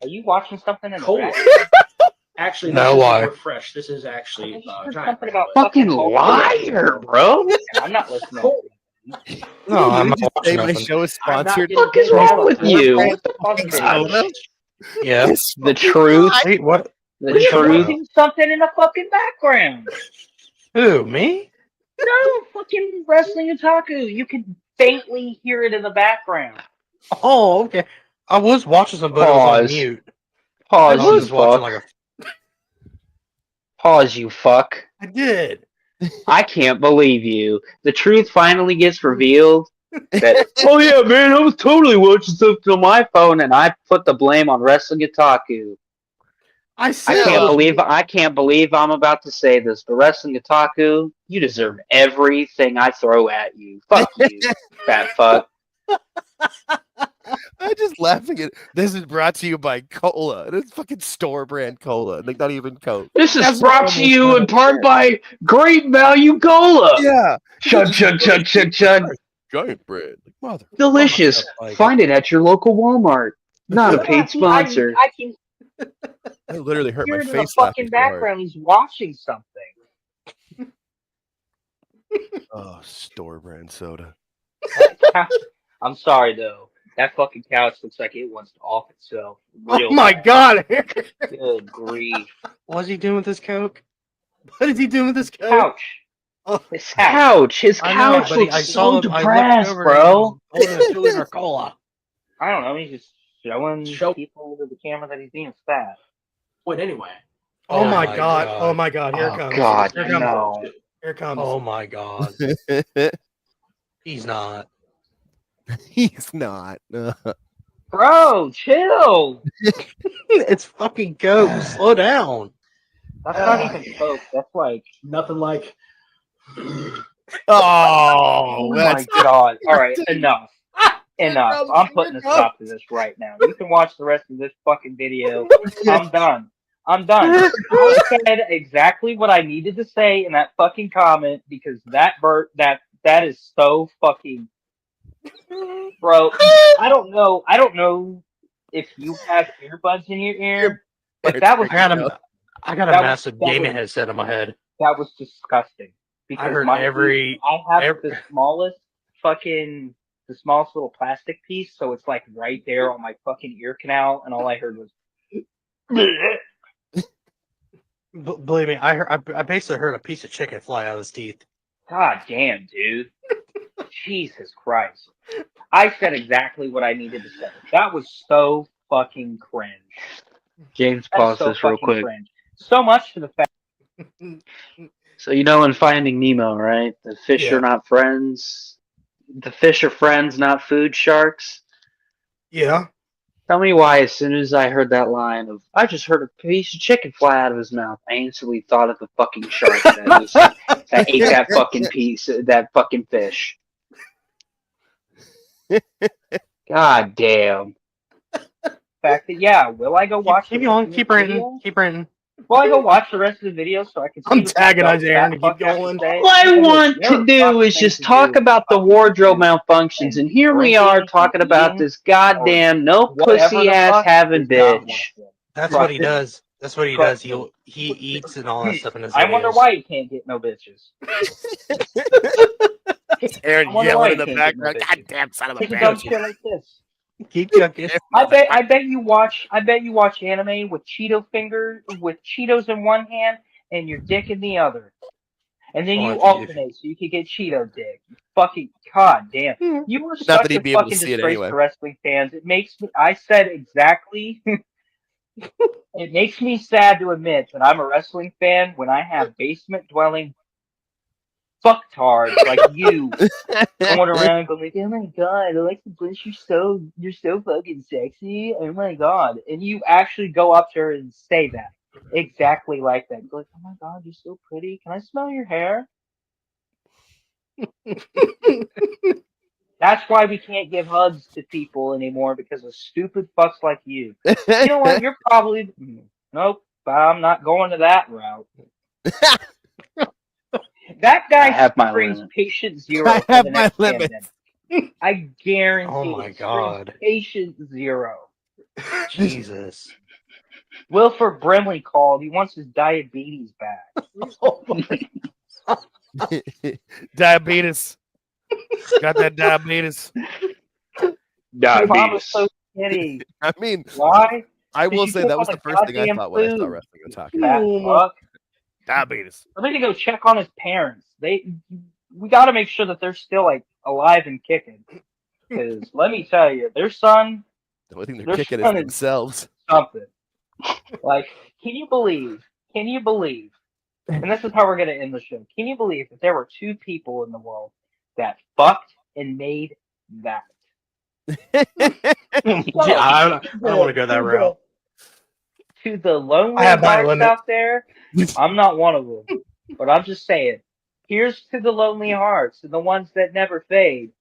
Speaker 3: Are you watching something in the
Speaker 5: Cola.
Speaker 3: back?
Speaker 5: Actually,
Speaker 6: No,
Speaker 5: this
Speaker 6: why?
Speaker 5: is refresh. This is actually
Speaker 3: I heard
Speaker 5: giant.
Speaker 3: something about
Speaker 7: Fucking
Speaker 3: Hulk
Speaker 7: liar,
Speaker 3: Hogan.
Speaker 7: bro.
Speaker 3: And I'm not listening.
Speaker 5: Cool.
Speaker 6: No, I'm
Speaker 4: Did
Speaker 6: not
Speaker 4: you say
Speaker 6: watching
Speaker 4: my
Speaker 6: nothing.
Speaker 4: show is
Speaker 5: I'm not
Speaker 4: sponsored?
Speaker 5: getting
Speaker 3: What the fuck is
Speaker 5: paid
Speaker 3: wrong
Speaker 5: for
Speaker 3: with
Speaker 5: it.
Speaker 3: you?
Speaker 4: Brand
Speaker 3: What the fuck
Speaker 4: fucking
Speaker 3: is
Speaker 4: soda?
Speaker 6: Yeah.
Speaker 4: This
Speaker 3: The
Speaker 4: fucking
Speaker 3: truth.
Speaker 4: guy.
Speaker 6: Wait, what?
Speaker 3: The
Speaker 6: What are you talking
Speaker 3: truth
Speaker 6: about?
Speaker 3: is something in the fucking background.
Speaker 6: Who? Me?
Speaker 3: No, fucking wrestling otaku. You can faintly hear it in the background.
Speaker 6: Oh, okay. I was watching some, but it was on
Speaker 3: Pause.
Speaker 6: mute. I
Speaker 3: Pause,
Speaker 6: was
Speaker 3: you
Speaker 6: just watching
Speaker 3: fuck.
Speaker 6: like a.
Speaker 3: Pause, you fuck.
Speaker 2: I did.
Speaker 3: I can't believe you. The truth finally gets revealed. That, oh yeah, man, I was totally watching something on my phone, and I put the blame on Wrestling Otaku.
Speaker 2: I
Speaker 3: I
Speaker 2: said
Speaker 3: can't believe I'm about to say this, but Wrestling Otaku, you deserve everything I throw at you. Fuck you, fat fuck.
Speaker 4: I'm just laughing at this is brought to you by cola. It's fucking store brand cola. Like not even Coke.
Speaker 7: This is
Speaker 2: That's
Speaker 7: brought
Speaker 2: what I
Speaker 7: to you
Speaker 2: almost
Speaker 7: in part by Great Value Cola.
Speaker 4: Yeah.
Speaker 7: Chug, chug, chug, chug, chug.
Speaker 4: Giant bread. Like mother.
Speaker 3: Delicious.
Speaker 6: Like
Speaker 3: Find it at your local Walmart. Not a paid sponsor.
Speaker 7: I can
Speaker 4: I literally hurt
Speaker 3: hear
Speaker 4: my
Speaker 3: it in the
Speaker 4: face laughing
Speaker 3: fucking
Speaker 4: so hard.
Speaker 3: background. He's watching something.
Speaker 4: Oh, store brand soda.
Speaker 3: I'm sorry though. That fucking couch looks like it wants to off itself. Real
Speaker 2: Oh my
Speaker 3: bad.
Speaker 2: god!
Speaker 3: Good grief.
Speaker 6: what's he doing with his Coke?
Speaker 2: What is he doing with this coat?
Speaker 3: Couch.
Speaker 2: Oh,
Speaker 3: His couch. His
Speaker 6: I know,
Speaker 3: couch
Speaker 6: but
Speaker 3: looks
Speaker 6: I
Speaker 3: so
Speaker 6: saw him. I looked
Speaker 3: depressed,
Speaker 6: over
Speaker 3: bro.
Speaker 6: and he was holding a 2-liter cola.
Speaker 3: I don't know. He's just showing
Speaker 5: Show-
Speaker 3: people to the camera that he's being fat.
Speaker 5: Wait, anyway.
Speaker 2: oh my god! Oh my god! Here it
Speaker 3: Oh
Speaker 2: comes!
Speaker 3: God,
Speaker 2: Here it comes!
Speaker 3: no.
Speaker 2: Here it comes!
Speaker 6: Oh my god. He's not.
Speaker 4: He's not.
Speaker 3: Bro, chill.
Speaker 6: It's fucking Coke. Slow down.
Speaker 3: That's not even Coke. That's like.
Speaker 5: Nothing like.
Speaker 4: Oh,
Speaker 3: my
Speaker 4: that's
Speaker 3: God. All right, enough.
Speaker 2: Here
Speaker 3: Enough.
Speaker 2: comes,
Speaker 3: I'm
Speaker 2: here
Speaker 3: putting a
Speaker 2: comes.
Speaker 3: stop to this right now. You can watch the rest of this fucking video. I'm done. I'm done. I said exactly what I needed to say in that fucking comment because that is so fucking. Bro, I don't know if you have earbuds in your ear, but that was
Speaker 6: I got a massive gaming headset in my head.
Speaker 3: that was disgusting. Because
Speaker 6: I heard
Speaker 3: I have the smallest little plastic piece, so it's like right there on my fucking ear canal, and all I heard was.
Speaker 6: Believe me, I basically heard a piece of chicken fly out of his teeth.
Speaker 3: God damn, dude. Jesus Christ. I said exactly what I needed to say. That was so fucking cringe.
Speaker 8: James,
Speaker 3: That's
Speaker 8: pause
Speaker 3: so
Speaker 8: this real
Speaker 3: fucking
Speaker 8: quick.
Speaker 3: cringe. So much to the fact.
Speaker 8: So you know in Finding Nemo, right? The fish
Speaker 2: Yeah.
Speaker 8: are not friends. The fish are friends, not food sharks.
Speaker 2: Yeah.
Speaker 8: Tell me why, as soon as I heard that line of, I just heard a piece of chicken fly out of his mouth, I instantly thought of the fucking shark that ate that fucking piece, that fucking fish. God damn.
Speaker 3: Fact that, yeah, will I go watch
Speaker 6: Keep
Speaker 3: the
Speaker 6: going.
Speaker 3: rest of
Speaker 6: Keep
Speaker 3: this
Speaker 6: ranting.
Speaker 3: video?
Speaker 6: Keep ranting.
Speaker 3: Will I go watch the rest of the video so I can see
Speaker 2: I'm
Speaker 3: what the
Speaker 2: tagging
Speaker 3: fuck
Speaker 2: us, Aaron,
Speaker 3: that
Speaker 2: to keep
Speaker 3: fuck has
Speaker 2: going.
Speaker 3: say?
Speaker 8: All I
Speaker 3: Because
Speaker 8: want
Speaker 3: there
Speaker 8: to
Speaker 3: are
Speaker 8: do
Speaker 3: fucking
Speaker 8: is
Speaker 3: things
Speaker 8: just
Speaker 3: to
Speaker 8: talk
Speaker 3: do
Speaker 8: about the
Speaker 3: fucking
Speaker 8: wardrobe
Speaker 3: YouTube
Speaker 8: malfunctions, and here we
Speaker 3: drinking
Speaker 8: are
Speaker 3: and
Speaker 8: talking about
Speaker 3: eating
Speaker 8: this goddamn no
Speaker 3: whatever
Speaker 8: pussy
Speaker 3: the
Speaker 8: ass
Speaker 3: fuck
Speaker 8: having
Speaker 3: is not one
Speaker 8: bitch.
Speaker 3: of them.
Speaker 6: That's
Speaker 3: Trust
Speaker 6: what he
Speaker 3: me.
Speaker 6: does. That's what he
Speaker 3: Trust
Speaker 6: does.
Speaker 3: me.
Speaker 6: He eats and all that stuff in his
Speaker 3: I wonder
Speaker 6: videos.
Speaker 3: why he can't get no bitches.
Speaker 4: Aaron
Speaker 3: I wonder why
Speaker 4: yelling in
Speaker 3: he
Speaker 4: the
Speaker 3: can't get no
Speaker 4: background. God
Speaker 3: bitches.
Speaker 4: damn son of a
Speaker 3: Think of dumb
Speaker 4: bitch.
Speaker 3: shit like this.
Speaker 6: Keep cooking.
Speaker 3: I bet you watch anime with Cheetos in one hand and your dick in the other. And then you alternate so you can get Cheeto dick. You fucking god damn. You were
Speaker 4: Not
Speaker 3: such
Speaker 4: that
Speaker 3: a
Speaker 4: he'd be able to
Speaker 3: fucking
Speaker 4: see it
Speaker 3: disgrace
Speaker 4: anyway.
Speaker 3: to wrestling fans. It makes me I said exactly
Speaker 8: It makes me sad to admit that I'm a wrestling fan when I have basement dwelling fucktards like you going around going like, "Oh my god, Alexa Bliss, you're so fucking sexy. Oh my god," and you actually go up to her and say that exactly like that. You're like, "Oh my god, you're so pretty. Can I smell your hair?" That's why we can't give hugs to people anymore because of stupid fucks like you. You know what? You're probably nope. I'm not going to that route. That
Speaker 3: I
Speaker 8: guy
Speaker 3: have my
Speaker 8: screams
Speaker 3: limit.
Speaker 8: patient zero
Speaker 4: I
Speaker 8: for
Speaker 4: have
Speaker 8: the
Speaker 4: my
Speaker 8: next
Speaker 4: limit.
Speaker 8: pandemic. I guarantee
Speaker 6: Oh my
Speaker 8: it. Screams
Speaker 6: God.
Speaker 8: patient zero.
Speaker 6: Jesus.
Speaker 8: Wilford Brimley called. He wants his diabetes back.
Speaker 2: Oh my
Speaker 4: Diabetes. Got that diabetes.
Speaker 8: Your mom was
Speaker 3: Diabetes.
Speaker 8: so skinny.
Speaker 4: I mean,
Speaker 8: Why?
Speaker 4: I will
Speaker 8: you
Speaker 4: say
Speaker 8: put
Speaker 4: that
Speaker 8: on
Speaker 4: was
Speaker 8: the
Speaker 4: the first thing I
Speaker 8: goddamn
Speaker 4: thought when I saw
Speaker 8: food.
Speaker 4: wrestling otaku.
Speaker 8: Fat
Speaker 2: Oh my-
Speaker 8: fuck.
Speaker 4: Diabetes.
Speaker 8: I need to go check on his parents. We got to make sure that they're still like alive and kicking. Because let me tell you, their son,
Speaker 4: The only thing they're
Speaker 8: Their
Speaker 4: kicking is
Speaker 8: son is-
Speaker 4: themselves.
Speaker 8: something. Like, can you believe? And this is how we're gonna end the show. Can you believe that there were two people in the world that fucked and made that?
Speaker 6: Yeah, I don't want to go that route.
Speaker 8: To the lonely
Speaker 2: I have my
Speaker 8: hearts
Speaker 2: limit.
Speaker 8: out there, I'm not one of them. But I'm just saying, here's to the lonely hearts and the ones that never fade.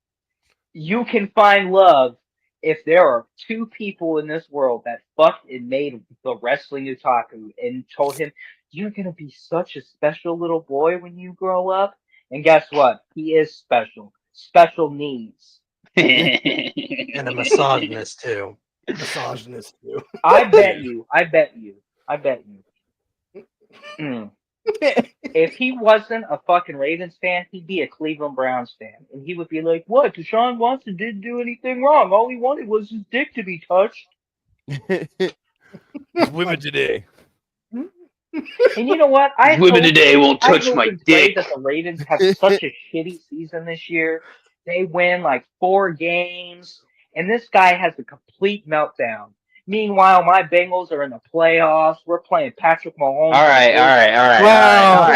Speaker 8: You can find love if there are two people in this world that fucked and made the wrestling otaku and told him, "You're gonna be such a special little boy when you grow up." And guess what? He is special. Special needs.
Speaker 6: And a misogynist too.
Speaker 2: Misogynist too.
Speaker 8: I bet you. Mm. If he wasn't a fucking Ravens fan, he'd be a Cleveland Browns fan. And he would be like, "What? Deshaun Watson didn't do anything wrong. All he wanted was his dick to be touched."
Speaker 4: It's women today.
Speaker 8: And you know what?
Speaker 3: Women today won't touch
Speaker 8: hope
Speaker 3: my
Speaker 8: and pray
Speaker 3: dick.
Speaker 8: that the Ravens have such a shitty season this year. They win like 4 games, and this guy has a complete meltdown. Meanwhile, my Bengals are in the playoffs. We're playing Patrick Mahomes.
Speaker 3: All right.
Speaker 2: Wow.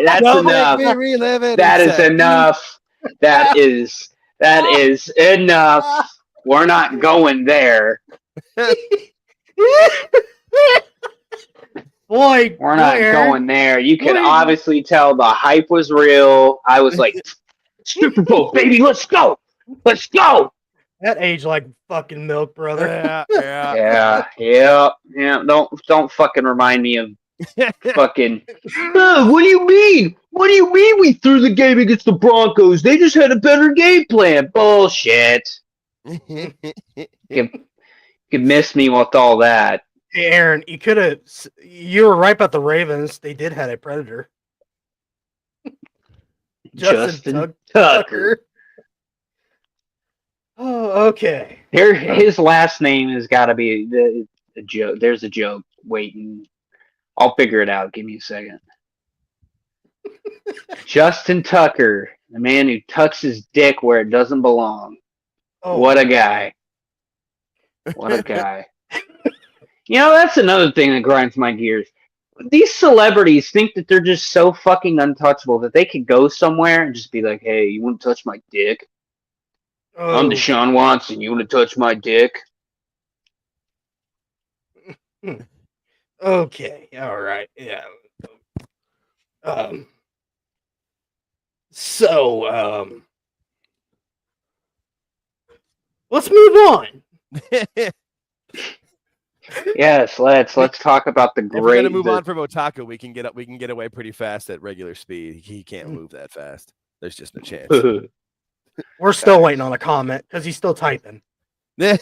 Speaker 3: That's
Speaker 4: Don't
Speaker 3: enough.
Speaker 4: make me relive it.
Speaker 3: That is enough. That is enough. We're not going there.
Speaker 2: Boy,
Speaker 3: We're not
Speaker 2: Aaron.
Speaker 3: going there. You could
Speaker 2: Boy.
Speaker 3: obviously tell the hype was real. I was like, Super Bowl, baby, let's go. Let's go.
Speaker 2: That age like fucking milk, brother.
Speaker 4: Yeah.
Speaker 3: Yeah. Don't fucking remind me of fucking. What do you mean? What do you mean we threw the game against the Broncos? They just had a better game plan. Bullshit. You miss me with all that.
Speaker 2: Hey, Aaron, you were right about the Ravens. They did have a predator.
Speaker 3: Justin Tucker.
Speaker 2: Oh, okay.
Speaker 3: His last name has got to be a joke. There's a joke waiting. I'll figure it out. Give me a second. Justin Tucker, the man who tucks his dick where it doesn't belong.
Speaker 2: Oh,
Speaker 3: What a guy. What a guy. You know, that's another thing that grinds my gears. These celebrities think that they're just so fucking untouchable that they could go somewhere and just be like, "Hey, you want to touch my dick? I'm
Speaker 2: oh.
Speaker 3: Deshaun Watson. You want to touch my dick?"
Speaker 2: Okay. All right. Yeah. So, let's move on.
Speaker 3: Yes, let's talk about the
Speaker 4: If we're
Speaker 3: great.
Speaker 4: gonna move on from otaku, we can get away pretty fast at regular speed. He can't move that fast. There's just no chance.
Speaker 2: We're still waiting on a comment because he's still typing.
Speaker 4: Yeah,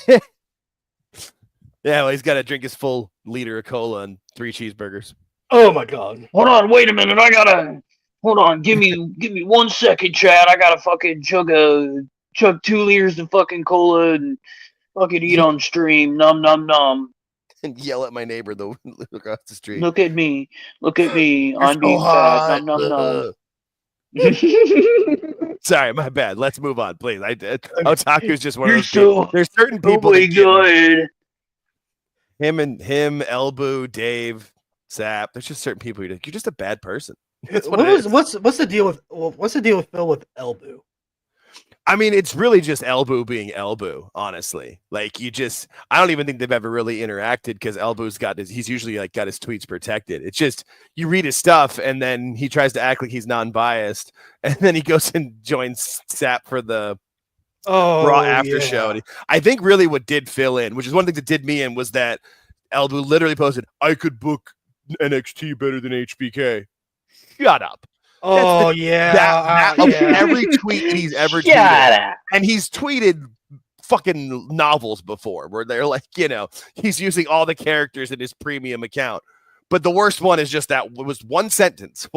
Speaker 4: well, he's got to drink his full liter of cola and 3 cheeseburgers.
Speaker 2: Oh my god.
Speaker 7: Hold on, wait a minute. I gotta. Hold on, give me 1 second, Chad. I gotta fucking chug 2 liters of fucking cola and fucking eat on stream. Nom nom nom.
Speaker 4: And yell at my neighbor though across the street.
Speaker 7: Look at me. I'm
Speaker 4: so
Speaker 7: being
Speaker 4: hot.
Speaker 7: fat. Nom nom nom.
Speaker 4: Sorry, my bad. Let's move on, please. Otaku is just one of
Speaker 7: You're
Speaker 4: those people.
Speaker 7: so.
Speaker 4: There's certain
Speaker 7: Oh
Speaker 4: people.
Speaker 7: my
Speaker 4: that get me.
Speaker 7: god.
Speaker 4: him, Elbu, Dave, Zap. There's just certain people you're just a bad person. That's what it is.
Speaker 2: What's the deal with Phil with Elbu?
Speaker 4: I mean, it's really just Elbu being Elbu, honestly. Like I don't even think they've ever really interacted because Elbu's he's usually like got his tweets protected. It's just you read his stuff and then he tries to act like he's non-biased, and then he goes and joins SAP for the Raw after show. And I think really what did Phil in, which is one thing that did me in, was that Elbu literally posted, "I could book NXT better than HBK." Shut up. Every tweet he's ever tweeted. And he's tweeted fucking novels before where they're like, he's using all the characters in his premium account. But the worst one is just that it was one sentence.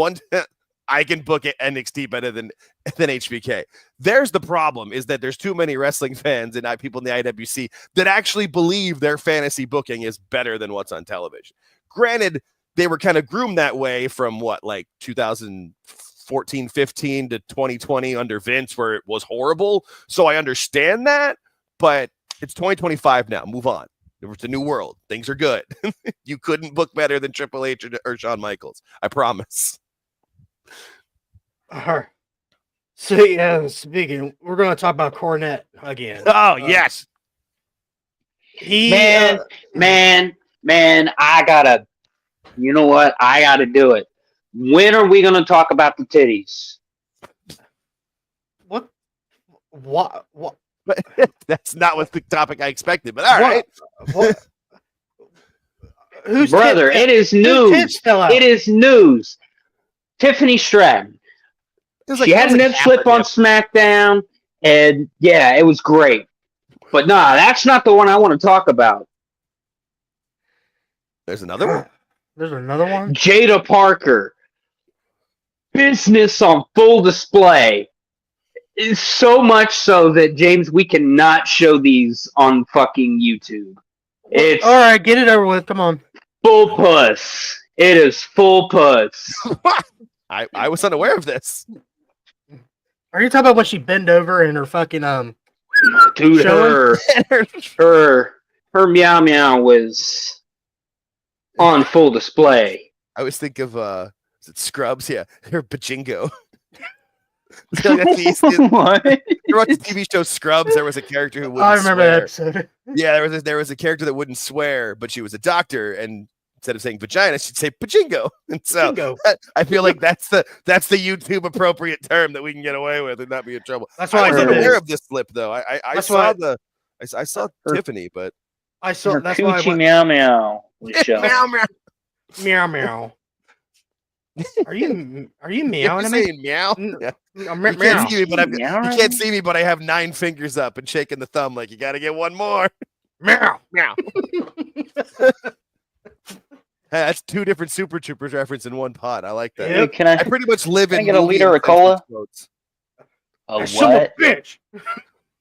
Speaker 4: I can book it NXT better than HBK. There's the problem, is that there's too many wrestling fans and people in the IWC that actually believe their fantasy booking is better than what's on television. Granted, they were kind of groomed that way from 2014, 15 to 2020 under Vince, where it was horrible. So I understand that, but it's 2025 now. Move on. It's a new world. Things are good. You couldn't book better than Triple H or Shawn Michaels. I promise.
Speaker 2: All right. So speaking, we're going to talk about Cornette again.
Speaker 4: Oh yes.
Speaker 3: Man, I gotta. You know what? I got to do it. When are we going to talk about the titties?
Speaker 2: What?
Speaker 4: That's not what the topic I expected, but all right.
Speaker 3: Brother, it is news. It is news. Tiffany Stratton. She had a nip slip on SmackDown, and yeah, it was great. But nah, that's not the one I want to talk about.
Speaker 4: There's another one?
Speaker 2: There's another one?
Speaker 3: Jada Parker. Business on full display. It's so much so that, James, we cannot show these on fucking YouTube. It's
Speaker 2: all right, get it over with. Come on.
Speaker 3: Full puss. It is full puss.
Speaker 4: I was unaware of this.
Speaker 2: Are you talking about when she bent over and her fucking
Speaker 3: Dude, her meow meow was on full display.
Speaker 4: I always think of is it Scrubs? Yeah, her pachinko.
Speaker 3: What?
Speaker 4: You watch the TV show Scrubs? There was a character who wouldn't
Speaker 2: I remember
Speaker 4: swear.
Speaker 2: that episode.
Speaker 4: Yeah, there was a character that wouldn't swear, but she was a doctor, and instead of saying vagina, she'd say pachinko. And so I feel like that's the YouTube appropriate term that we can get away with and not be in trouble.
Speaker 2: That's why
Speaker 4: I was unaware of this slip though. I saw Tiffany, but
Speaker 2: I saw
Speaker 3: her
Speaker 2: that's why
Speaker 3: coochie meow meow.
Speaker 4: meow meow.
Speaker 2: Meow meow. Are you meowing at me?
Speaker 4: Saying meow? Yeah.
Speaker 2: Meow.
Speaker 4: You can't see me, but you can't see me, but I have 9 fingers up and shaking the thumb like you got to get one more.
Speaker 2: Meow.
Speaker 4: Meow. That's 2 different Super Troopers reference in one pot. I like that.
Speaker 3: Yep.
Speaker 4: I pretty much live in.
Speaker 3: Can I get a liter of cola? A what?
Speaker 2: Bitch.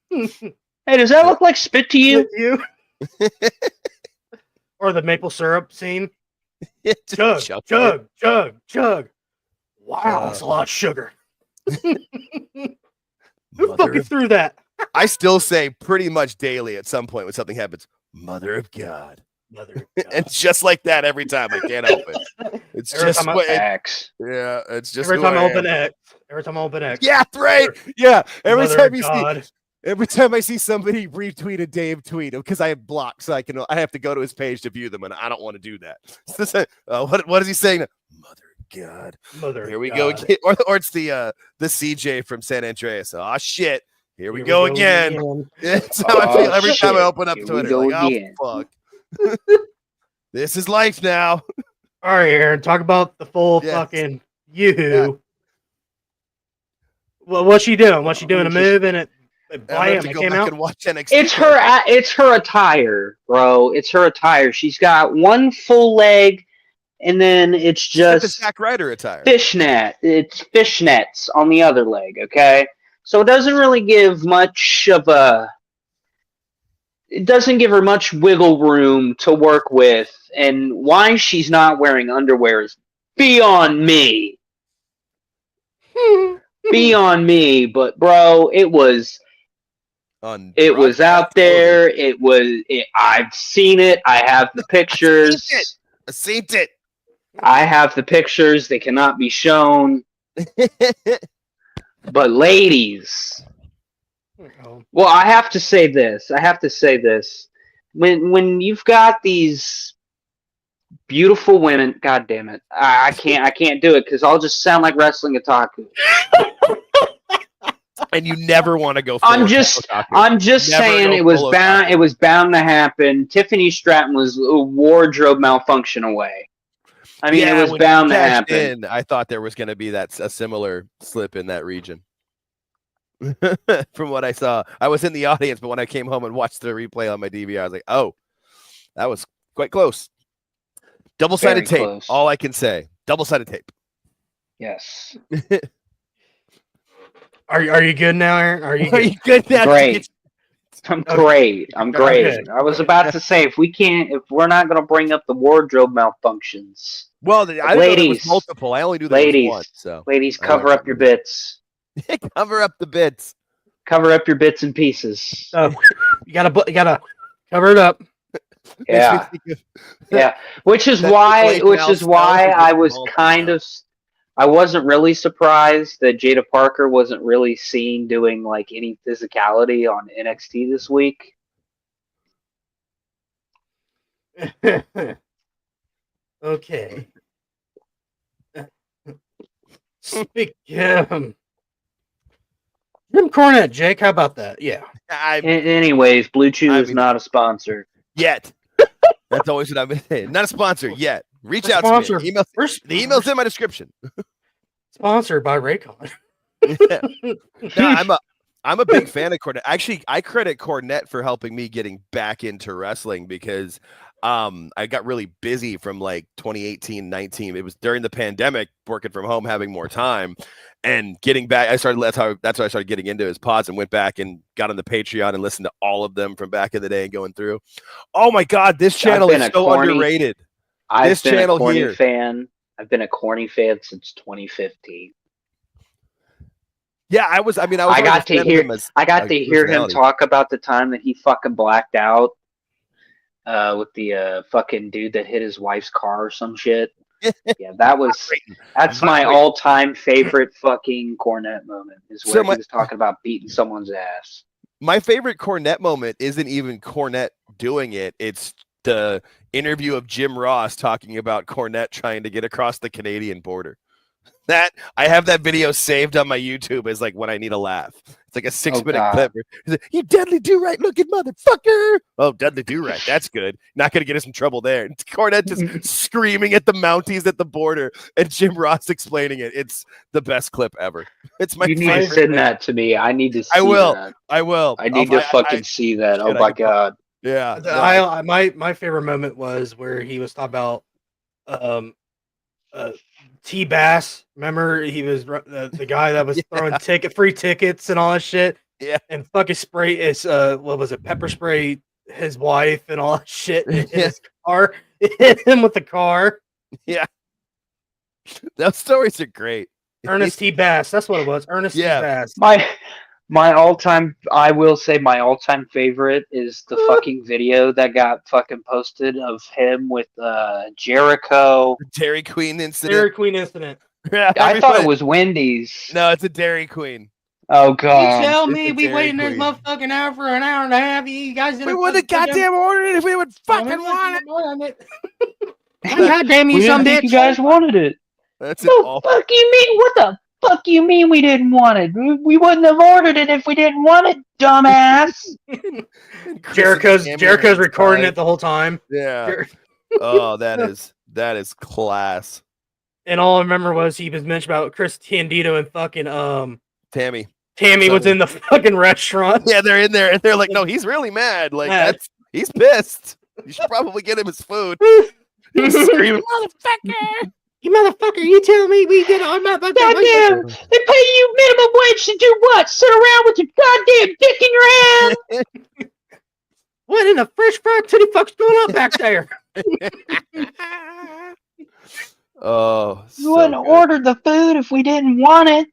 Speaker 3: Hey, does that look like spit to you?
Speaker 2: Or the maple syrup scene.
Speaker 4: Chug.
Speaker 2: Chug. Wow, that's a lot of sugar. Who fucking threw that?
Speaker 4: I still say pretty much daily at some point when something happens, Mother of God. And just like that every time. I can't help it. It's
Speaker 2: every
Speaker 4: just
Speaker 3: X.
Speaker 4: Yeah, it's just
Speaker 2: every time I open X. Every time I open X.
Speaker 4: Yeah, right. Yeah. Every time I see somebody retweet a Dave tweet, because I have blocked, so I have to go to his page to view them, and I don't want to do that. What is he saying? Mother of God. Here we go again. Or it's the CJ from San Andreas. Oh shit. Here we go again. That's how I feel every time I open up Twitter. Like, oh fuck. This is life now.
Speaker 2: All right, Aaron, talk about the full fucking yoo-hoo. Yeah. Well, what's she doing? What's she doing? A move and it blam, it came out.
Speaker 3: It's her attire, bro. It's her attire. She's got one full leg, and then it's just
Speaker 4: the Zack Ryder attire.
Speaker 3: Fishnet. It's fishnets on the other leg. Okay, so it doesn't really give much of a. It doesn't give her much wiggle room to work with, and why she's not wearing underwear is beyond me. Beyond me, but bro, it was
Speaker 4: On
Speaker 3: It was out
Speaker 4: broadcast television.
Speaker 3: there. I've seen it. I have the pictures.
Speaker 4: I seen it.
Speaker 3: I have the pictures. They cannot be shown. But ladies,
Speaker 2: Oh.
Speaker 3: well, I have to say this. When you've got these beautiful women, god damn it, I can't do it because I'll just sound like wrestling otaku.
Speaker 4: And you never want to go.
Speaker 3: I'm just saying it was bound. It was bound to happen. Tiffany Stratton was a wardrobe malfunction away. I mean, it was
Speaker 4: when
Speaker 3: bound
Speaker 4: she
Speaker 3: to
Speaker 4: cashed
Speaker 3: happen.
Speaker 4: in, I thought there was going to be a similar slip in that region. From what I saw, I was in the audience, but when I came home and watched the replay on my DVR, I was like, "Oh, that was quite close." Double-sided tape.
Speaker 3: Close.
Speaker 4: All I can say, double-sided tape.
Speaker 3: Yes.
Speaker 2: Are you good now, Aaron? Are you
Speaker 4: Are
Speaker 2: good?
Speaker 4: you good now?
Speaker 3: Great. I'm great. I'm great.
Speaker 2: Okay.
Speaker 3: I was about to say if we're not going to bring up the wardrobe malfunctions.
Speaker 4: Well, I didn't know there was multiple. I only knew there was one. So
Speaker 3: ladies,
Speaker 4: I
Speaker 3: cover
Speaker 4: learned
Speaker 3: up your
Speaker 4: something.
Speaker 3: bits.
Speaker 4: Cover up the bits.
Speaker 3: Cover up your bits and pieces.
Speaker 2: You gotta cover it up.
Speaker 3: Yeah.
Speaker 4: Makes me think
Speaker 3: Yeah. Which is
Speaker 4: That
Speaker 3: why
Speaker 4: Blake Mouse
Speaker 3: I was
Speaker 4: smells
Speaker 3: kind of. I wasn't really surprised that Jada Parker wasn't really seen doing like any physicality on NXT this week.
Speaker 2: Okay. Speak. Jim Cornette, Jake. How about that? Yeah.
Speaker 3: Anyways, Blue Chew is not a sponsor
Speaker 4: yet. That's always what I've been saying. Not a sponsor yet. Reach out
Speaker 2: Sponsor.
Speaker 4: to me. The email's in my description.
Speaker 2: Sponsored by Raycon.
Speaker 4: No, I'm a big fan of Cornette. Actually, I credit Cornette for helping me getting back into wrestling because I got really busy from like 2018, 19. It was during the pandemic, working from home, having more time, and getting back. That's why I started getting into his pods and went back and got on the Patreon and listened to all of them from back in the day and going through. Oh my God, this channel is so underrated.
Speaker 3: I've been a corny fan. I've been a corny fan since 2015.
Speaker 4: Yeah, I got to
Speaker 3: hear him talk about the time that he fucking blacked out with the fucking dude that hit his wife's car or some shit. Yeah, that's my all-time favorite fucking Cornette moment is where he was talking about beating someone's ass.
Speaker 4: My favorite Cornette moment isn't even Cornette doing it. It's the interview of Jim Ross talking about Cornette trying to get across the Canadian border. That I have that video saved on my YouTube as like when I need a laugh. It's like a 6-minute clip. He's like, "You deadly do-right looking motherfucker." Oh, deadly do-right. That's good. Not going to get us in trouble there. Cornette just screaming at the Mounties at the border and Jim Ross explaining it. It's the best clip ever. It's my
Speaker 3: You
Speaker 4: favorite.
Speaker 3: need to send that to me. I need to see
Speaker 4: I will.
Speaker 3: that.
Speaker 4: I will.
Speaker 3: I need to fucking see that. Oh my God.
Speaker 4: Yeah.
Speaker 2: My favorite moment was where he was talking about T Bass. Remember, he was the guy that was throwing free tickets and all that shit.
Speaker 4: Yeah,
Speaker 2: and fucking spray what was it? Pepper spray his wife and all that shit in his car. Hit him with the car.
Speaker 4: Yeah, those stories are great.
Speaker 2: Ernest T Bass. That's what it was. Ernest T Bass.
Speaker 3: My all-time, I will say my all-time favorite is the fucking video that got fucking posted of him with Jericho.
Speaker 4: The Dairy Queen incident.
Speaker 2: Dairy Queen incident.
Speaker 4: Yeah,
Speaker 3: I thought it was Wendy's.
Speaker 4: No, it's a Dairy Queen.
Speaker 3: Oh God!
Speaker 2: You tell me we waiting this motherfucking hour for an hour and a half. You guys didn't.
Speaker 4: We wouldn't have goddamn ordered it if we would fucking want it.
Speaker 2: God damn you, some bitch!
Speaker 3: You guys wanted it.
Speaker 4: That's
Speaker 7: fuck you mean? What the fuck you mean we didn't want it? We wouldn't have ordered it if we didn't want it, dumbass.
Speaker 2: Jericho's recording it the whole time.
Speaker 4: Yeah. Oh, that is class.
Speaker 2: And all I remember was he was mentioned about Chris Candido and fucking
Speaker 4: Tammy.
Speaker 2: Tammy was in the fucking restaurant.
Speaker 4: Yeah, they're in there and they're like, no, he's really mad. Like he's pissed. You should probably get him his food. He's screaming, "Motherfucker!
Speaker 2: You motherfucker! You tell me we did on my
Speaker 7: goddamn! They pay you minimum wage to do what? Sit around with your goddamn dick in your hand?
Speaker 2: What in the fresh fried titty fuck's going on back there?
Speaker 4: Oh,
Speaker 7: you wouldn't have ordered the food if we didn't want it.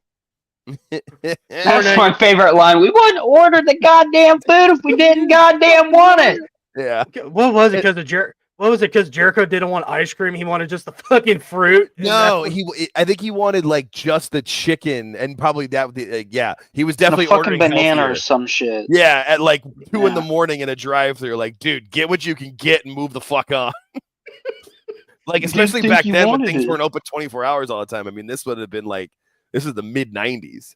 Speaker 8: That's my favorite line. We wouldn't order the goddamn food if we didn't goddamn want it.
Speaker 4: Yeah.
Speaker 2: What was it? What was it? Because Jericho didn't want ice cream. He wanted just the fucking fruit. and that
Speaker 4: No,
Speaker 2: was-
Speaker 4: I think he wanted like just the chicken and probably that. Yeah, he was
Speaker 3: The
Speaker 4: definitely
Speaker 3: fucking
Speaker 4: ordering
Speaker 3: banana
Speaker 4: healthier.
Speaker 3: or some shit.
Speaker 4: Yeah, at like 2 in the
Speaker 3: Yeah.
Speaker 4: morning in a drive-through. Like, dude, get what you can get and move the fuck on. Like,
Speaker 3: You
Speaker 4: especially
Speaker 3: didn't think
Speaker 4: back
Speaker 3: you
Speaker 4: then when
Speaker 3: wanted
Speaker 4: things
Speaker 3: it.
Speaker 4: weren't open 24 hours all the time. I mean, this would have been like, this is the mid 90s.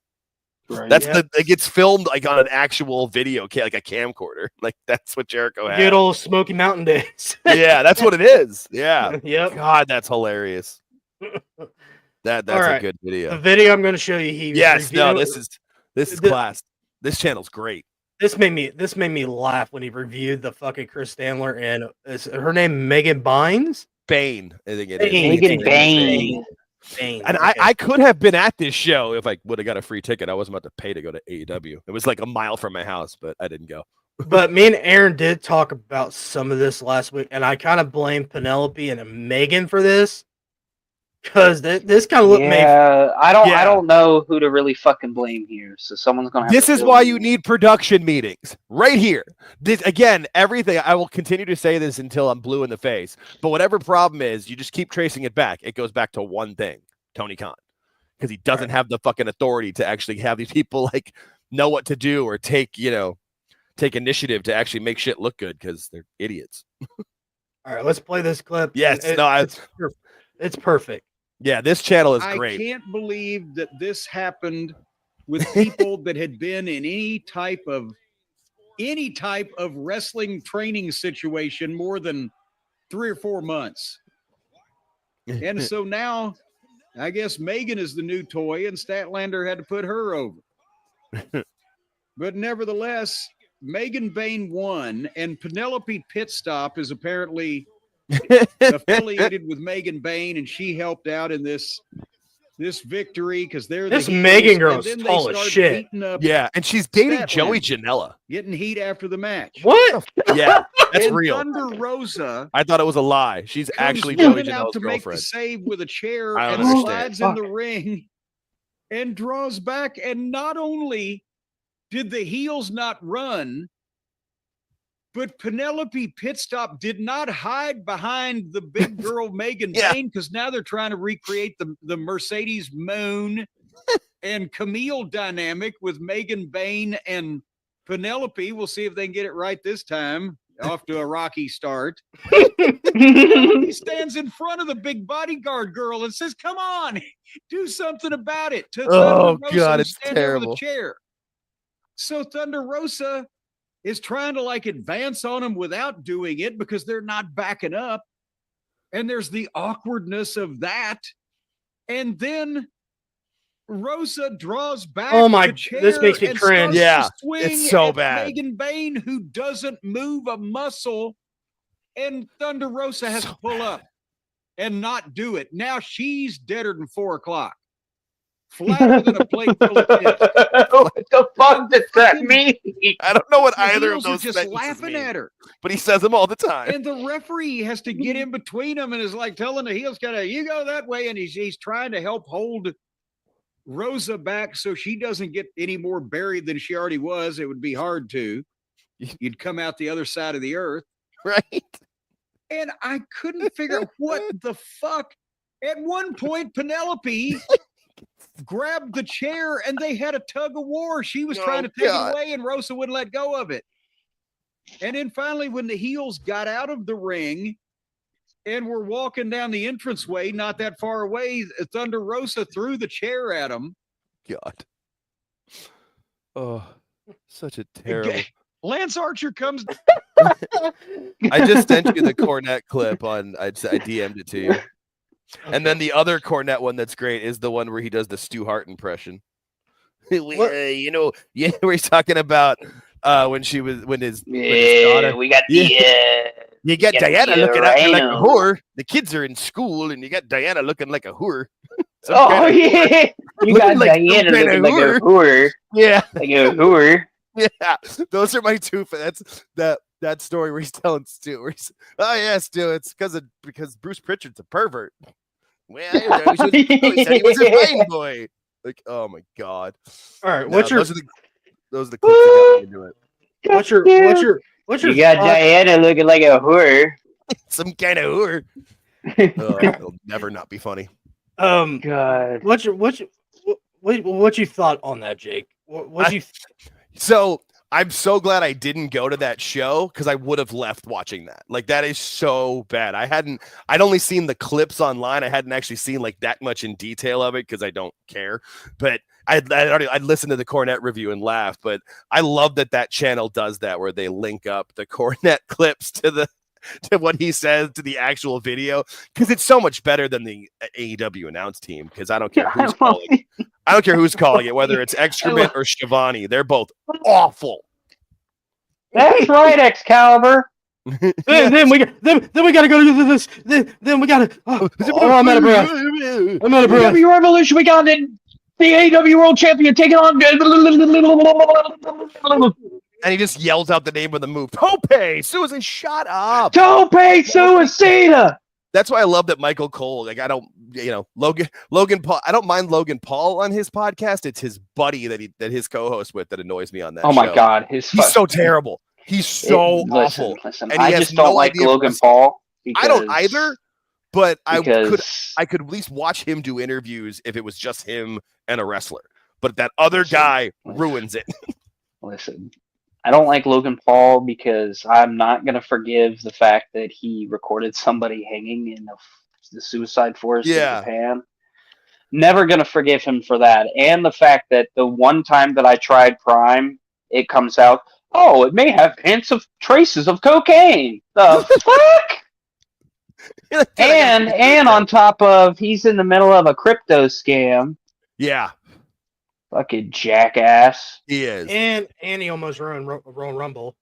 Speaker 3: Right.
Speaker 4: That's
Speaker 2: Yeah.
Speaker 4: it gets filmed like on an actual video, like a camcorder. Like that's what Jericho had.
Speaker 2: Good old Smoky Mountain days.
Speaker 4: Yeah, that's what it is. Yeah.
Speaker 2: Yep.
Speaker 4: God, that's hilarious. That's a
Speaker 2: Alright.
Speaker 4: good
Speaker 2: The
Speaker 4: video.
Speaker 2: video I'm going to show you.
Speaker 4: Yes, no,
Speaker 2: reviewed-
Speaker 4: this is
Speaker 2: the-
Speaker 4: class. This channel's great.
Speaker 2: This made me laugh when he reviewed the fucking Chris Standler and is her name Megan Bynes?
Speaker 4: Bane, I think it is.
Speaker 2: Bane.
Speaker 3: Megan Bane.
Speaker 2: Bane.
Speaker 4: And
Speaker 2: okay.
Speaker 4: I could have been at this show if I would have got a free ticket. I wasn't about to pay to go to AEW. It was like a mile from my house, but I didn't go.
Speaker 2: But me and Aaron did talk about some of this last week, and I kind of blame Penelope and Megan for this because this kind of looked made.
Speaker 3: Yeah, I
Speaker 4: Yeah.
Speaker 3: don't know who to really fucking blame here. So someone's gonna have
Speaker 4: This
Speaker 3: to
Speaker 4: is
Speaker 3: fill
Speaker 4: why
Speaker 3: me
Speaker 4: you
Speaker 3: in.
Speaker 4: need production meetings right here. This again, everything. I will continue to say this until I'm blue in the face. But whatever problem is, you just keep tracing it back. It goes back to one thing: Tony Khan, because he doesn't have the fucking authority to actually have these people like know what to do or take initiative to actually make shit look good because they're idiots.
Speaker 2: All right, let's play this clip.
Speaker 4: Yes,
Speaker 2: and
Speaker 4: no,
Speaker 2: it's perfect.
Speaker 4: yeah, this channel is
Speaker 9: I
Speaker 4: great.
Speaker 9: can't believe that this happened with people that had been in any type of wrestling training situation more than 3 or 4 months. And so now I guess Megan is the new toy and Statlander had to put her over. But nevertheless, Megan Bane won, and Penelope Pitstop is apparently affiliated with Megan Bane, and she helped out in this victory because they're
Speaker 2: This
Speaker 9: the heels,
Speaker 2: Megan
Speaker 9: and
Speaker 2: girl's
Speaker 9: then they
Speaker 2: tall as
Speaker 9: start
Speaker 2: shit.
Speaker 9: beating up,
Speaker 4: Yeah, and she's dating
Speaker 9: Statlander.
Speaker 4: Joey Janela.
Speaker 9: getting heat after the match.
Speaker 2: What?
Speaker 4: Yeah, that's
Speaker 9: and
Speaker 4: real.
Speaker 9: Thunder Rosa
Speaker 4: I thought it was a lie. She's
Speaker 9: comes
Speaker 4: actually Joey
Speaker 9: running out
Speaker 4: Janela's
Speaker 9: to make the
Speaker 4: girlfriend.
Speaker 9: save with a chair
Speaker 4: I don't
Speaker 9: and
Speaker 4: understand.
Speaker 9: slides in the ring and draws back. And not only did the heels not run, but Penelope Pitstop did not hide behind the big girl Megan
Speaker 4: Yeah.
Speaker 9: Bane because now they're trying to recreate the Mercedes Moon and Camille dynamic with Megan Bane and Penelope. We'll see if they can get it right this time. Off to a rocky start. He stands in front of the big bodyguard girl and says, "Come on, do something about it." To
Speaker 4: Oh,
Speaker 9: Thunder Rosa,
Speaker 4: God,
Speaker 9: who
Speaker 4: it's
Speaker 9: stands over
Speaker 4: terrible.
Speaker 9: the chair. So Thunder Rosa is trying to like advance on him without doing it because they're not backing up. And there's the awkwardness of that. And then Rosa draws back.
Speaker 2: Oh my-
Speaker 9: the chair
Speaker 2: this makes me
Speaker 9: and
Speaker 2: cringe.
Speaker 9: starts to
Speaker 4: Yeah,
Speaker 9: swing
Speaker 4: it's so
Speaker 9: at
Speaker 4: bad.
Speaker 9: Megan Bane, who doesn't move a muscle, and Thunder Rosa has
Speaker 4: So
Speaker 9: to pull up and not do it. Now she's deader than 4 o'clock, flatter than a plate full of chips.
Speaker 8: What the fuck does that mean?
Speaker 4: I don't know what
Speaker 9: The
Speaker 4: either of
Speaker 9: heels are
Speaker 4: those
Speaker 9: just
Speaker 4: sentences
Speaker 9: laughing
Speaker 4: mean,
Speaker 9: at her.
Speaker 4: but he says them all the time.
Speaker 9: And the referee has to get in between them and is like telling the heels, kind of, you go that way. And he's trying to help hold Rosa back so she doesn't get any more buried than she already was. It would be hard to. You'd come out the other side of the earth.
Speaker 4: Right?
Speaker 9: And I couldn't figure out what the fuck. At one point, Penelope grabbed the chair and they had a tug of war. She was trying to take
Speaker 4: God.
Speaker 9: it away and Rosa wouldn't let go of it. And then finally, when the heels got out of the ring and were walking down the entranceway, not that far away, Thunder Rosa threw the chair at him.
Speaker 4: God. Oh, such a terrible.
Speaker 9: Lance Archer comes.
Speaker 4: I just sent you the Cornette clip on. I DM'd it to you. And then the other Cornette one that's great is the one where he does the Stu Hart impression. Where he's talking about when his daughter.
Speaker 3: We got
Speaker 4: You got
Speaker 3: Yeah,
Speaker 4: Diana
Speaker 3: yeah,
Speaker 4: looking at you like a
Speaker 3: rhino.
Speaker 4: whore. The kids are in school, and you got Diana looking like a whore. Some
Speaker 8: Oh
Speaker 4: kind of whore.
Speaker 8: yeah, you
Speaker 4: Looking
Speaker 8: got
Speaker 4: like some
Speaker 8: Diana
Speaker 4: kind of
Speaker 8: looking like a
Speaker 4: whore.
Speaker 8: whore,
Speaker 4: Yeah,
Speaker 8: like a whore.
Speaker 4: yeah. Those are my two. That's that story where he's telling Stu. Where he's, oh yeah, Stu, it's because Bruce Pritchard's a pervert. Well, he said he was a fine boy. Like, oh my god.
Speaker 2: All right,
Speaker 4: No,
Speaker 2: what's your
Speaker 4: those are the clips that got me into it.
Speaker 2: what's your
Speaker 3: You got
Speaker 2: thought-
Speaker 3: Diana looking like a whore.
Speaker 4: Some kind of whore. It'll never not be funny.
Speaker 3: God.
Speaker 2: What you thought on that, Jake? What you
Speaker 4: So I'm so glad I didn't go to that show because I would have left watching that. Like that is so bad. I'd only seen the clips online. I hadn't actually seen like that much in detail of it because I don't care. But I'd listened to the Cornette review and laughed. But I love that channel does that where they link up the Cornette clips to what he says to the actual video because it's so much better than the AEW announce team because I don't care who's calling it. I don't care who's calling it, whether it's Excrement or Shivani. They're both awful.
Speaker 3: That's right, Excalibur.
Speaker 2: then we got to go to this. Then we got to. I'm out of breath. I'm out of breath.
Speaker 7: AEW Revolution, we got the AEW World Champion taking on.
Speaker 4: And he just yells out the name of the move. Tope! Susan, shut up.
Speaker 7: Tope Suicida!
Speaker 4: That's why I love that Michael Cole. Like, I don't, Logan Paul. I don't mind Logan Paul on his podcast. It's his buddy that his co-host with that annoys me on that show.
Speaker 3: Oh my God.
Speaker 4: He's so terrible. He's so awful.
Speaker 3: Listen,
Speaker 4: And he
Speaker 3: I
Speaker 4: has
Speaker 3: just don't
Speaker 4: no
Speaker 3: like
Speaker 4: idea
Speaker 3: Logan
Speaker 4: wrestling.
Speaker 3: Paul.
Speaker 4: I don't either, but I could
Speaker 3: because
Speaker 4: at least watch him do interviews if it was just him and a wrestler. But that other guy ruins it.
Speaker 3: Listen, I don't like Logan Paul because I'm not going to forgive the fact that he recorded somebody hanging in the suicide forest in Japan. Never going to forgive him for that. And the fact that the one time that I tried Prime, it comes out, oh, it may have hints of traces of cocaine. The fuck? And on top of, he's in the middle of a crypto scam.
Speaker 4: Yeah.
Speaker 3: Fucking jackass.
Speaker 4: He is.
Speaker 2: And he almost ruined Royal Rumble.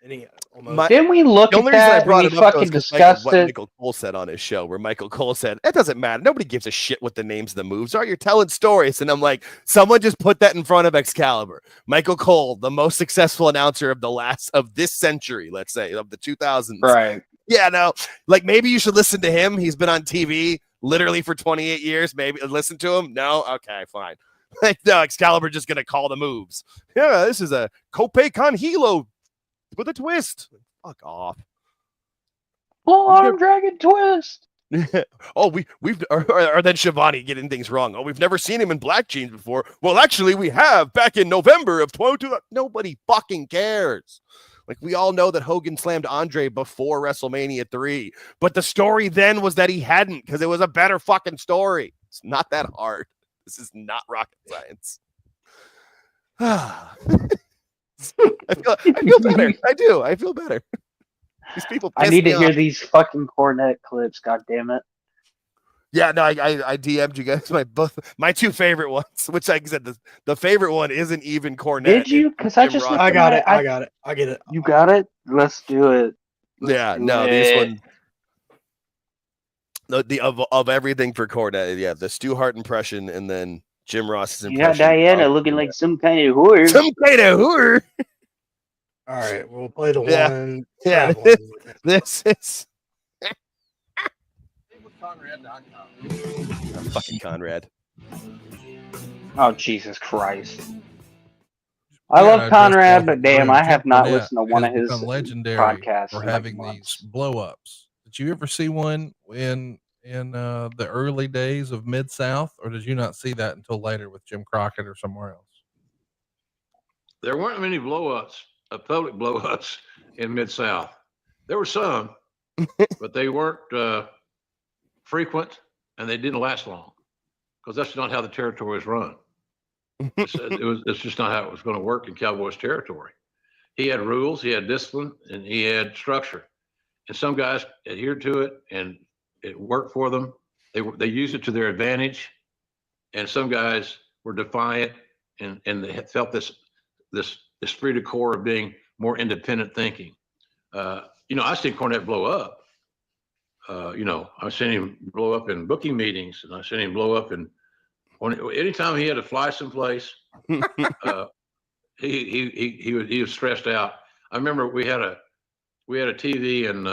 Speaker 2: And he almost.
Speaker 3: Didn't we look
Speaker 4: the
Speaker 3: at
Speaker 4: only reason I
Speaker 3: that
Speaker 4: brought
Speaker 3: and we
Speaker 4: it up though,
Speaker 3: fucking
Speaker 4: is 'cause
Speaker 3: discussed
Speaker 4: what
Speaker 3: it?
Speaker 4: Michael Cole said on his show, where Michael Cole said, it doesn't matter. Nobody gives a shit what the names of the moves are. You're telling stories. And I'm like, someone just put that in front of Excalibur. Michael Cole, the most successful announcer of this century, let's say, of the 2000s.
Speaker 3: Right.
Speaker 4: Yeah, no. Like, maybe you should listen to him. He's been on TV literally for 28 years. Maybe listen to him. No? Okay, fine. Like, no, Excalibur just going to call the moves. Yeah, this is a Cope Con Hilo with a twist. Fuck off.
Speaker 3: Full arm dragon twist.
Speaker 4: Oh, we've or then Shivani getting things wrong. Oh, we've never seen him in black jeans before. Well, actually, we have back in November of 22. Nobody fucking cares. Like, we all know that Hogan slammed Andre before WrestleMania 3, but the story then was that he hadn't because it was a better fucking story. It's not that hard. This is not rocket science. I feel better. I do. I feel better. These people.
Speaker 3: I need to hear these fucking Cornette clips. God damn it.
Speaker 4: Yeah, no, I DM'd you guys my two favorite ones, which like I said, the favorite one isn't even Cornette.
Speaker 3: Did you? Because I just
Speaker 2: I got it. I got it. I get it.
Speaker 3: You got it? Let's do it.
Speaker 4: This one. The of everything for Cornette, yeah, the Stu Hart impression, and then Jim Ross's impression.
Speaker 3: Yeah, Diana looking like some kind of whore.
Speaker 4: Some kind of whore.
Speaker 2: All right, we'll play the one.
Speaker 4: Yeah, this is. Fucking Conrad.
Speaker 3: Oh, Jesus Christ. I love Conrad, but damn, I have not listened to one of his
Speaker 10: legendary
Speaker 3: podcasts
Speaker 10: for
Speaker 3: in like
Speaker 10: having
Speaker 3: months.
Speaker 10: these blow ups. Did you ever see one in the early days of Mid South, or did you not see that until later with Jim Crockett or somewhere else?
Speaker 11: There weren't many blow-ups, public blow-ups in Mid South. There were some, but they weren't frequent, and they didn't last long because that's not how the territory is run. It's just not how it was going to work in Cowboys territory. He had rules, he had discipline, and he had structure. And some guys adhered to it, and it worked for them. They used it to their advantage, and some guys were defiant and they felt this esprit de corps of being more independent thinking. I've seen Cornette blow up. I've seen him blow up in booking meetings, and I've seen him blow up anytime he had to fly someplace. He was stressed out. I remember we had a TV in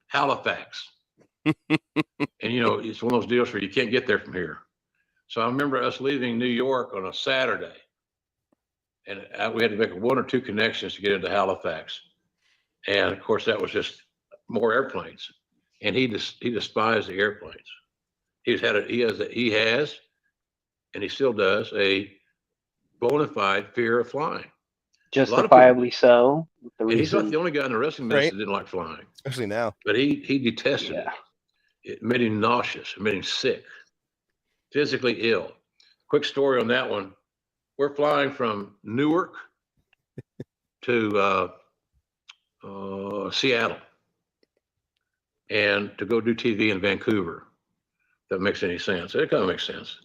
Speaker 11: Halifax, And, you know, it's one of those deals where you can't get there from here. So I remember us leaving New York on a Saturday, and we had to make 1 or 2 connections to get into Halifax. And of course, that was just more airplanes. And he despised the airplanes. He has, and he still does, a bona fide fear of flying.
Speaker 3: Justifiably so. The
Speaker 11: And he's not
Speaker 3: reason,
Speaker 11: the only guy in the wrestling business that didn't like flying.
Speaker 4: Especially now.
Speaker 11: But he detested
Speaker 3: yeah.
Speaker 11: it. It made him nauseous. It made him sick, physically ill. Quick story on that one. We're flying from Newark to Seattle, and to go do TV in Vancouver. If that makes any sense. It kind of makes sense.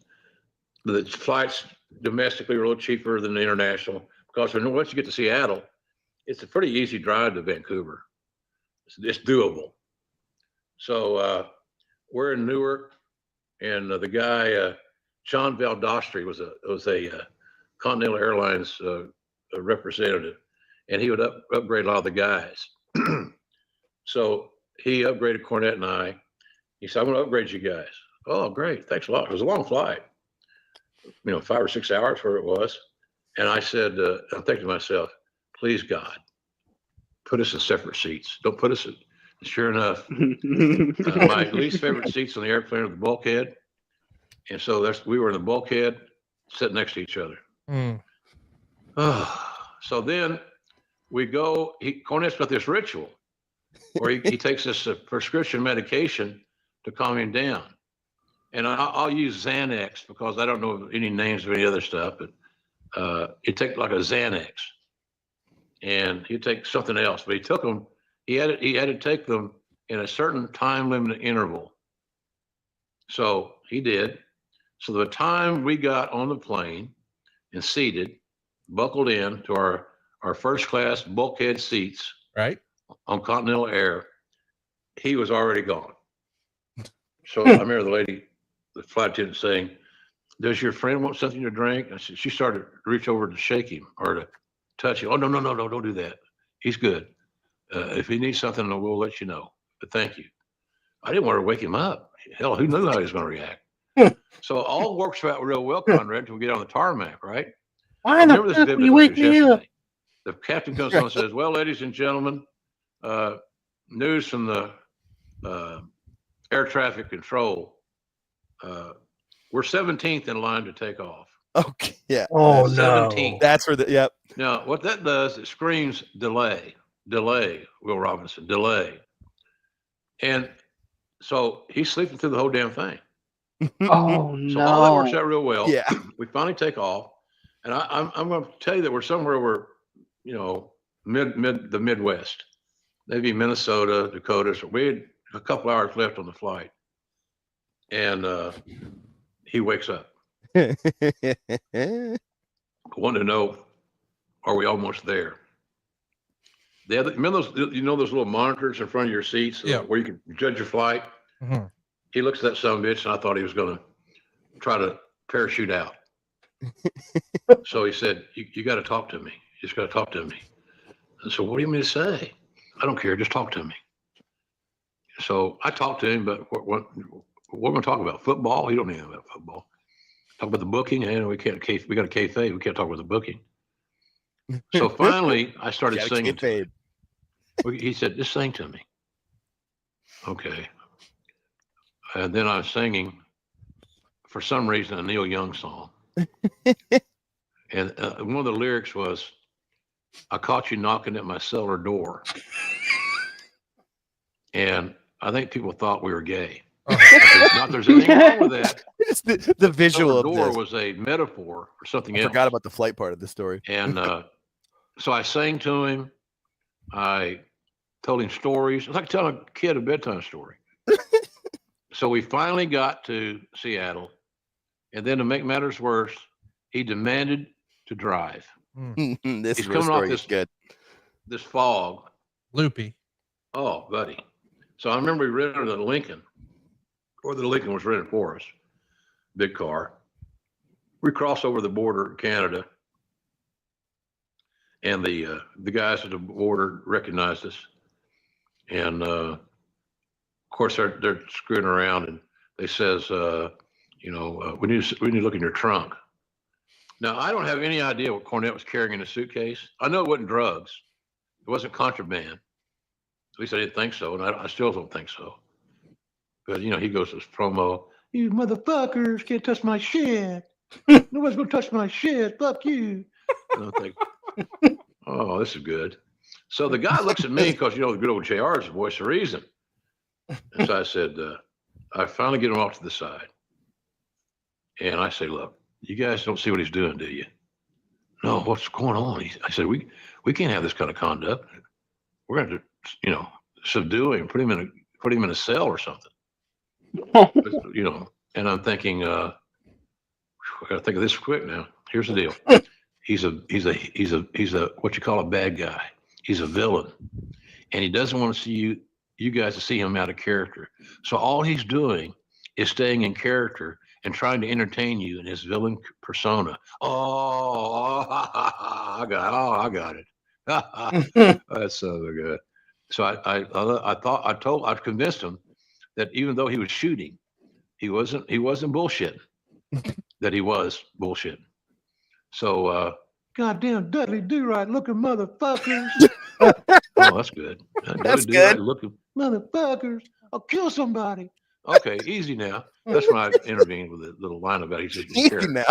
Speaker 11: The flights domestically are a little cheaper than the international, because once you get to Seattle, it's a pretty easy drive to Vancouver. It's doable. So we're in Newark, and the guy John Valdostri was a Continental Airlines representative, and he would upgrade a lot of the guys. So he upgraded Cornette and I. He said, "I'm going to upgrade you guys." Oh, great! Thanks a lot. It was a long flight, 5 or 6 hours where it was. And I said, I'm thinking to myself, please God, put us in separate seats. Don't put us in. Sure enough, my least favorite seats on the airplane are the bulkhead. And so we were in the bulkhead, sitting next to each other. So then we go, Cornette's got this ritual where he takes this prescription medication to calm him down. And I'll use Xanax because I don't know any names of any other stuff, but he'd take like a Xanax, and he'd take something else, but he took them. He had to take them in a certain time limited interval. So he did. So the time we got on the plane and seated, buckled in to our first class bulkhead seats,
Speaker 10: right,
Speaker 11: on Continental Air, he was already gone. So I remember the flight attendant saying, "Does your friend want something to drink?" I said, she started to reach over to shake him or to touch him. "Oh, no, don't do that. He's good. If he needs something, we'll let you know. But thank you." I didn't want to wake him up. Hell, who knew how he was going to react? So all works out real well, Conrad, until we get on the tarmac, right?
Speaker 2: Why in the fuck will you wake me up?
Speaker 11: The captain comes on and says, "Well, ladies and gentlemen, news from the air traffic control. We're 17th in line to take off."
Speaker 4: Okay. Yeah.
Speaker 2: Oh,
Speaker 4: that's
Speaker 2: no.
Speaker 11: 17th.
Speaker 4: That's where yep.
Speaker 11: Now, what that does, it screams delay, Will Robinson, delay. And so he's sleeping through the whole damn thing.
Speaker 3: Oh,
Speaker 11: So all that works
Speaker 3: no.
Speaker 11: out real well.
Speaker 4: Yeah.
Speaker 11: We finally take off, and I'm going to tell you that we're somewhere where, the Midwest, maybe Minnesota, Dakota. So we had a couple hours left on the flight, and he wakes up. Wanted to know, are we almost there? Remember those little monitors in front of your seats,
Speaker 10: Yeah,
Speaker 11: where you can judge your flight?
Speaker 10: Mm-hmm.
Speaker 11: He looks at that son of a bitch, and I thought he was going to try to parachute out. So he said, you got to talk to me. You just got to talk to me. And so, what do you mean to say? I don't care. Just talk to me. So I talked to him, but what we're going to talk about? Football? He don't know anything about football. Talk about the booking, and we got a kayfabe. We can't talk about the booking. So finally, I started singing to him. He said, "Just sing to me." Okay. And then I was singing, for some reason, a Neil Young song. And one of the lyrics was, "I caught you knocking at my cellar door." And I think people thought we were gay. Not there's anything wrong with that.
Speaker 4: It's the visual of
Speaker 11: door
Speaker 4: this.
Speaker 11: was a metaphor for something
Speaker 4: I
Speaker 11: else.
Speaker 4: forgot about the flight part of the story.
Speaker 11: And so I sang to him. I told him stories. It's like telling a kid a bedtime story. So we finally got to Seattle. And then to make matters worse, he demanded to drive.
Speaker 4: This
Speaker 11: He's
Speaker 4: real
Speaker 11: coming off
Speaker 4: story is good.
Speaker 11: this fog.
Speaker 10: Loopy.
Speaker 11: Oh, buddy. So I remember we rented a Lincoln, or the Lincoln was rented for us. Big car. We crossed over the border of Canada, and the guys at the border recognized us, and course, they're screwing around, and they says, we need to look in your trunk. Now, I don't have any idea what Cornette was carrying in his suitcase. I know it wasn't drugs. It wasn't contraband. At least I didn't think so, and I still don't think so. But, he goes to this promo, "You motherfuckers can't touch my shit. Nobody's going to touch my shit. Fuck you." And I think, oh, this is good. So the guy looks at me because, the good old JR is the voice of reason. And so I said, I finally get him off to the side. And I say, "Look, you guys don't see what he's doing, do you?" "No, what's going on?" I said, we can't have this kind of conduct. We're going to, subdue him, put him in a cell or something. And I'm thinking, I got to think of this quick now. Here's the deal. He's a what you call a bad guy. He's a villain, and he doesn't want to see you guys to see him out of character. So all he's doing is staying in character and trying to entertain you in his villain persona. I got it. That's so good. So I convinced him that even though he was shooting, he wasn't bullshitting. That he was bullshitting. So, goddamn Dudley Do-Right looking motherfuckers. Oh, that's good.
Speaker 4: That's good.
Speaker 11: Looking motherfuckers. I'll kill somebody. Okay, easy now. That's when I intervened with a little line about he's just
Speaker 4: Easy now.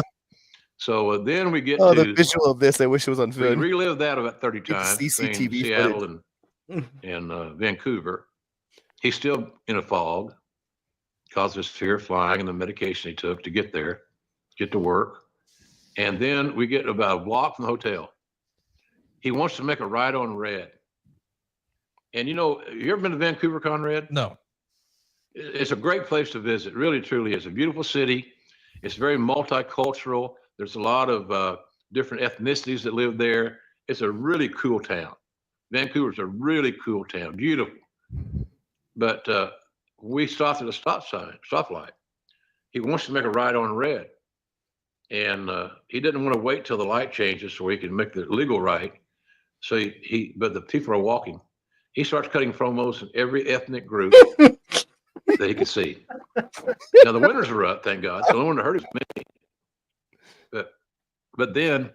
Speaker 11: So then we get
Speaker 4: to
Speaker 11: the
Speaker 4: visual of this. I wish it was on
Speaker 11: we
Speaker 4: film.
Speaker 11: relived that about 30 times.
Speaker 4: CCTV
Speaker 11: between Seattle and Vancouver. He's still in a fog because of his fear of flying and the medication he took to get there, get to work. And then we get about a block from the hotel. He wants to make a right on red. And you ever been to Vancouver, Conrad?
Speaker 10: No.
Speaker 11: It's a great place to visit. Really, truly is. A beautiful city. It's very multicultural. There's a lot of different ethnicities that live there. It's a really cool town. Vancouver's a really cool town. Beautiful. But we stopped at a stoplight. He wants to make a right on red. And he didn't want to wait till the light changes so he can make the legal right. So but the people are walking. He starts cutting promos in every ethnic group that he could see. Now the winters are up, thank God. So the only one that hurt is me. But then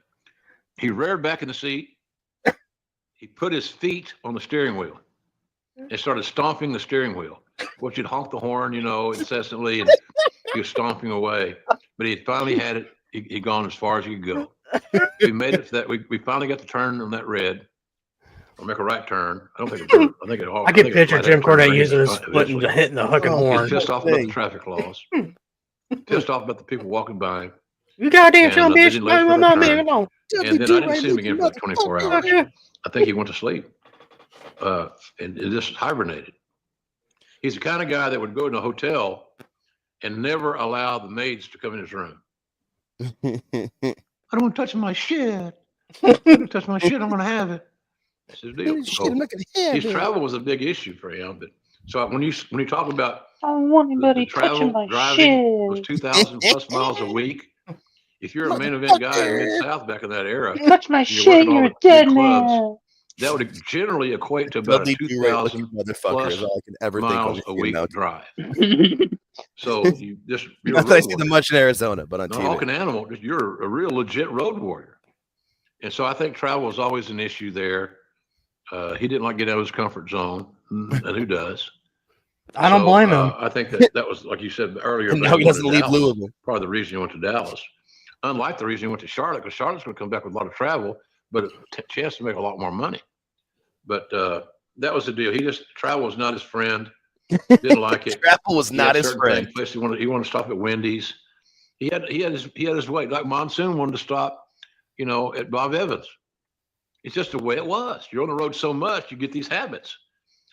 Speaker 11: he reared back in the seat. He put his feet on the steering wheel and started stomping the steering wheel. Which you'd honk the horn, incessantly, and he was stomping away. But he finally had it. He'd gone as far as he could go. We made it to that. We finally got the turn on that red. I'll make a right turn. I don't think it hurt.
Speaker 2: I can picture Jim Cornette using his foot and hitting the fucking horn.
Speaker 11: He's pissed off about the traffic laws. Pissed off about the people walking by.
Speaker 2: You goddamn son bitch.
Speaker 11: And then I didn't see him again for like 24 hours. I think he went to sleep and just hibernated. He's the kind of guy that would go in a hotel and never allow the maids to come in his room. I don't want to touch my shit. I don't touch my shit. I'm going to have it. That's his deal. So his travel was a big issue for him. But so when you talk about
Speaker 7: I don't want anybody
Speaker 11: travel,
Speaker 7: touching my
Speaker 11: driving was
Speaker 7: shit.
Speaker 11: 2,000 plus miles a week. If you're a main event guy in Mid-South back in that era,
Speaker 7: You touch my
Speaker 11: you're
Speaker 7: shit,
Speaker 11: working all
Speaker 7: you're a
Speaker 11: the big
Speaker 7: dead
Speaker 11: clubs.
Speaker 7: man.
Speaker 11: That would generally equate to about a 2,000 plus
Speaker 4: all I can ever
Speaker 11: miles
Speaker 4: think
Speaker 11: a
Speaker 4: of
Speaker 11: week
Speaker 4: now.
Speaker 11: drive. So you're
Speaker 4: Not that I see them much in Arizona, but on
Speaker 11: not
Speaker 4: TV.
Speaker 11: hawking animal, you're a real legit road warrior. And so I think travel was always an issue there. He didn't like getting out of his comfort zone, and who does?
Speaker 2: I don't blame him.
Speaker 11: I think that was, like you said earlier.
Speaker 4: And
Speaker 11: about
Speaker 4: now he
Speaker 11: going
Speaker 4: doesn't
Speaker 11: to
Speaker 4: leave
Speaker 11: Dallas,
Speaker 4: Louisville.
Speaker 11: Part of the reason he went to Dallas. Unlike the reason he went to Charlotte, because Charlotte's going to come back with a lot of travel, but a chance to make a lot more money. But that was the deal. Travel was not his friend. Didn't like it.
Speaker 4: Travel was not his friend.
Speaker 11: He wanted to stop at Wendy's. He had his way. Like Monsoon wanted to stop, at Bob Evans. It's just the way it was. You're on the road so much, you get these habits.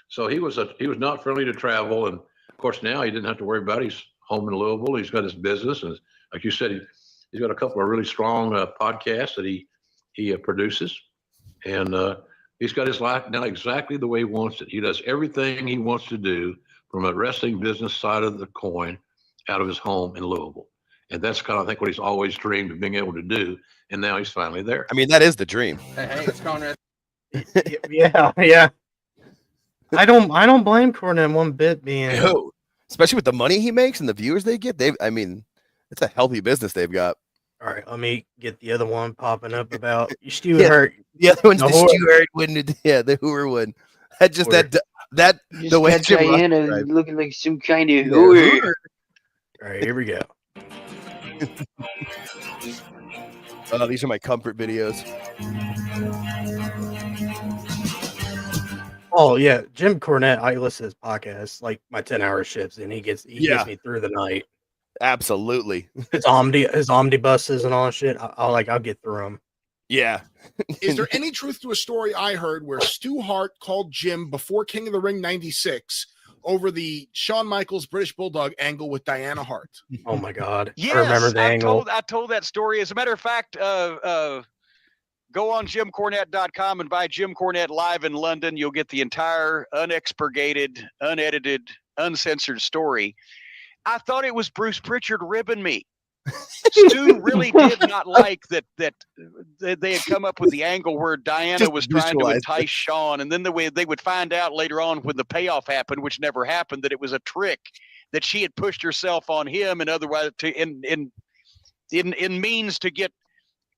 Speaker 11: So he was not friendly to travel, and of course now he didn't have to worry about it. He's home in Louisville. He's got his business, and like you said, he's got a couple of really strong podcasts that he produces, and he's got his life now exactly the way he wants it. He does everything he wants to do from a wrestling business side of the coin out of his home in Louisville. And that's kind of, I think, what he's always dreamed of being able to do. And now he's finally there.
Speaker 4: I mean, that is the dream.
Speaker 10: Hey, it's Conrad.
Speaker 2: Yeah. I don't blame Cornette one bit being.
Speaker 4: No. Especially with the money he makes and the viewers they get. I mean, it's a healthy business they've got.
Speaker 2: All right, let me get the other one popping up about Stu Hurt.
Speaker 4: The other one's
Speaker 2: The
Speaker 4: the
Speaker 2: whore-
Speaker 4: Stewart wouldn't. Yeah, the Hoover one. That just
Speaker 2: Word.
Speaker 4: that
Speaker 7: Just
Speaker 4: the way
Speaker 7: got
Speaker 4: Jim Ross
Speaker 7: Diana
Speaker 4: described.
Speaker 7: looking like some kind of
Speaker 4: Yeah,
Speaker 7: whore.
Speaker 4: Hoover.
Speaker 2: All right, here we go.
Speaker 4: These are my comfort videos.
Speaker 2: Oh yeah, Jim Cornette. I listen to his podcast, like my 10-hour shifts, and he gets me through the night.
Speaker 4: Absolutely.
Speaker 2: His omnibuses and all that shit. I'll get through them.
Speaker 4: Yeah.
Speaker 1: Is there any truth to a story I heard where Stu Hart called Jim before King of the Ring 96 over the Shawn Michaels British Bulldog angle with Diana Hart?
Speaker 2: Oh my god.
Speaker 12: Yes,
Speaker 2: I remember the angle.
Speaker 12: I told that story. As a matter of fact, go on JimCornette.com and buy Jim Cornette Live in London. You'll get the entire unexpurgated, unedited, uncensored story. I thought it was Bruce Pritchard ribbing me. Stu really did not like that they had come up with the angle where Diana was trying to entice Shawn, and then they would find out later on when the payoff happened, which never happened, that it was a trick, that she had pushed herself on him, and otherwise in means to get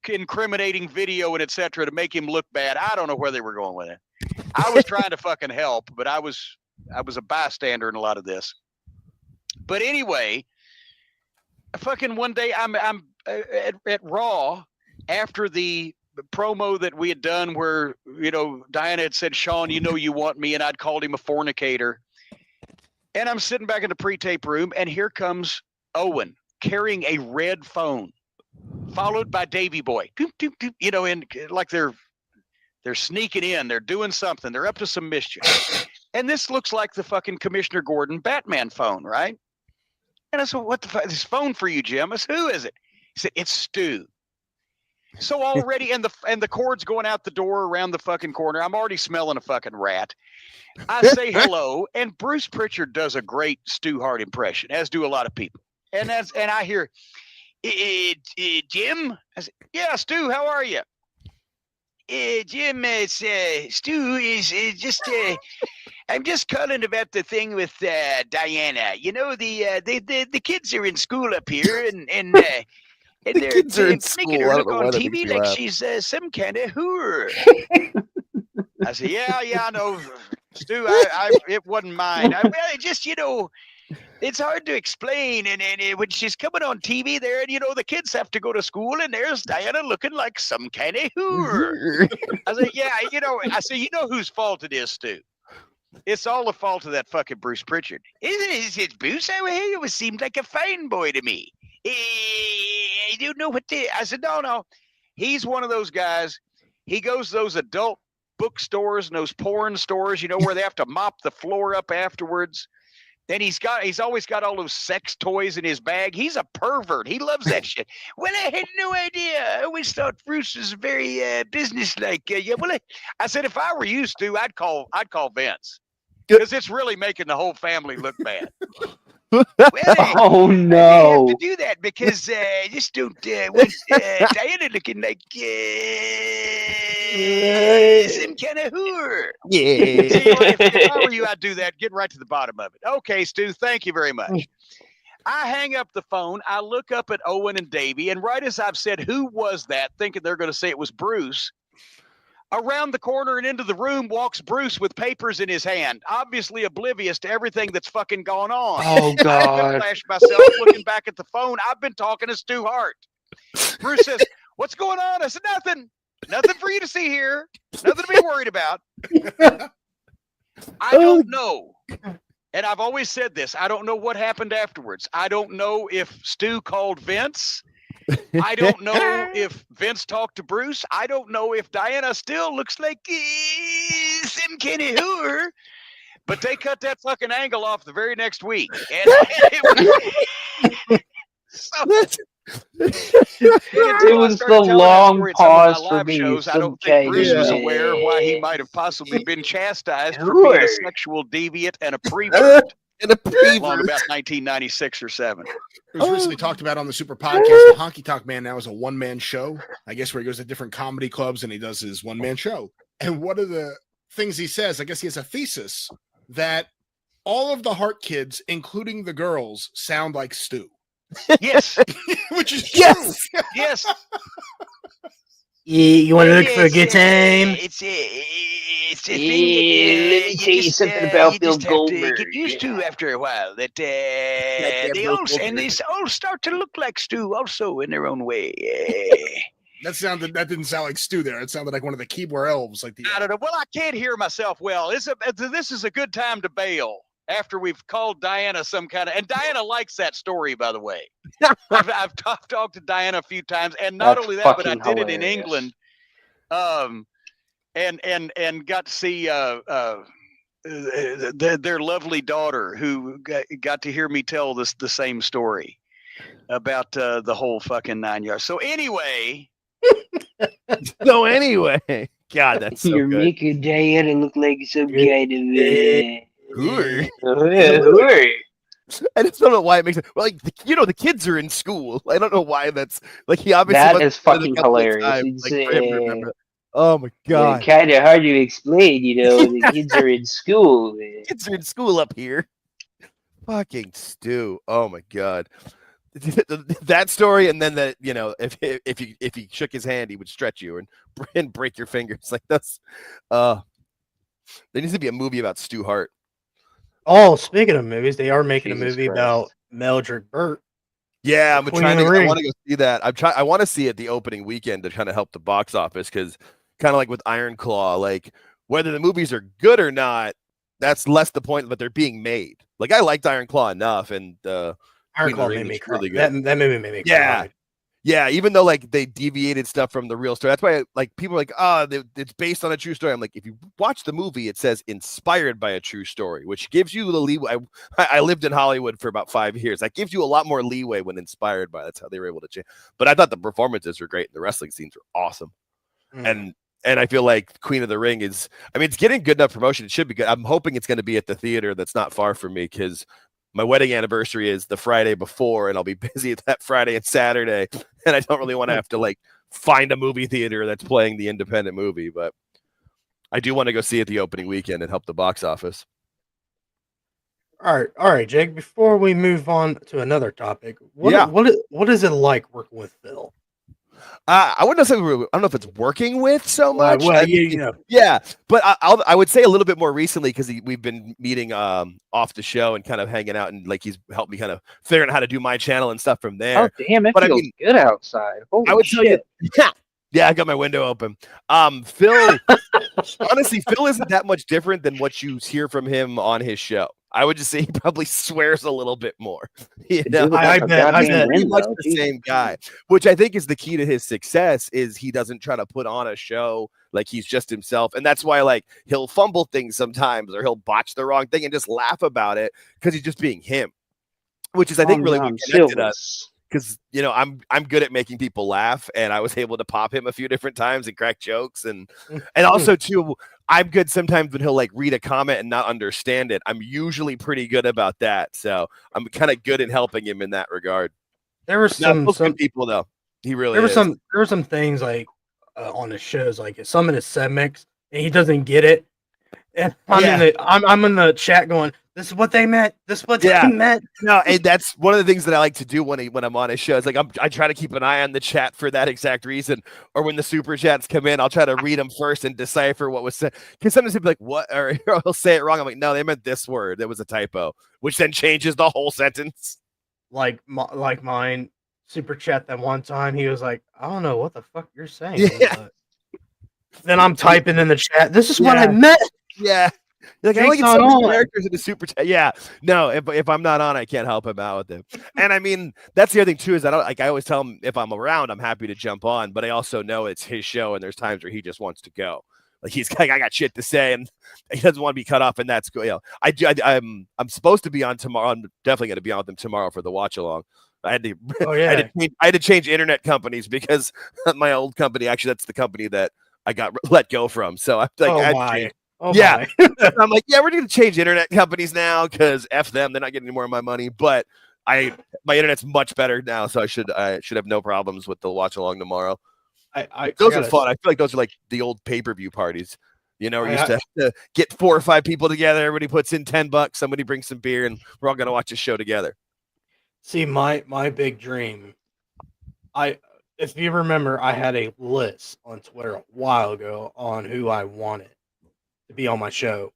Speaker 12: incriminating video and etc. to make him look bad. I don't know where they were going with it. I was trying to fucking help, but I was a bystander in a lot of this. But anyway, fucking one day I'm at Raw after the promo that we had done where, Diana had said, Shawn, you want me, and I'd called him a fornicator. And I'm sitting back in the pre-tape room, and here comes Owen carrying a red phone, followed by Davey Boy. Doop, doop, doop, and like they're sneaking in, they're doing something, they're up to some mischief. And this looks like the fucking Commissioner Gordon Batman phone, right? And I said, what the fuck? This phone for you, Jim. I said, who is it? He said, it's Stu. So already, and the cord's going out the door around the fucking corner. I'm already smelling a fucking rat. I say hello, and Bruce Pritchard does a great Stu Hart impression, as do a lot of people. And I hear, Jim? I said, yeah, Stu, how are you? Jim, it's Stu is just I'm just calling about the thing with Diana. The kids are in school up here, and they're
Speaker 4: kids are in
Speaker 12: making
Speaker 4: school.
Speaker 12: her
Speaker 4: I
Speaker 12: look
Speaker 4: don't know
Speaker 12: on
Speaker 4: why that makes
Speaker 12: TV
Speaker 4: me
Speaker 12: like
Speaker 4: laugh.
Speaker 12: she's some kind of whore. I said, yeah, I know, Stu. It wasn't mine. It's hard to explain. And when she's coming on TV there, and the kids have to go to school, and there's Diana looking like some kind of whore. I said, yeah, whose fault it is, Stu? It's all the fault of that fucking Bruce Pritchard. It's Bruce? It seemed like a fine boy to me. I don't know what I said, no. He's one of those guys. He goes to those adult bookstores and those porn stores, where they have to mop the floor up afterwards. Then he's always got all those sex toys in his bag. He's a pervert. He loves that shit. Well, I had no idea. I always thought Bruce was very businesslike. I said, if I were you, Stu, I'd call Vince, because it's really making the whole family look bad.
Speaker 7: Oh no!
Speaker 12: I have to do that because I just don't want Diana looking like some kind of whore.
Speaker 4: Yeah.
Speaker 12: See, if I were you, I'd do that. Get right to the bottom of it. Okay, Stu, thank you very much. I hang up the phone. I look up at Owen and Davey, and right as I've said, who was that, thinking they're going to say it was Bruce, around the corner and into the room walks Bruce with papers in his hand, obviously oblivious to everything that's fucking gone on.
Speaker 7: Oh, God.
Speaker 12: I flashed myself looking back at the phone. I've been talking to Stu Hart. Bruce says, what's going on? I said, nothing. Nothing for you to see here. Nothing to be worried about. I don't know. And I've always said this. I don't know what happened afterwards. I don't know if Stu called Vince. I don't know if Vince talked to Bruce. I don't know if Diana still looks like some kind of whore. But they cut that fucking angle off the very next week. And
Speaker 7: it was the long pause for me.
Speaker 12: Shows, I don't think Bruce was aware why he might have possibly been chastised for being a sexual deviant and a prevert. Long about 1996 or 7.
Speaker 1: It was recently talked about on the Super Podcast. The Honky Tonk Man now is a one-man show, I guess, where he goes to different comedy clubs and he does his one-man show. And one of the things he says, I guess he has a thesis that all of the Hart kids, including the girls, sound like Stu.
Speaker 12: Yes.
Speaker 1: Which is true.
Speaker 12: Yes.
Speaker 2: You want to look for a good time?
Speaker 12: It's a thing
Speaker 7: Yeah,
Speaker 12: that,
Speaker 7: let me tell you something about
Speaker 12: you
Speaker 7: Bill
Speaker 12: just have to
Speaker 7: Goldberg.
Speaker 12: get used to after a while. That
Speaker 4: Goddamn
Speaker 12: they
Speaker 4: Bill
Speaker 12: all and they
Speaker 4: Goldberg.
Speaker 12: all start to look like Stu, also in their own way.
Speaker 1: That didn't sound like Stu there. It sounded like one of the keyboard elves, like the.
Speaker 12: I don't know. Well, I can't hear myself well. This is a good time to bail after we've called Diana some kind of. And Diana likes that story, by the way. I've talked to Diana a few times, and not
Speaker 3: That's
Speaker 12: only that, but I
Speaker 3: fucking
Speaker 12: did it in
Speaker 3: hilarious.
Speaker 12: England, and got to see their lovely daughter, who got to hear me tell the same story about the whole fucking 9 yards. So anyway.
Speaker 4: So anyway, God, that's so
Speaker 7: You're
Speaker 4: good.
Speaker 7: making Diana look like some kind of
Speaker 4: Hooey.
Speaker 7: hooey.
Speaker 4: I just don't know why it makes it. Well, like the kids are in school. I don't know why that's like he obviously.
Speaker 3: That
Speaker 4: must
Speaker 3: is
Speaker 4: have done it
Speaker 3: fucking
Speaker 4: a couple of
Speaker 3: hilarious.
Speaker 4: times,
Speaker 3: It's
Speaker 4: like, for him to remember that. Oh my god,
Speaker 7: Kind of hard to explain, you know. The kids are in school.
Speaker 4: kids are in school up here. Fucking Stu. Oh my god. That story, and then that, you know, if he shook his hand, he would stretch you and break your fingers. Like that's there needs to be a movie about Stu Hart.
Speaker 2: Oh, speaking of movies, they are making
Speaker 3: Jesus
Speaker 2: a movie
Speaker 3: Christ.
Speaker 2: about Mildred Burt.
Speaker 4: Yeah, I'm
Speaker 2: Queen
Speaker 4: trying
Speaker 2: of
Speaker 4: to.
Speaker 2: the
Speaker 4: I
Speaker 2: Ring.
Speaker 4: want to go see that. I want to see it the opening weekend to kind of help the box office, because kind of like with Iron Claw, like whether the movies are good or not, that's less the point. But they're being made. Like I liked Iron Claw enough, and
Speaker 2: Iron
Speaker 4: Queen of
Speaker 2: Claw
Speaker 4: the Ring
Speaker 2: made me
Speaker 4: was
Speaker 2: cry.
Speaker 4: really good.
Speaker 2: That movie made me
Speaker 4: Yeah.
Speaker 2: cry.
Speaker 4: Yeah, even though like they deviated stuff from the real story. That's why like people are like, it's based on a true story. I'm like, if you watch the movie, it says inspired by a true story, which gives you the leeway. I lived in Hollywood for about 5 years. That gives you a lot more leeway when inspired by. That's how they were able to change. But I thought the performances were great. The wrestling scenes were awesome. And I feel like Queen of the Ring is, I mean, it's getting good enough promotion. It should be good. I'm hoping it's going to be at the theater that's not far from me, because my wedding anniversary is the Friday before, and I'll be busy that Friday and Saturday, and I don't really want to have to like find a movie theater that's playing the independent movie, but I do want to go see it the opening weekend and help the box office.
Speaker 2: All right, Jake. Before we move on to another topic, what is it like working with Phil?
Speaker 4: I wouldn't say I don't know if it's working with so much.
Speaker 2: Well,
Speaker 4: I mean, yeah, but I would say a little bit more recently, because we've been meeting off the show and kind of hanging out, and like he's helped me kind of figuring out how to do my channel and stuff from there.
Speaker 3: Oh damn, it
Speaker 4: But
Speaker 3: feels
Speaker 4: I mean,
Speaker 3: good outside. Holy
Speaker 4: I would
Speaker 3: shit.
Speaker 4: tell you, yeah, I got my window open. Phil, honestly, Phil isn't that much different than what you hear from him on his show. I would just say he probably swears a little bit more. You know,
Speaker 2: I bet.
Speaker 4: Pretty much the same guy, which I think is the key to his success. Is he doesn't try to put on a show like he's just himself, and that's why like he'll fumble things sometimes, or he'll botch the wrong thing and just laugh about it because he's just being him. Which is, I think, really what connected us. Because, you know, I'm good at making people laugh, and I was able to pop him a few different times and crack jokes, and also too, I'm good sometimes when he'll like read a comment and not understand it. I'm usually pretty good about that, so I'm kind of good in helping him in that regard.
Speaker 2: There were some
Speaker 4: people though. He really
Speaker 2: there were some things like on his shows, like some in his segments, and he doesn't get it. And I'm in the chat going, "This is what they meant. This is what they meant."
Speaker 4: No, and that's one of the things that I like to do when I'm on his show. It's like I try to keep an eye on the chat for that exact reason. Or when the super chats come in, I'll try to read them first and decipher what was said. Because sometimes he'll be like, "What?" Or he'll say it wrong. I'm like, "No, they meant this word. That was a typo," which then changes the whole sentence.
Speaker 2: Like mine super chat that one time, he was like, "I don't know what the fuck you're saying."
Speaker 4: Yeah.
Speaker 2: Then I'm typing in the chat, "This is what I meant."
Speaker 4: Yeah. Like, I only get so many characters in the super chat. Yeah. No, if I'm not on, I can't help him out with them. And I mean, that's the other thing too, is I always tell him if I'm around, I'm happy to jump on, but I also know it's his show, and there's times where he just wants to go. Like he's like, I got shit to say, and he doesn't want to be cut off, and that's good. You know, I'm supposed to be on tomorrow. I'm definitely going to be on with them tomorrow for the watch along. I had to, I had to change internet companies because my old company, actually, that's the company that I got let go from. So I'm like, I'm like, yeah, we're going to change internet companies now because F them. They're not getting any more of my money. But my internet's much better now, so I should have no problems with the watch along tomorrow. Those are fun. I feel like those are like the old pay-per-view parties. You know, we used to have to get 4 or 5 people together. Everybody puts in $10. Somebody brings some beer, and we're all going to watch a show together.
Speaker 2: See, my big dream. If you remember, I had a list on Twitter a while ago on who I wanted to be on my show.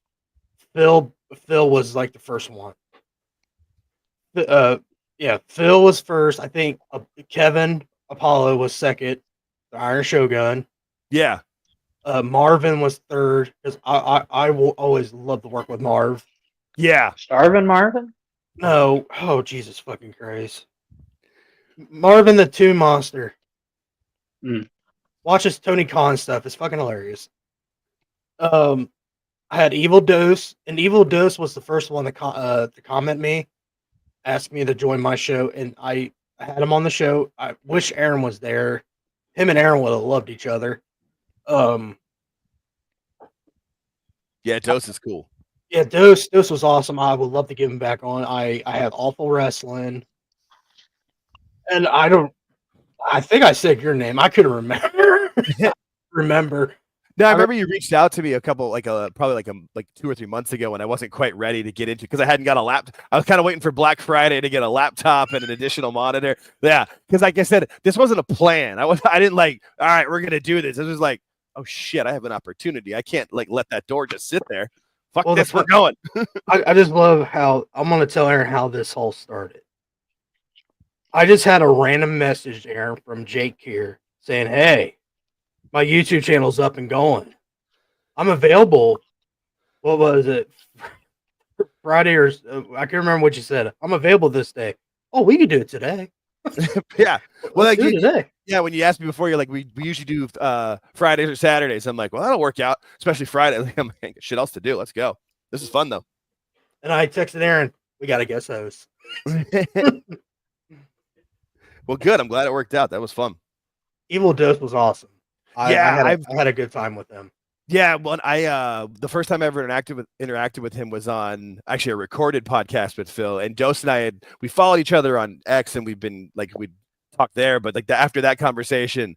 Speaker 2: Phil was like the first one. Yeah, Phil was first. I think Kevin Apollo was second. The Iron Shogun.
Speaker 4: Yeah.
Speaker 2: Marvin was third because I will always love to work with Marv.
Speaker 4: Yeah.
Speaker 3: Starvin' Marvin?
Speaker 2: No, oh Jesus fucking Christ. Marvin the Toon Monster. Watch his Tony Khan stuff. It's fucking hilarious. I had Evil Dose, and Evil Dose was the first one to comment me, ask me to join my show, and I had him on the show. I wish Aaron was there. Him and Aaron would have loved each other.
Speaker 4: Yeah, Dose is cool.
Speaker 2: Yeah, Dose was awesome. I would love to get him back on. I had Awful Wrestling, and I think I said your name. I couldn't remember.
Speaker 4: No, I remember you reached out to me a couple, probably 2 or 3 months ago when I wasn't quite ready to get into, because I hadn't got a laptop. I was kind of waiting for Black Friday to get a laptop and an additional monitor. Yeah, because like I said, this wasn't a plan. I didn't like, all right, we're gonna do this. It was like, oh shit, I have an opportunity. I can't like let that door just sit there. Fuck this, we're going.
Speaker 2: I just love how I'm gonna tell Aaron how this all started. I just had a random message, Aaron, from Jake here saying, "Hey, my YouTube channel's up and going. I'm available." What was it? Friday or I can't remember what you said. I'm available this day. Oh, we could do it today.
Speaker 4: Yeah. Well,
Speaker 2: Let's do it today.
Speaker 4: Yeah, when you asked me before, you're like, we usually do Fridays or Saturdays. I'm like, well, that'll work out, especially Friday. I'm like, shit else to do. Let's go. This is fun though.
Speaker 2: And I texted Aaron, we got a guest host.
Speaker 4: Well, good. I'm glad it worked out. That was fun.
Speaker 2: Evil Dose was awesome. I had a good time with them.
Speaker 4: Yeah, well, the first time I ever interacted with him was on actually a recorded podcast with Phil, and Dose and I we followed each other on X, and we'd talk there, but like after that conversation,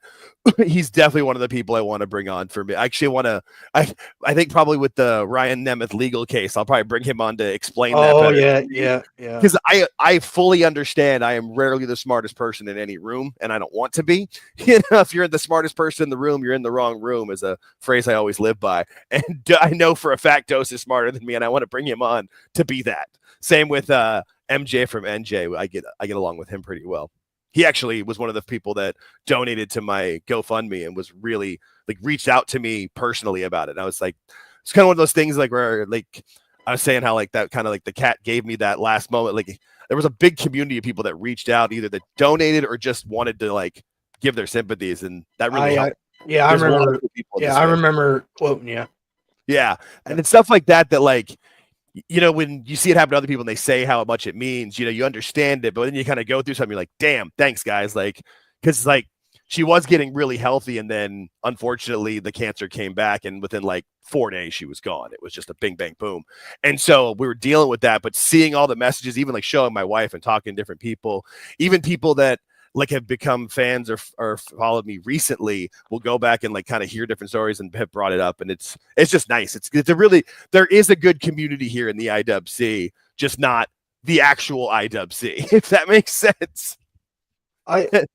Speaker 4: he's definitely one of the people I want to bring on for me. I actually want to. I think probably with the Ryan Nemeth legal case, I'll probably bring him on to explain that better.
Speaker 2: Yeah.
Speaker 4: Because I fully understand I am rarely the smartest person in any room, and I don't want to be. You know, if you're the smartest person in the room, you're in the wrong room, is a phrase I always live by. And I know for a fact Dose is smarter than me, and I want to bring him on to be that. Same with MJ from NJ. I get along with him pretty well. He actually was one of the people that donated to my GoFundMe and was really like reached out to me personally about it. And I was like, it's kind of one of those things like where like I was saying how like that kind of like the cat gave me that last moment. Like there was a big community of people that reached out, either that donated or just wanted to like give their sympathies, and that really helped.
Speaker 2: I remember. Yeah, I remember quoting you.
Speaker 4: Yeah, and it's stuff like that that like. You know, when you see it happen to other people and they say how much it means, you know, you understand it, but then you kind of go through something, you're like, damn, thanks guys. Like, cause like she was getting really healthy. And then unfortunately the cancer came back, and within like 4 days she was gone. It was just a bing, bang, boom. And so we were dealing with that, but seeing all the messages, even like showing my wife and talking to different people, even people that like have become fans or followed me recently will go back and like kind of hear different stories and have brought it up. And it's just nice. It's a really, there is a good community here in the IWC, just not the actual IWC, if that makes sense. It's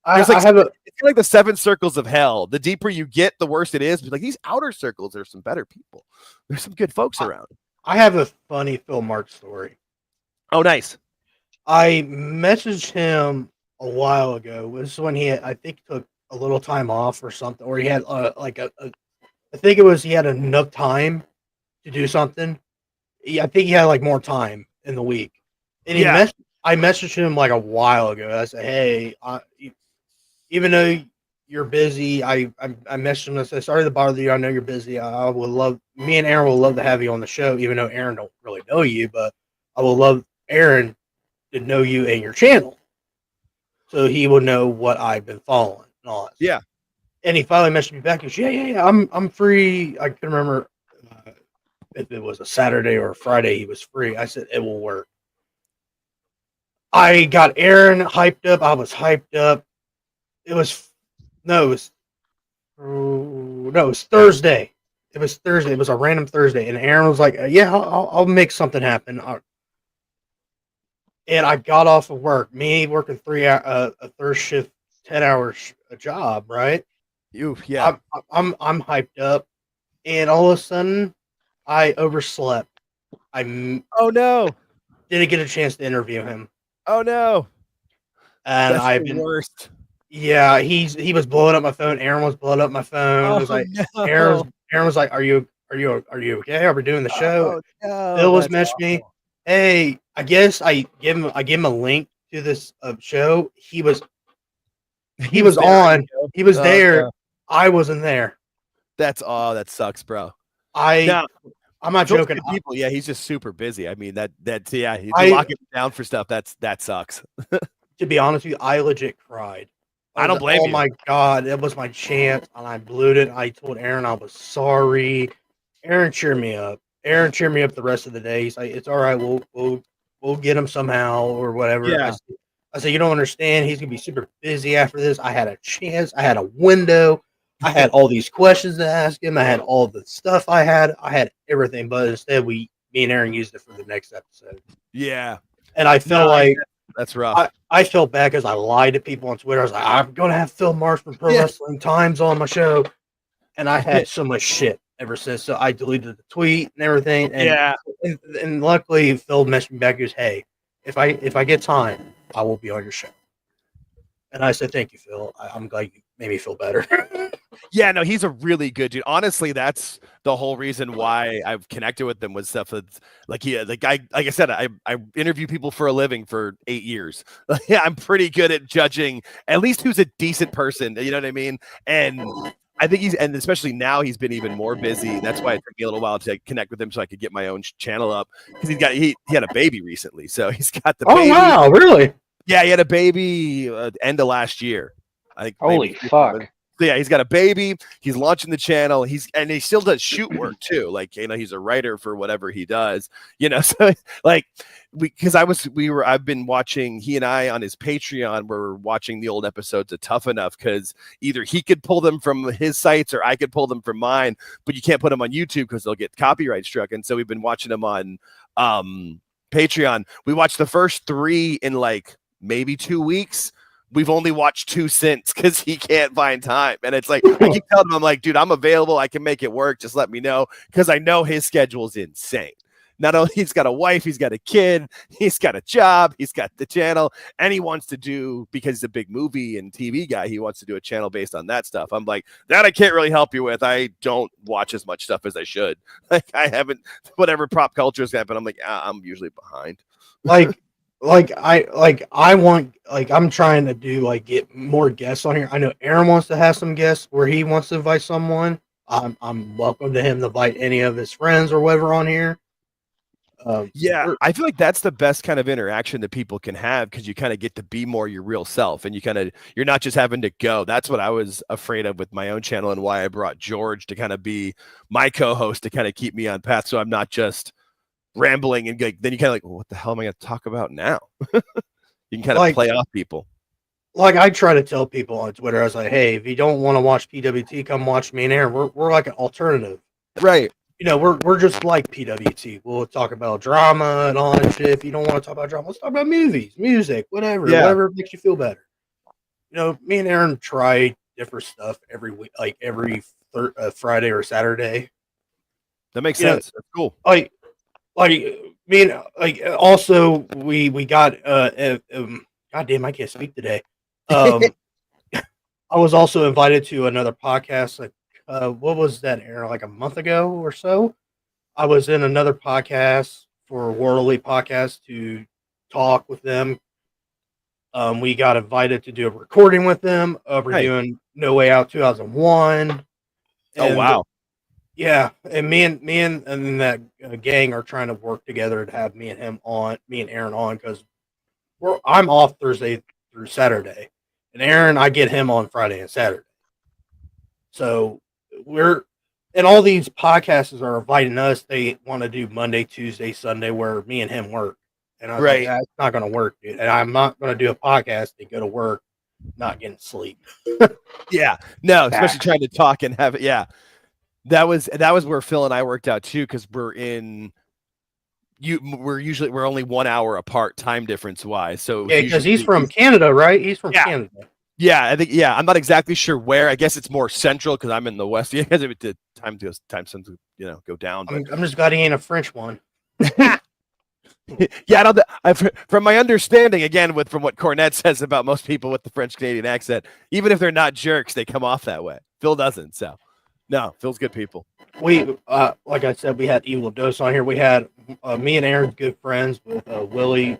Speaker 4: like the 7 circles of hell. The deeper you get, the worse it is. But like these outer circles, there's some better people. There's some good folks around.
Speaker 2: I have a funny Phil Marks story.
Speaker 4: Oh, nice.
Speaker 2: I messaged him a while ago. This is when I think took a little time off or something, or he had I think it was he had enough time to do something. I think he had like more time in the week, and I messaged him like a while ago. I said, "Hey, even though you're busy, I messaged him and said, sorry to bother you. I know you're busy. Me and Aaron will love to have you on the show, even though Aaron don't really know you, but I will love Aaron to know you and your channel, so he will know what I've been following and all that.
Speaker 4: Yeah."
Speaker 2: And he finally messaged me back. He goes, yeah, I'm free. I can remember if it was a Saturday or a Friday he was free. I said, it will work. I got Aaron hyped up. I was hyped up. It was Thursday. It was Thursday. It was a random Thursday, and Aaron was like, "Yeah, I'll make something happen." And I got off of work. Me working a third shift, 10 hours a job, right?
Speaker 4: Yeah.
Speaker 2: I'm hyped up, and all of a sudden, I overslept.
Speaker 4: Oh no!
Speaker 2: Didn't get a chance to interview him,
Speaker 4: Oh no!
Speaker 2: and
Speaker 4: That's
Speaker 2: I've
Speaker 4: the
Speaker 2: been
Speaker 4: worst.
Speaker 2: Yeah, he was blowing up my phone. Aaron was blowing up my phone. It was
Speaker 4: Oh
Speaker 2: like
Speaker 4: no!
Speaker 2: Aaron was like, are you okay? Are we doing the show?"
Speaker 4: Oh no!
Speaker 2: Phil was
Speaker 4: That's
Speaker 2: messaging me.
Speaker 4: awful.
Speaker 2: Hey, I guess I give him a link to this show. He was
Speaker 4: He was there,
Speaker 2: on.
Speaker 4: you know?
Speaker 2: He was
Speaker 4: Oh,
Speaker 2: there.
Speaker 4: no.
Speaker 2: I wasn't there.
Speaker 4: That sucks, bro.
Speaker 2: I'm not
Speaker 4: Phil's
Speaker 2: joking.
Speaker 4: good people. Yeah, he's just super busy. I mean, yeah, he's
Speaker 2: I-
Speaker 4: locking down for stuff. That sucks.
Speaker 2: To be honest with you, I legit cried.
Speaker 4: I don't blame
Speaker 2: oh
Speaker 4: you.
Speaker 2: my god, it was my chance, and I blew it. I told Aaron I was sorry. Aaron cheered me up. Aaron cheered me up the rest of the day. He's like, "It's all right. We'll get him somehow or whatever."
Speaker 4: Yeah.
Speaker 2: I said, "You don't understand. He's gonna be super busy after this. I had a chance. I had a window. I had all these questions to ask him. I had all the stuff. I had everything, but instead, me and Aaron used it for the next episode.
Speaker 4: Yeah,
Speaker 2: and I felt like
Speaker 4: that's rough.
Speaker 2: I felt bad because I lied to people on Twitter. I was like, I'm going to have Phil Marsh from Pro Wrestling Times on my show. And I had so much shit ever since. So I deleted the tweet and everything. And, and luckily, Phil messaged me back. He goes, "Hey, if I get time, I will be on your show." And I said, "Thank you, Phil. I'm glad you made me feel better."
Speaker 4: Yeah, no, he's a really good dude. Honestly, that's the whole reason why I've connected with him was stuff that's like I said, I interview people for a living for 8 years. Yeah, I'm pretty good at judging at least who's a decent person. You know what I mean? And I think and especially now he's been even more busy. That's why it took me a little while to connect with him so I could get my own channel up because he had a baby recently, so he's got the baby.
Speaker 2: Oh wow, really?
Speaker 4: Yeah, he had a baby end of last year. I think.
Speaker 3: Holy fuck.
Speaker 4: So yeah, he's got a baby. He's launching the channel. He still does shoot work too. Like, you know, he's a writer for whatever he does. You know, so like I've been watching. He and I on his Patreon were watching the old episodes of Tough Enough because either he could pull them from his sites or I could pull them from mine. But you can't put them on YouTube because they'll get copyright struck. And so we've been watching them on Patreon. We watched the first 3 in like maybe 2 weeks. We've only watched 2 since because he can't find time. And it's like, I keep telling him, I'm like, dude, I'm available. I can make it work. Just let me know. Because I know his schedule is insane. Not only he's got a wife, he's got a kid, he's got a job, he's got the channel, and he wants to do, because he's a big movie and TV guy, he wants to do a channel based on that stuff. I'm like, that I can't really help you with. I don't watch as much stuff as I should. Like, I haven't, whatever pop culture is happening, I'm like, I'm usually behind.
Speaker 2: I'm trying to do get more guests on here. I know Aaron wants to have some guests where he wants to invite someone. I'm welcome to him to invite any of his friends or whatever on here.
Speaker 4: Yeah, I feel like that's the best kind of interaction that people can have because you kind of get to be more your real self and you're not just having to go. That's what I was afraid of with my own channel and why I brought George to kind of be my co-host to kind of keep me on path. So I'm not just rambling and then you kind of like, well, what the hell am I going to talk about now? You can kind of play off people.
Speaker 2: Like I try to tell people on Twitter, I was like, hey, if you don't want to watch PWT, come watch me and Aaron. We're like an alternative.
Speaker 4: Right.
Speaker 2: You know, we're just like PWT. We'll talk about drama and all that shit. If you don't want to talk about drama, let's talk about movies, music, whatever makes you feel better. You know, me and Aaron try different stuff every week, like every Friday or Saturday.
Speaker 4: That makes sense. That's cool.
Speaker 2: Like me and also we got goddamn, I can't speak today. I was also invited to another podcast. What was that, Aaron? Like a month ago or so, I was in another podcast for Worldly Podcast to talk with them. We got invited to do a recording with them. We're doing No Way Out 2001.
Speaker 4: Oh wow!
Speaker 2: Yeah, and me and that gang are trying to work together to have me and Aaron on because I'm off Thursday through Saturday, and Aaron, I get him on Friday and Saturday. So and all these podcasts are inviting us. They want to do Monday, Tuesday, Sunday, where me and him work. And I was like, that's not going to work, dude. And I'm not going to do a podcast and go to work not getting sleep.
Speaker 4: Yeah, no, especially trying to talk and have it. Yeah. That was where Phil and I worked out too, because we're only 1 hour apart time difference wise. So
Speaker 2: Yeah, because he's from Canada, right? He's from Canada.
Speaker 4: Yeah, I think I'm not exactly sure where. I guess it's more central because I'm in the west. Yeah, because the time since go down. But
Speaker 2: I'm just glad he ain't a French one.
Speaker 4: yeah, from my understanding, again, from what Cornette says about most people with the French Canadian accent, even if they're not jerks, they come off that way. Phil doesn't, so no, Phil's good people.
Speaker 2: We like I said, we had Evil Dose on here. We had me and Aaron, good friends with Willie.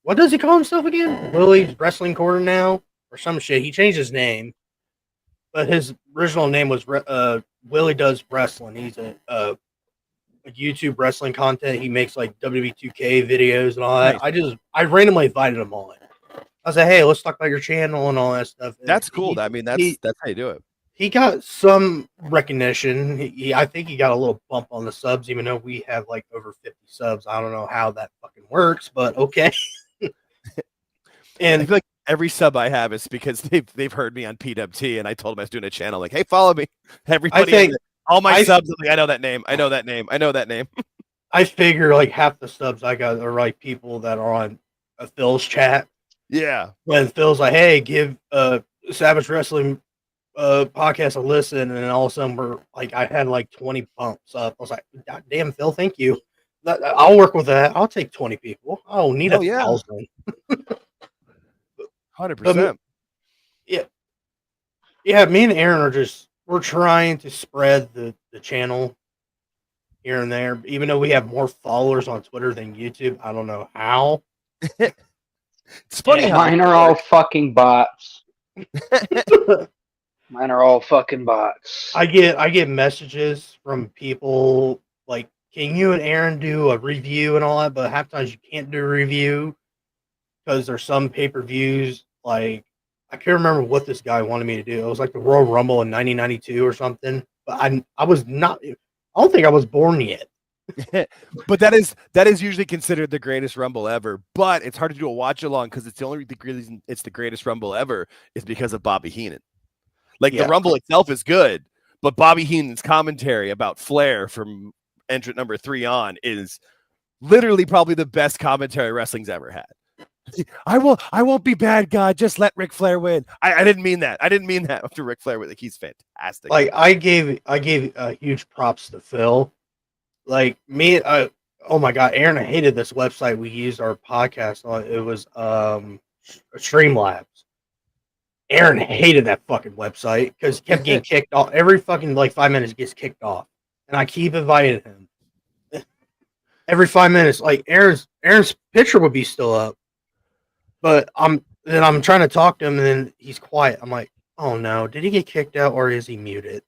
Speaker 2: What does he call himself again? Willie's Wrestling Corner now, or some shit. He changed his name, but his original name was Willie Does Wrestling. He's a YouTube wrestling content. He makes like WWE2K videos and all that.
Speaker 4: Nice.
Speaker 2: I randomly invited him on. I said, hey, let's talk about your channel and all that stuff. And
Speaker 4: that's cool. That's how you do it.
Speaker 2: He got some recognition. I think he got a little bump on the subs, even though we have like over 50 subs. I don't know how that fucking works, but okay.
Speaker 4: And I feel like every sub I have is because they've heard me on PWT, and I told them I was doing a channel. Like, hey, follow me. Everybody, all my subs. Like, I know that name. I know that name. I know that name.
Speaker 2: I figure like half the subs I got are like people that are on Phil's chat.
Speaker 4: Yeah. When
Speaker 2: Phil's like, hey, give Savage Wrestling podcast a listen, and then all of a sudden we're like, I had like 20 bumps up. I was like, God damn, Phil, thank you. I'll work with that. I'll take 20 people. I don't need 1,000.
Speaker 4: 100%.
Speaker 2: Yeah. Me and Aaron we're trying to spread the channel here and there, even though we have more followers on Twitter than YouTube. I don't know how.
Speaker 4: It's funny.
Speaker 3: Mine are all fucking bots. Mine are all fucking bots.
Speaker 2: I get messages from people like, can you and Aaron do a review and all that? But half times you can't do a review because there's some pay-per-views. Like, I can't remember what this guy wanted me to do. It was like the Royal Rumble in 1992 or something. But I was not. I don't think I was born yet.
Speaker 4: But that is usually considered the greatest Rumble ever. But it's hard to do a watch along because it's the only reason it's the greatest Rumble ever is because of Bobby Heenan. Like the Rumble itself is good, but Bobby Heenan's commentary about Flair from entrant number 3 on is literally probably the best commentary wrestling's ever had. I won't be bad, God. Just let Ric Flair win. I didn't mean that. I didn't mean that after Ric Flair. Like, he's fantastic.
Speaker 2: Like I gave huge props to Phil. Like me, oh my God, Aaron, I hated this website we used our podcast on. It was Streamlabs. Aaron hated that fucking website because he kept getting kicked off. Every fucking like 5 minutes gets kicked off. And I keep inviting him. Every 5 minutes, like Aaron's picture would be still up. But I'm trying to talk to him and then he's quiet. I'm like, oh no, did he get kicked out or is he muted?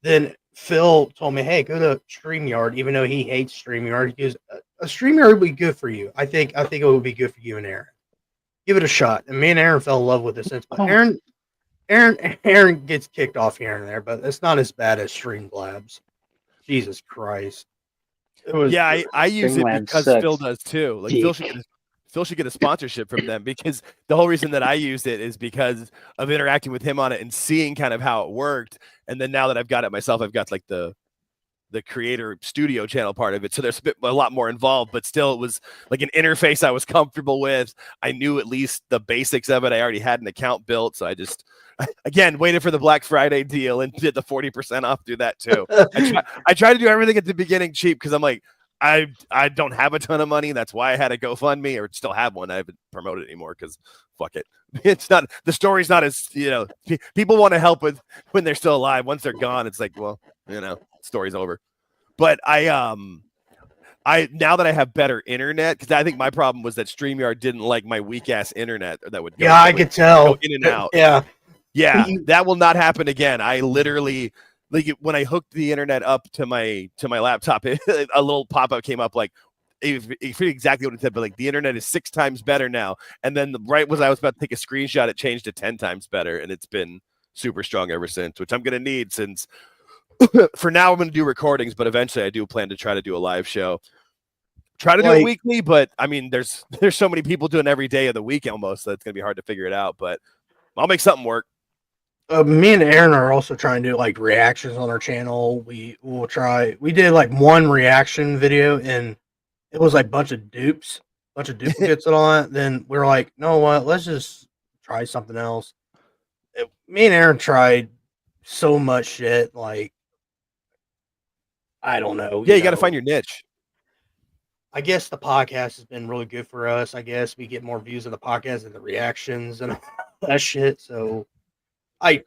Speaker 2: Then Phil told me, hey, go to StreamYard, even though he hates StreamYard. He goes, a StreamYard would be good for you. I think it would be good for you and Aaron. Give it a shot. And me and Aaron fell in love with it since. But Aaron gets kicked off here and there, but it's not as bad as Streamlabs. Jesus Christ.
Speaker 4: I use it because Phil does too. Like Phil should get a sponsorship from them because the whole reason that I used it is because of interacting with him on it and seeing kind of how it worked. And then now that I've got it myself, I've got like the creator studio channel part of it. So there's a lot more involved, but still it was like an interface I was comfortable with. I knew at least the basics of it. I already had an account built. So I just, again, waited for the Black Friday deal and did the 40% off, do that too. I try to do everything at the beginning cheap because I'm like, I don't have a ton of money. That's why I had a GoFundMe, or still have one. I haven't promoted it anymore because fuck it. It's not, the story's not as, people want to help with when they're still alive. Once they're gone, it's like, well, story's over. But I now that I have better internet, because I think my problem was that StreamYard didn't like my weak ass internet that would go,
Speaker 2: I could tell
Speaker 4: go in and out.
Speaker 2: Yeah,
Speaker 4: that will not happen again. I literally, like, when I hooked the internet up to my laptop, a little pop-up came up like, exactly what it said, but like, the internet is 6 times better now. And then right as I was about to take a screenshot, it changed to 10 times better, and it's been super strong ever since, which I'm gonna need since for now I'm gonna do recordings, but eventually I do plan to try to do a live show. Try to do it weekly, but I mean, there's so many people doing every day of the week almost that it's gonna be hard to figure it out. But I'll make something work.
Speaker 2: Me and Aaron are also trying to do like reactions on our channel. We did like one reaction video and it was like bunch of duplicates and all that. Then we were like, no, what? Let's just try something else. Me and Aaron tried so much shit. Like, I don't know.
Speaker 4: Yeah, you got to find your niche.
Speaker 2: I guess the podcast has been really good for us. I guess we get more views of the podcast and the reactions and all that shit. So, my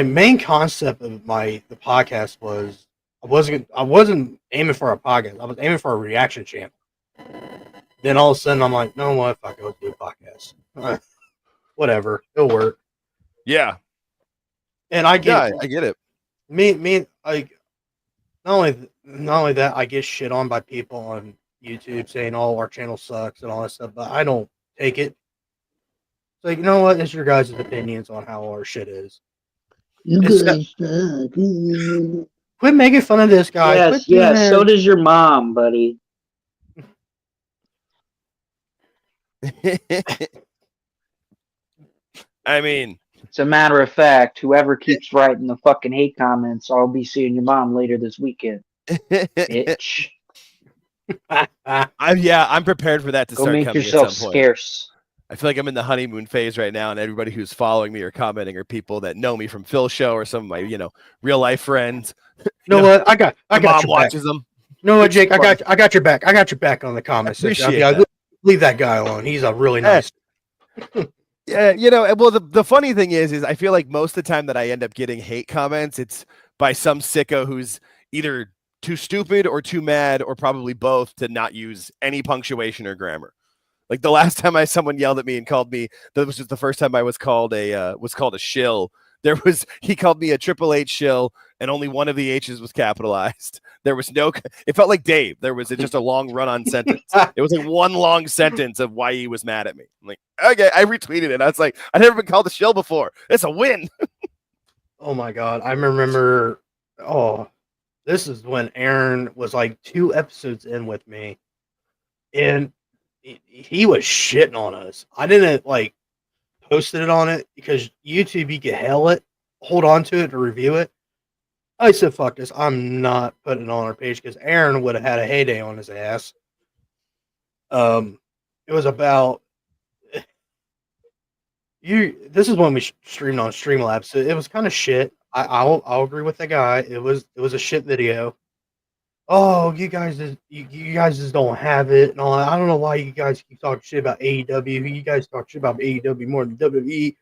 Speaker 2: main concept of the podcast was I wasn't aiming for a podcast. I was aiming for a reaction channel. Then all of a sudden I'm like, no, what? Fuck it, let's do a podcast. Whatever, it'll work.
Speaker 4: Yeah,
Speaker 2: and I get
Speaker 4: I get it.
Speaker 2: Me, like not only that, I get shit on by people on YouTube saying, "Oh, our channel sucks" and all that stuff, but I don't take it. It's like, you know what? It's your guys' opinions on how our shit is.
Speaker 7: You
Speaker 2: It's
Speaker 7: guys suck.
Speaker 2: Quit making fun of this guy.
Speaker 3: Yes,
Speaker 2: Quit doing
Speaker 3: yes.
Speaker 2: that.
Speaker 3: So does your mom, buddy.
Speaker 4: I mean,
Speaker 3: as a matter of fact, whoever keeps writing the fucking hate comments, I'll be seeing your mom later this weekend. Bitch.
Speaker 4: I'm prepared for that to
Speaker 3: Go
Speaker 4: start
Speaker 3: make
Speaker 4: coming
Speaker 3: yourself
Speaker 4: at some point.
Speaker 3: scarce.
Speaker 4: I feel like I'm in the honeymoon phase right now, and everybody who's following me or commenting are people that know me from Phil's show or some of my, real life friends.
Speaker 2: You know what? I got
Speaker 4: mom
Speaker 2: your back.
Speaker 4: watches them.
Speaker 2: You know what, Jake? I got your back. I got your back on the comments.
Speaker 4: Appreciate
Speaker 2: Yeah,
Speaker 4: that.
Speaker 2: leave that guy alone. He's a really nice.
Speaker 4: Yeah, well, the funny thing is I feel like most of the time that I end up getting hate comments, it's by some sicko who's either too stupid or too mad or probably both to not use any punctuation or grammar. Like the last time someone yelled at me and called me, that was just the first time I was called a shill. He called me a Triple H shill, and only one of the H's was capitalized. There was it felt like Dave. There was just a long run-on sentence. It was like one long sentence of why he was mad at me. I'm like, okay, I retweeted it. I was like, I've never been called a shill before. It's a win.
Speaker 2: Oh my God. I remember, this is when Aaron was like 2 episodes in with me, and he was shitting on us. I didn't like posted it on it because YouTube, you can hold on to it to review it. I said, fuck this. I'm not putting it on our page because Aaron would have had a heyday on his ass. It was about this is when we streamed on Streamlabs, so it was kind of shit. I'll agree with the guy. It was a shit video. Oh, you guys just don't have it and all that. I don't know why you guys keep talking shit about AEW. You guys talk shit about AEW more than WWE and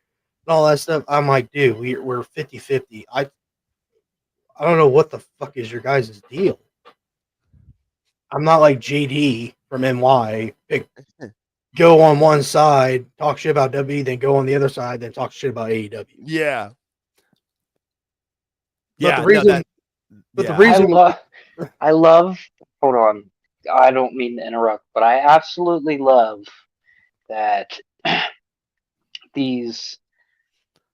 Speaker 2: all that stuff. I'm like, dude, we're 50-50. I don't know what the fuck is your guys' deal. I'm not like JD from NY. Go on one side, talk shit about WWE, then go on the other side, then talk shit about AEW.
Speaker 4: Yeah.
Speaker 2: But the reason
Speaker 3: I love. Hold on, I don't mean to interrupt, but I absolutely love that these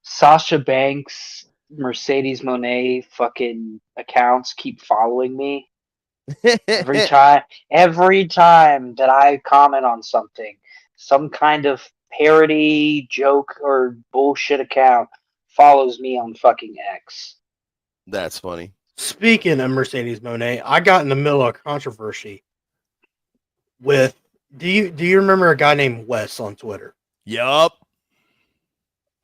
Speaker 3: Sasha Banks, Mercedes Moné fucking accounts keep following me. Every time that I comment on something, some kind of parody, joke, or bullshit account follows me on fucking X.
Speaker 4: That's funny.
Speaker 2: Speaking of Mercedes Moné, I got in the middle of controversy with. Do you remember a guy named Wes on Twitter?
Speaker 4: Yup.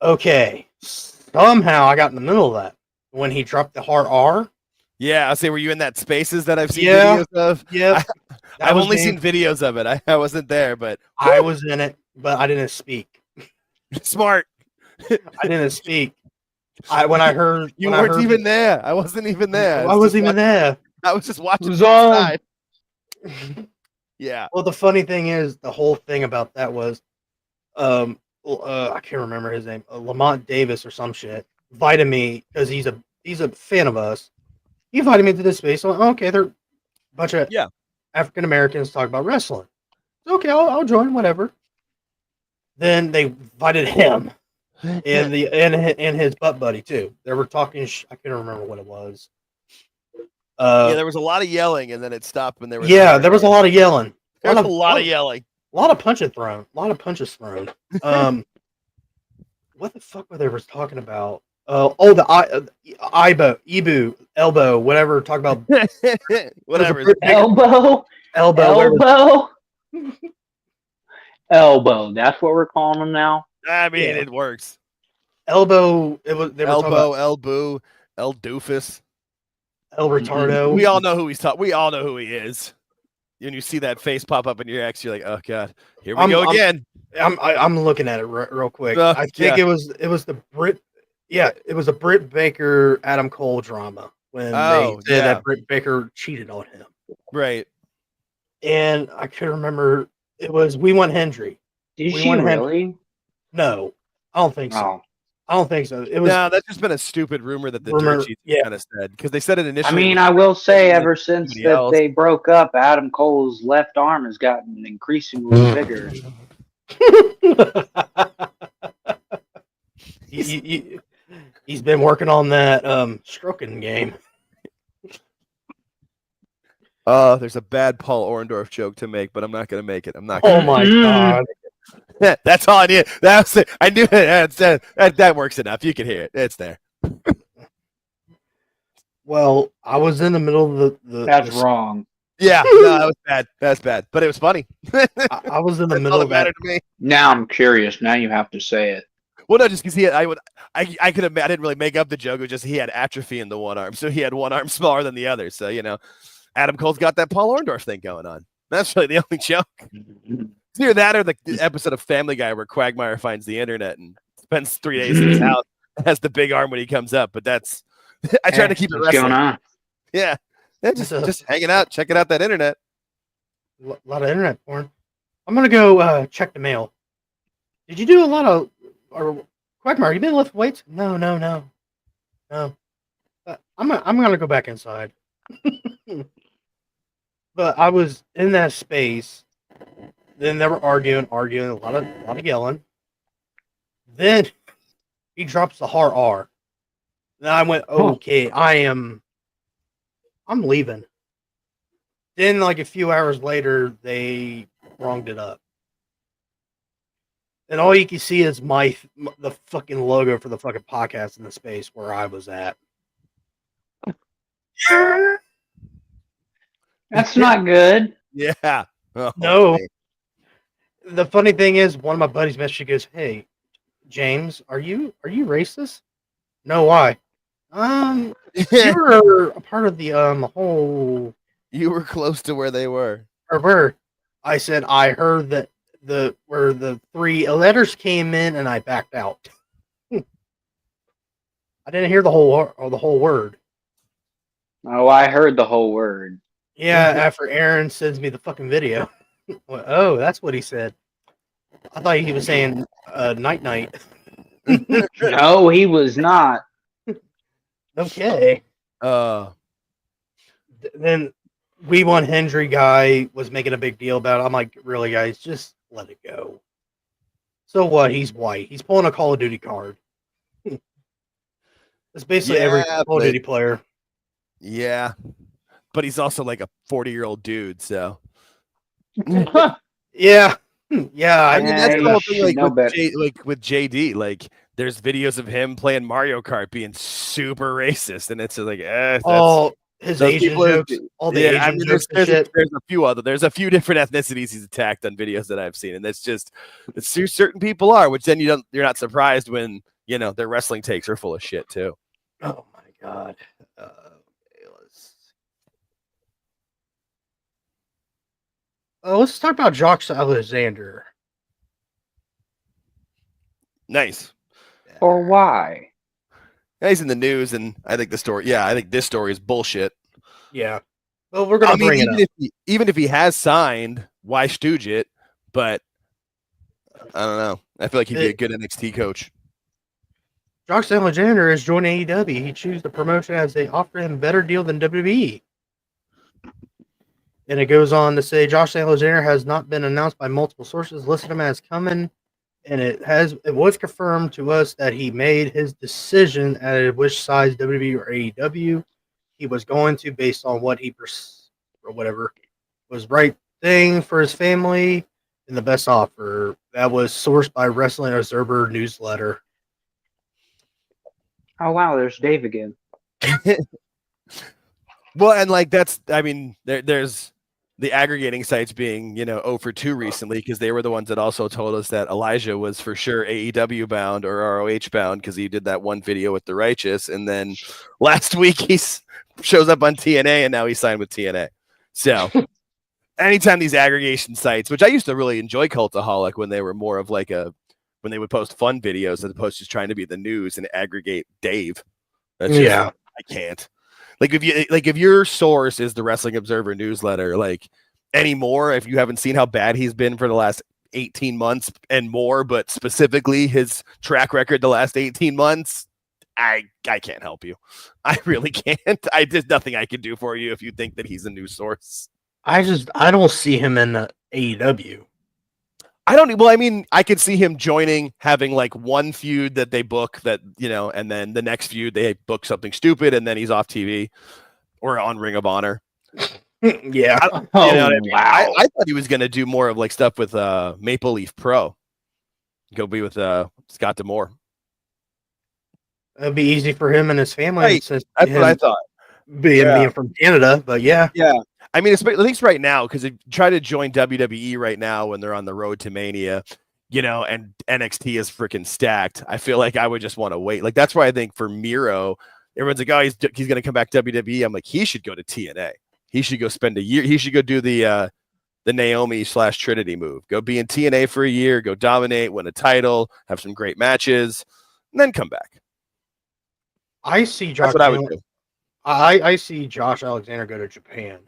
Speaker 2: Okay. Somehow I got in the middle of that when he dropped the hard R.
Speaker 4: Yeah, I say, were you in that Spaces that I've seen
Speaker 2: Yeah,
Speaker 4: videos of?
Speaker 2: yeah.
Speaker 4: I've only seen videos of it. I wasn't there, but
Speaker 2: I was in it, but I didn't speak.
Speaker 4: Smart.
Speaker 2: I didn't speak. When I heard
Speaker 4: you weren't even there. I wasn't even there.
Speaker 2: I wasn't even there.
Speaker 4: I was just watching.
Speaker 2: It was on.
Speaker 4: Yeah.
Speaker 2: Well, the funny thing is, the whole thing about that was, I can't remember his name, Lamont Davis or some shit, invited me because he's a fan of us. He invited me to this space. So, okay, they're a bunch of African Americans talk about wrestling. Okay, I'll join, whatever. Then they invited him and his butt buddy too. They were talking. I can't remember what it was.
Speaker 4: There was a lot of yelling, and then it stopped when there was.
Speaker 2: Yeah, there was a lot of yelling.
Speaker 4: There was a lot of yelling.
Speaker 2: A lot of punches thrown. what the fuck were they was talking about? Ibu, elbow, whatever. Talk about
Speaker 4: Whatever.
Speaker 8: Elbow.
Speaker 2: elbow. whatever.
Speaker 8: Elbow. Elbow. That's what we're calling them now.
Speaker 4: I mean,
Speaker 2: Yeah.
Speaker 4: it works.
Speaker 2: Elbow. It was they were talking
Speaker 4: Elbow,
Speaker 2: about
Speaker 4: elbow, El Doofus.
Speaker 2: El Retardo.
Speaker 4: We all know who he's talking. We all know who he is. When you see that face pop up in your ex, you're like, oh god, here we go again.
Speaker 2: I'm looking at it real quick.
Speaker 4: Oh,
Speaker 2: I think it was the Brit. Yeah, it was a Britt Baker Adam Cole drama when they said that Britt Baker cheated on him.
Speaker 4: Right.
Speaker 2: And I couldn't remember. It was We Want Hendry.
Speaker 8: Did
Speaker 2: We
Speaker 8: she
Speaker 2: Want
Speaker 8: really?
Speaker 2: Hendry. No, I don't think so.
Speaker 8: Oh.
Speaker 2: I don't think so. It was
Speaker 4: that's just been a stupid rumor that the dirt sheets kind of said because they said it
Speaker 8: I
Speaker 4: initially.
Speaker 8: mean, I will say, ever since
Speaker 4: somebody
Speaker 8: that
Speaker 4: else.
Speaker 8: they broke up, Adam Cole's left arm has gotten increasingly bigger.
Speaker 2: He's been working on that stroking game.
Speaker 4: There's a bad Paul Orndorff joke to make, but I'm not going to make it. I'm not.
Speaker 2: Oh my god.
Speaker 4: That's all I need. That's it. I knew it. That works enough. You can hear it. It's there.
Speaker 2: Well, I was in the middle of the
Speaker 8: That's wrong.
Speaker 4: Yeah, no, that was bad. That's bad, but it was funny.
Speaker 2: I was in the
Speaker 4: That's
Speaker 2: middle
Speaker 4: all
Speaker 2: of
Speaker 4: that
Speaker 2: that.
Speaker 4: mattered to me.
Speaker 7: Now I'm curious. Now you have to say it.
Speaker 4: Well, no, just because I could have. I didn't really make up the joke. It was just he had atrophy in the one arm, so he had one arm smaller than the other. So Adam Cole's got that Paul Orndorff thing going on. That's really the only joke. It's either that or the episode of Family Guy where Quagmire finds the internet and spends 3 days in his house, has the big arm when he comes up. But that's I try to keep it
Speaker 7: What's going
Speaker 4: wrestling.
Speaker 7: on?
Speaker 4: Yeah, just hanging out, checking out that internet.
Speaker 2: A lot of internet porn. I'm gonna go check the mail. Did you do a lot of or Quagmire? You been lift weights? No. I'm gonna go back inside. But I was in that space. Then they were arguing, a lot of yelling. Then he drops the hard R. Then I went, okay, I'm leaving. Then, like a few hours later, they wronged it up. And all you can see is the fucking logo for the fucking podcast in the space where I was at.
Speaker 8: That's not good.
Speaker 4: Yeah. Oh,
Speaker 2: No.
Speaker 4: okay.
Speaker 2: The funny thing is, one of my buddies messaged, goes, "Hey, James, are you racist?" No, why? You were a part of the whole.
Speaker 4: You were close to where they were.
Speaker 2: Or where? I said I heard that where the 3 letters came in, and I backed out. I didn't hear the whole word.
Speaker 8: Oh, I heard the whole word.
Speaker 2: Yeah, after Aaron sends me the fucking video. Well, oh, that's what he said. I thought he was saying night night.
Speaker 8: No, he was not.
Speaker 2: Okay. Then We Want Hendry guy was making a big deal about it. I'm like, really, guys, just let it go. So what? He's white. He's pulling a Call of Duty card. It's basically every Call of Duty player.
Speaker 4: Yeah, but he's also like a 40-year-old dude, so.
Speaker 2: Yeah. Yeah.
Speaker 4: I mean, that's the whole thing,
Speaker 8: know
Speaker 4: with JD. Like, there's videos of him playing Mario Kart being super racist, and it's just like,
Speaker 2: all his Asian jokes, all the Asian jokes and shit.
Speaker 4: There's a few different ethnicities he's attacked on videos that I've seen, and it's certain people are, which then you're not surprised when their wrestling takes are full of shit too.
Speaker 2: Oh my god. Let's talk about Josh Alexander.
Speaker 4: Nice.
Speaker 8: Or why?
Speaker 4: Yeah, he's in the news, and I think this story is bullshit.
Speaker 2: Yeah. Well, we're gonna bring it up.
Speaker 4: Even if he has signed, why stooge it? But I don't know. I feel like he'd be a good NXT coach.
Speaker 2: Josh Alexander is joining AEW. He chose the promotion as they offer him a better deal than WWE. And it goes on to say Josh Alexander has not been announced by multiple sources, listed him as coming, and it was confirmed to us that he made his decision at which size WWE or AEW he was going to, based on what he or whatever was right thing for his family and the best offer. That was sourced by Wrestling Observer newsletter.
Speaker 3: Oh wow, there's Dave again.
Speaker 4: Well, and like there's the aggregating sites being 0 for 2 recently because they were the ones that also told us that Elijah was for sure AEW bound or ROH bound because he did that one video with the Righteous, and then last week he shows up on TNA and now he signed with TNA. So anytime these aggregation sites, which I used to really enjoy Cultaholic when they were more of like when they would post fun videos as opposed to just trying to be the news and aggregate Dave. That's just, I can't. If your source is the Wrestling Observer newsletter, like anymore, if you haven't seen how bad he's been for the last 18 months and more, but specifically his track record the last 18 months, I can't help you. I really can't. There's nothing I can do for you if you think that he's a news source.
Speaker 6: I don't see him in the AEW.
Speaker 4: I could see him joining, having like one feud that they book that, and then the next feud they book something stupid and then he's off TV or on Ring of Honor.
Speaker 6: Yeah.
Speaker 4: Wow. I thought he was going to do more of like stuff with Maple Leaf Pro. Go be with Scott D'Amore.
Speaker 6: It'd be easy for him and his family.
Speaker 4: Right. That's what I thought.
Speaker 6: Being from Canada, but yeah.
Speaker 4: Yeah. I mean, at least right now, because they try to join WWE right now when they're on the road to Mania, and NXT is freaking stacked. I feel like I would just want to wait. Like, that's why I think for Miro, everyone's like, oh, he's going to come back to WWE. I'm like, he should go to TNA. He should go spend a year. He should go do the Naomi/Trinity move. Go be in TNA for a year, go dominate, win a title, have some great matches, and then come back.
Speaker 6: I see Josh.
Speaker 4: That's what I would do.
Speaker 6: I see Josh Alexander go to Japan.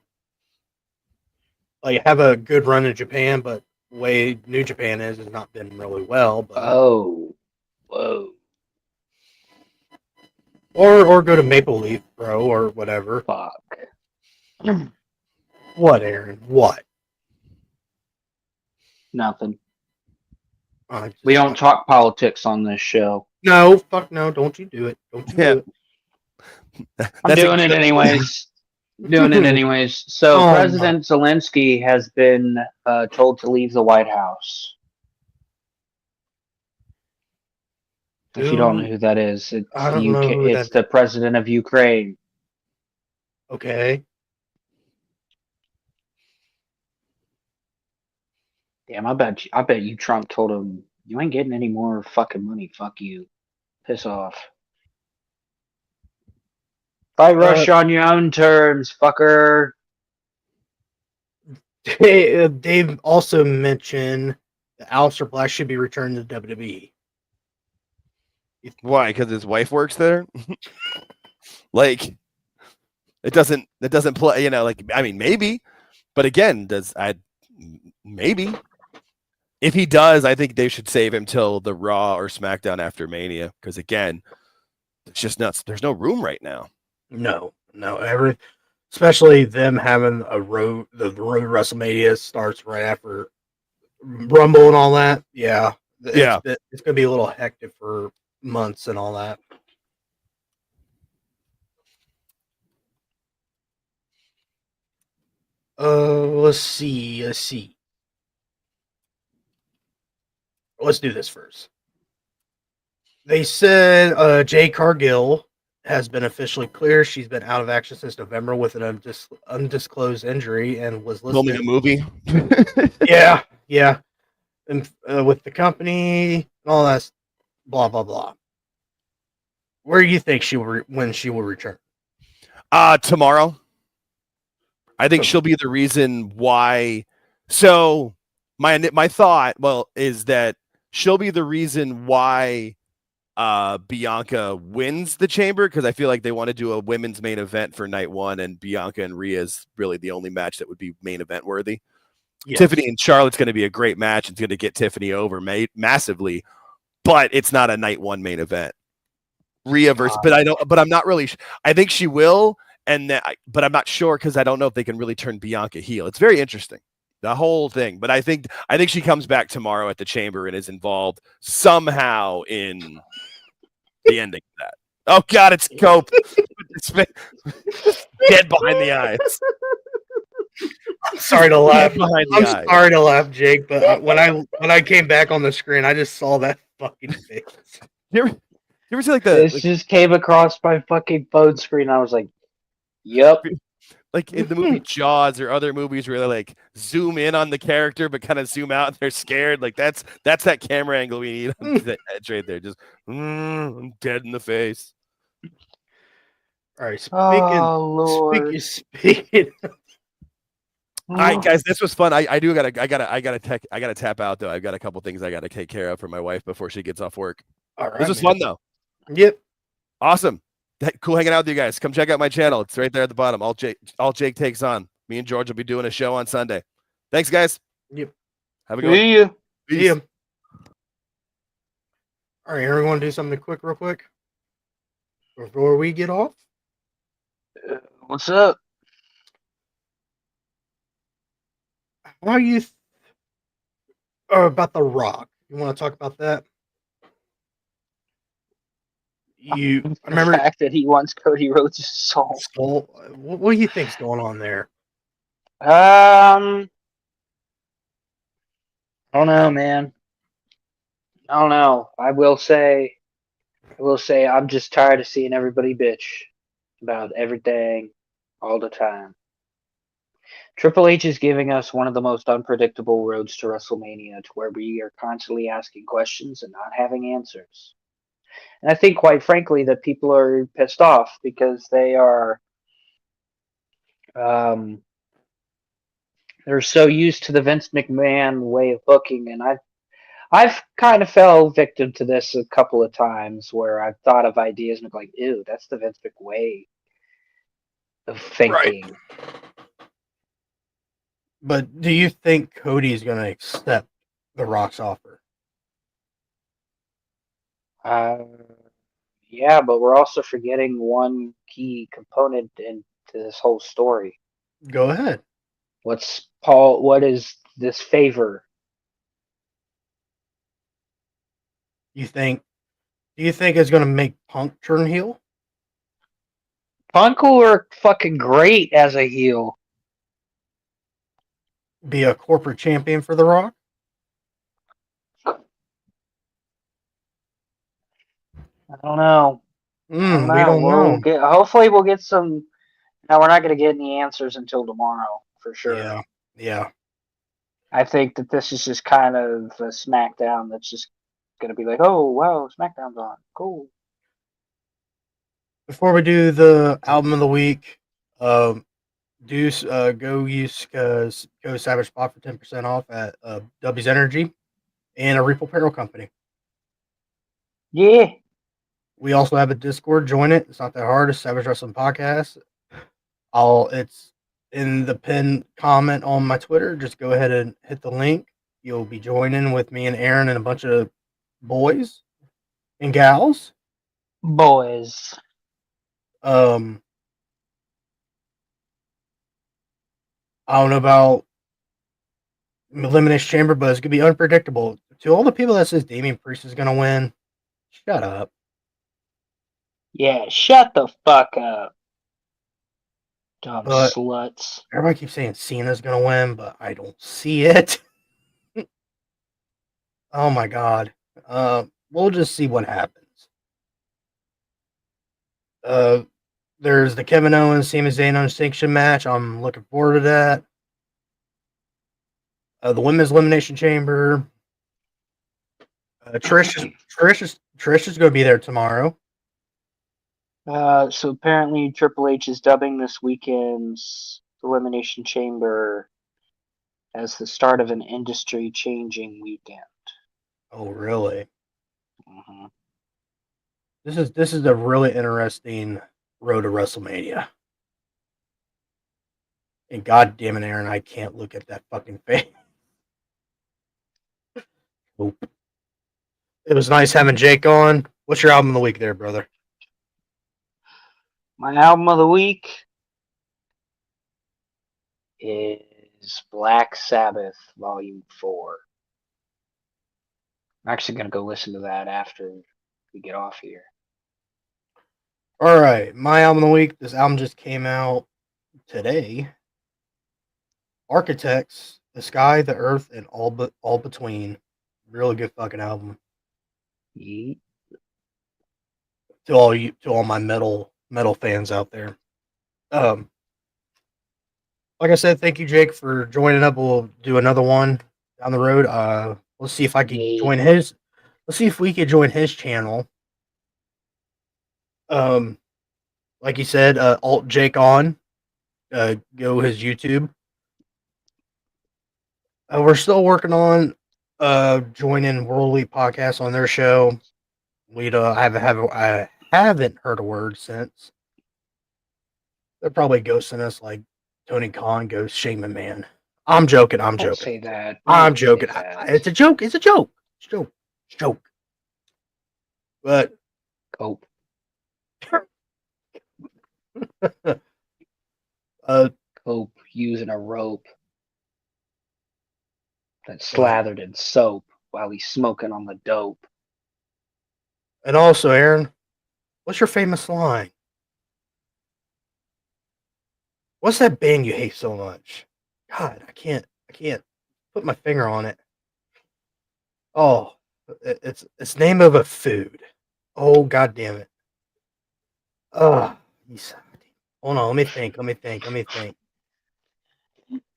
Speaker 6: Like, have a good run in Japan, but the way New Japan has not been really well. But
Speaker 3: whoa.
Speaker 6: Or go to Maple Leaf Pro or whatever.
Speaker 3: Fuck.
Speaker 6: What, Aaron? What?
Speaker 3: Nothing. We don't talk politics on this show.
Speaker 6: No, fuck no. Don't you do it. Don't you do it.
Speaker 3: I'm doing it anyways. So President Zelensky has been told to leave the White House. If you don't know who that is, it's it's the president of Ukraine.
Speaker 6: Okay.
Speaker 3: Damn, I bet you Trump told him, you ain't getting any more fucking money. Fuck you. Piss off. Fight Russia on your own terms, fucker.
Speaker 6: Dave also mentioned that Aleister Black should be returned to WWE.
Speaker 4: Why? Because his wife works there? Like, it doesn't play, maybe. But again, maybe. If he does, I think they should save him till the Raw or SmackDown after Mania. Because again, it's just nuts. There's no room right now.
Speaker 6: No. Especially them having the road WrestleMania starts right after Rumble and all that. Yeah. It's gonna be a little hectic for months and all that. Let's see. Let's do this first. They said Jade Cargill has been officially clear. She's been out of action since November with an undisclosed injury and was listed.
Speaker 4: Filming a movie.
Speaker 6: yeah. And with the company and all that, blah blah blah. Where do you think when she will return?
Speaker 4: Tomorrow. I think she'll be the reason why. So my thought, is that she'll be the reason why Bianca wins the Chamber, because I feel like they want to do a women's main event for night one, and Bianca and Rhea is really the only match that would be main event worthy. Yes. Tiffany and Charlotte's going to be a great match. It's going to get Tiffany over massively, but it's not a night one main event. Rhea versus, but I'm not really. I think she will, but I'm not sure because I don't know if they can really turn Bianca heel. It's very interesting, the whole thing. But I think she comes back tomorrow at the Chamber and is involved somehow in the ending of that. Oh God, it's Cope. Dead behind the eyes.
Speaker 6: I'm sorry to laugh.
Speaker 4: I'm
Speaker 6: sorry to laugh, Jake. But when I came back on the screen, I just saw that fucking face.
Speaker 4: You ever see like
Speaker 8: This just came across my fucking phone screen. I was like, "Yep."
Speaker 4: like in the movie Jaws or other movies where they like zoom in on the character but kind of zoom out and they're scared? Like that's that camera angle we need on the edge right there. Just I'm dead in the face.
Speaker 2: All right,
Speaker 8: Oh Lord.
Speaker 2: speaking.
Speaker 4: All right, guys, this was fun. I gotta tap out though. I've got a couple things I gotta take care of for my wife before she gets off work.
Speaker 2: All right,
Speaker 4: this was fun though.
Speaker 2: Yep.
Speaker 4: Awesome. Cool hanging out with you guys. Come check out my channel. It's right there at the bottom. All Jake takes on. Me and George will be doing a show on Sunday. Thanks, guys.
Speaker 2: Yep.
Speaker 4: Have a good one.
Speaker 8: See you.
Speaker 4: Peace.
Speaker 2: See ya. All right, everyone, do something real quick, before we get off.
Speaker 8: What's up?
Speaker 2: How you about The Rock? You want to talk about that?
Speaker 8: The
Speaker 2: remember
Speaker 8: fact that he wants Cody Rhodes' soul.
Speaker 2: What do you think's going on there?
Speaker 8: I don't know, man. I don't know. I will say I'm just tired of seeing everybody bitch about everything all the time. Triple H is giving us one of the most unpredictable roads to WrestleMania, to where we are constantly asking questions and not having answers. And I think, quite frankly, that people are pissed off because they are they're so used to the Vince McMahon way of booking, and I've kind of fell victim to this a couple of times where I've thought of ideas and I'm like, ew, that's the Vince McMahon way of thinking.
Speaker 2: Right. But do you think Cody's going to accept The Rock's offer?
Speaker 8: Yeah, but we're also forgetting one key component into this whole story.
Speaker 2: Go ahead.
Speaker 8: What is this favor?
Speaker 2: Do you think it's going to make Punk turn heel?
Speaker 8: Punk will work fucking great as a heel.
Speaker 2: Be a corporate champion for The Rock?
Speaker 8: I don't know.
Speaker 2: We don't know.
Speaker 8: Hopefully we'll get some. Now we're not going to get any answers until tomorrow for sure.
Speaker 2: Yeah.
Speaker 8: I think that this is just kind of a SmackDown that's just going to be like, oh wow, SmackDown's on, cool.
Speaker 2: Before we do the album of the week, go Savage Spot for 10% off at W's Energy and a Reap Apparel Company.
Speaker 8: Yeah.
Speaker 2: We also have a Discord. Join it. It's not that hard. It's Savage Wrestling Podcast. It's in the pinned comment on my Twitter. Just go ahead and hit the link. You'll be joining with me and Aaron and a bunch of boys and gals.
Speaker 8: Boys.
Speaker 2: I don't know about Elimination Chamber, but it's gonna be unpredictable. To all the people that says Damian Priest is gonna win, shut up.
Speaker 8: Yeah, shut the fuck up. Dumb sluts.
Speaker 2: Everybody keeps saying Cena's gonna win, but I don't see it. Oh my god. We'll just see what happens. There's the Kevin Owens, Sami Zayn unsanctioned match. I'm looking forward to that. The Women's Elimination Chamber. Trish is going to be there tomorrow.
Speaker 8: So apparently Triple H is dubbing this weekend's Elimination Chamber as the start of an industry-changing weekend.
Speaker 2: Oh, really?
Speaker 8: Mm-hmm.
Speaker 2: This is a really interesting road to WrestleMania. And god damn it, Aaron, I can't look at that fucking face. Oop. It was nice having Jake on. What's your album of the week there, brother?
Speaker 8: My album of the week is Black Sabbath Volume 4. I'm actually going to go listen to that after we get off here.
Speaker 2: All right, my album of the week. This album just came out today. Architects, The Sky, the Earth, and all between. Really good fucking album.
Speaker 8: Yeet.
Speaker 6: to all my metal fans out there. Like I said, thank you, Jake, for joining up. We'll do another one down the road. Let's see if I can join his. Let's see if we could join his channel. Like you said, Alt Jake on. Go his YouTube. We're still working on joining Worldly Podcast on their show. I haven't heard a word since. They're probably ghosting us like Tony Khan ghosts Shaman Man. I'm joking. I'm
Speaker 3: Don't
Speaker 6: joking.
Speaker 3: say that.
Speaker 6: I'm
Speaker 3: Don't say
Speaker 6: joking.
Speaker 3: that.
Speaker 6: It's a joke. It's a joke. It's a joke. It's a joke. But
Speaker 3: Cope. Cope using a rope that's slathered in soap while he's smoking on the dope.
Speaker 6: And also, Aaron, what's your famous line? What's that band you hate so much? God, I can't put my finger on it. Oh, it's name of a food. Oh, God damn it. Oh, hold on, let me think.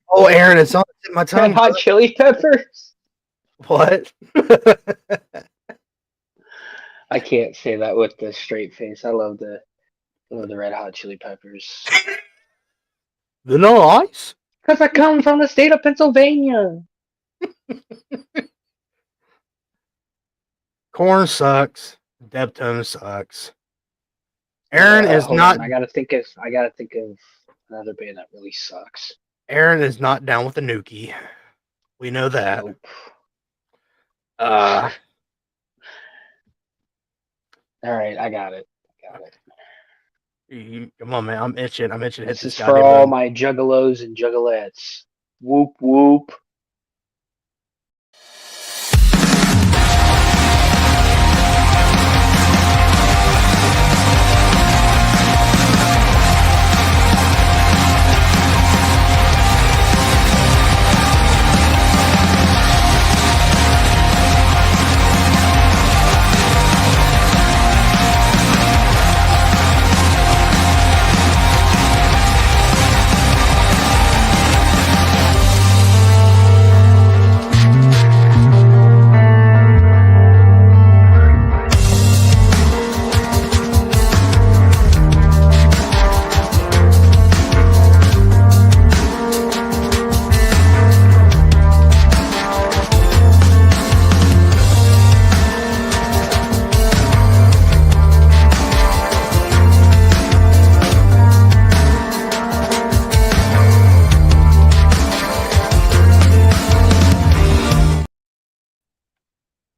Speaker 6: Oh, Aaron, it's on the tip of my
Speaker 3: Red
Speaker 6: tongue.
Speaker 3: Hot Chili Peppers?
Speaker 6: What?
Speaker 3: I can't say that with a straight face. I love the Red Hot Chili Peppers.
Speaker 6: Vanilla Ice?
Speaker 3: Because I come from the state of Pennsylvania.
Speaker 6: Corn sucks. Deptone sucks. Aaron is
Speaker 3: Hold
Speaker 6: not.
Speaker 3: on. I gotta think of another band that really sucks.
Speaker 6: Aaron is not down with the Nuki. We know that.
Speaker 3: Nope.
Speaker 6: Uh,
Speaker 3: All right, I got it.
Speaker 6: Come on, man. I'm itching. To hit
Speaker 3: This
Speaker 6: this
Speaker 3: is
Speaker 6: goddamn
Speaker 3: for all
Speaker 6: button.
Speaker 3: my juggalos and juggalettes. Whoop whoop.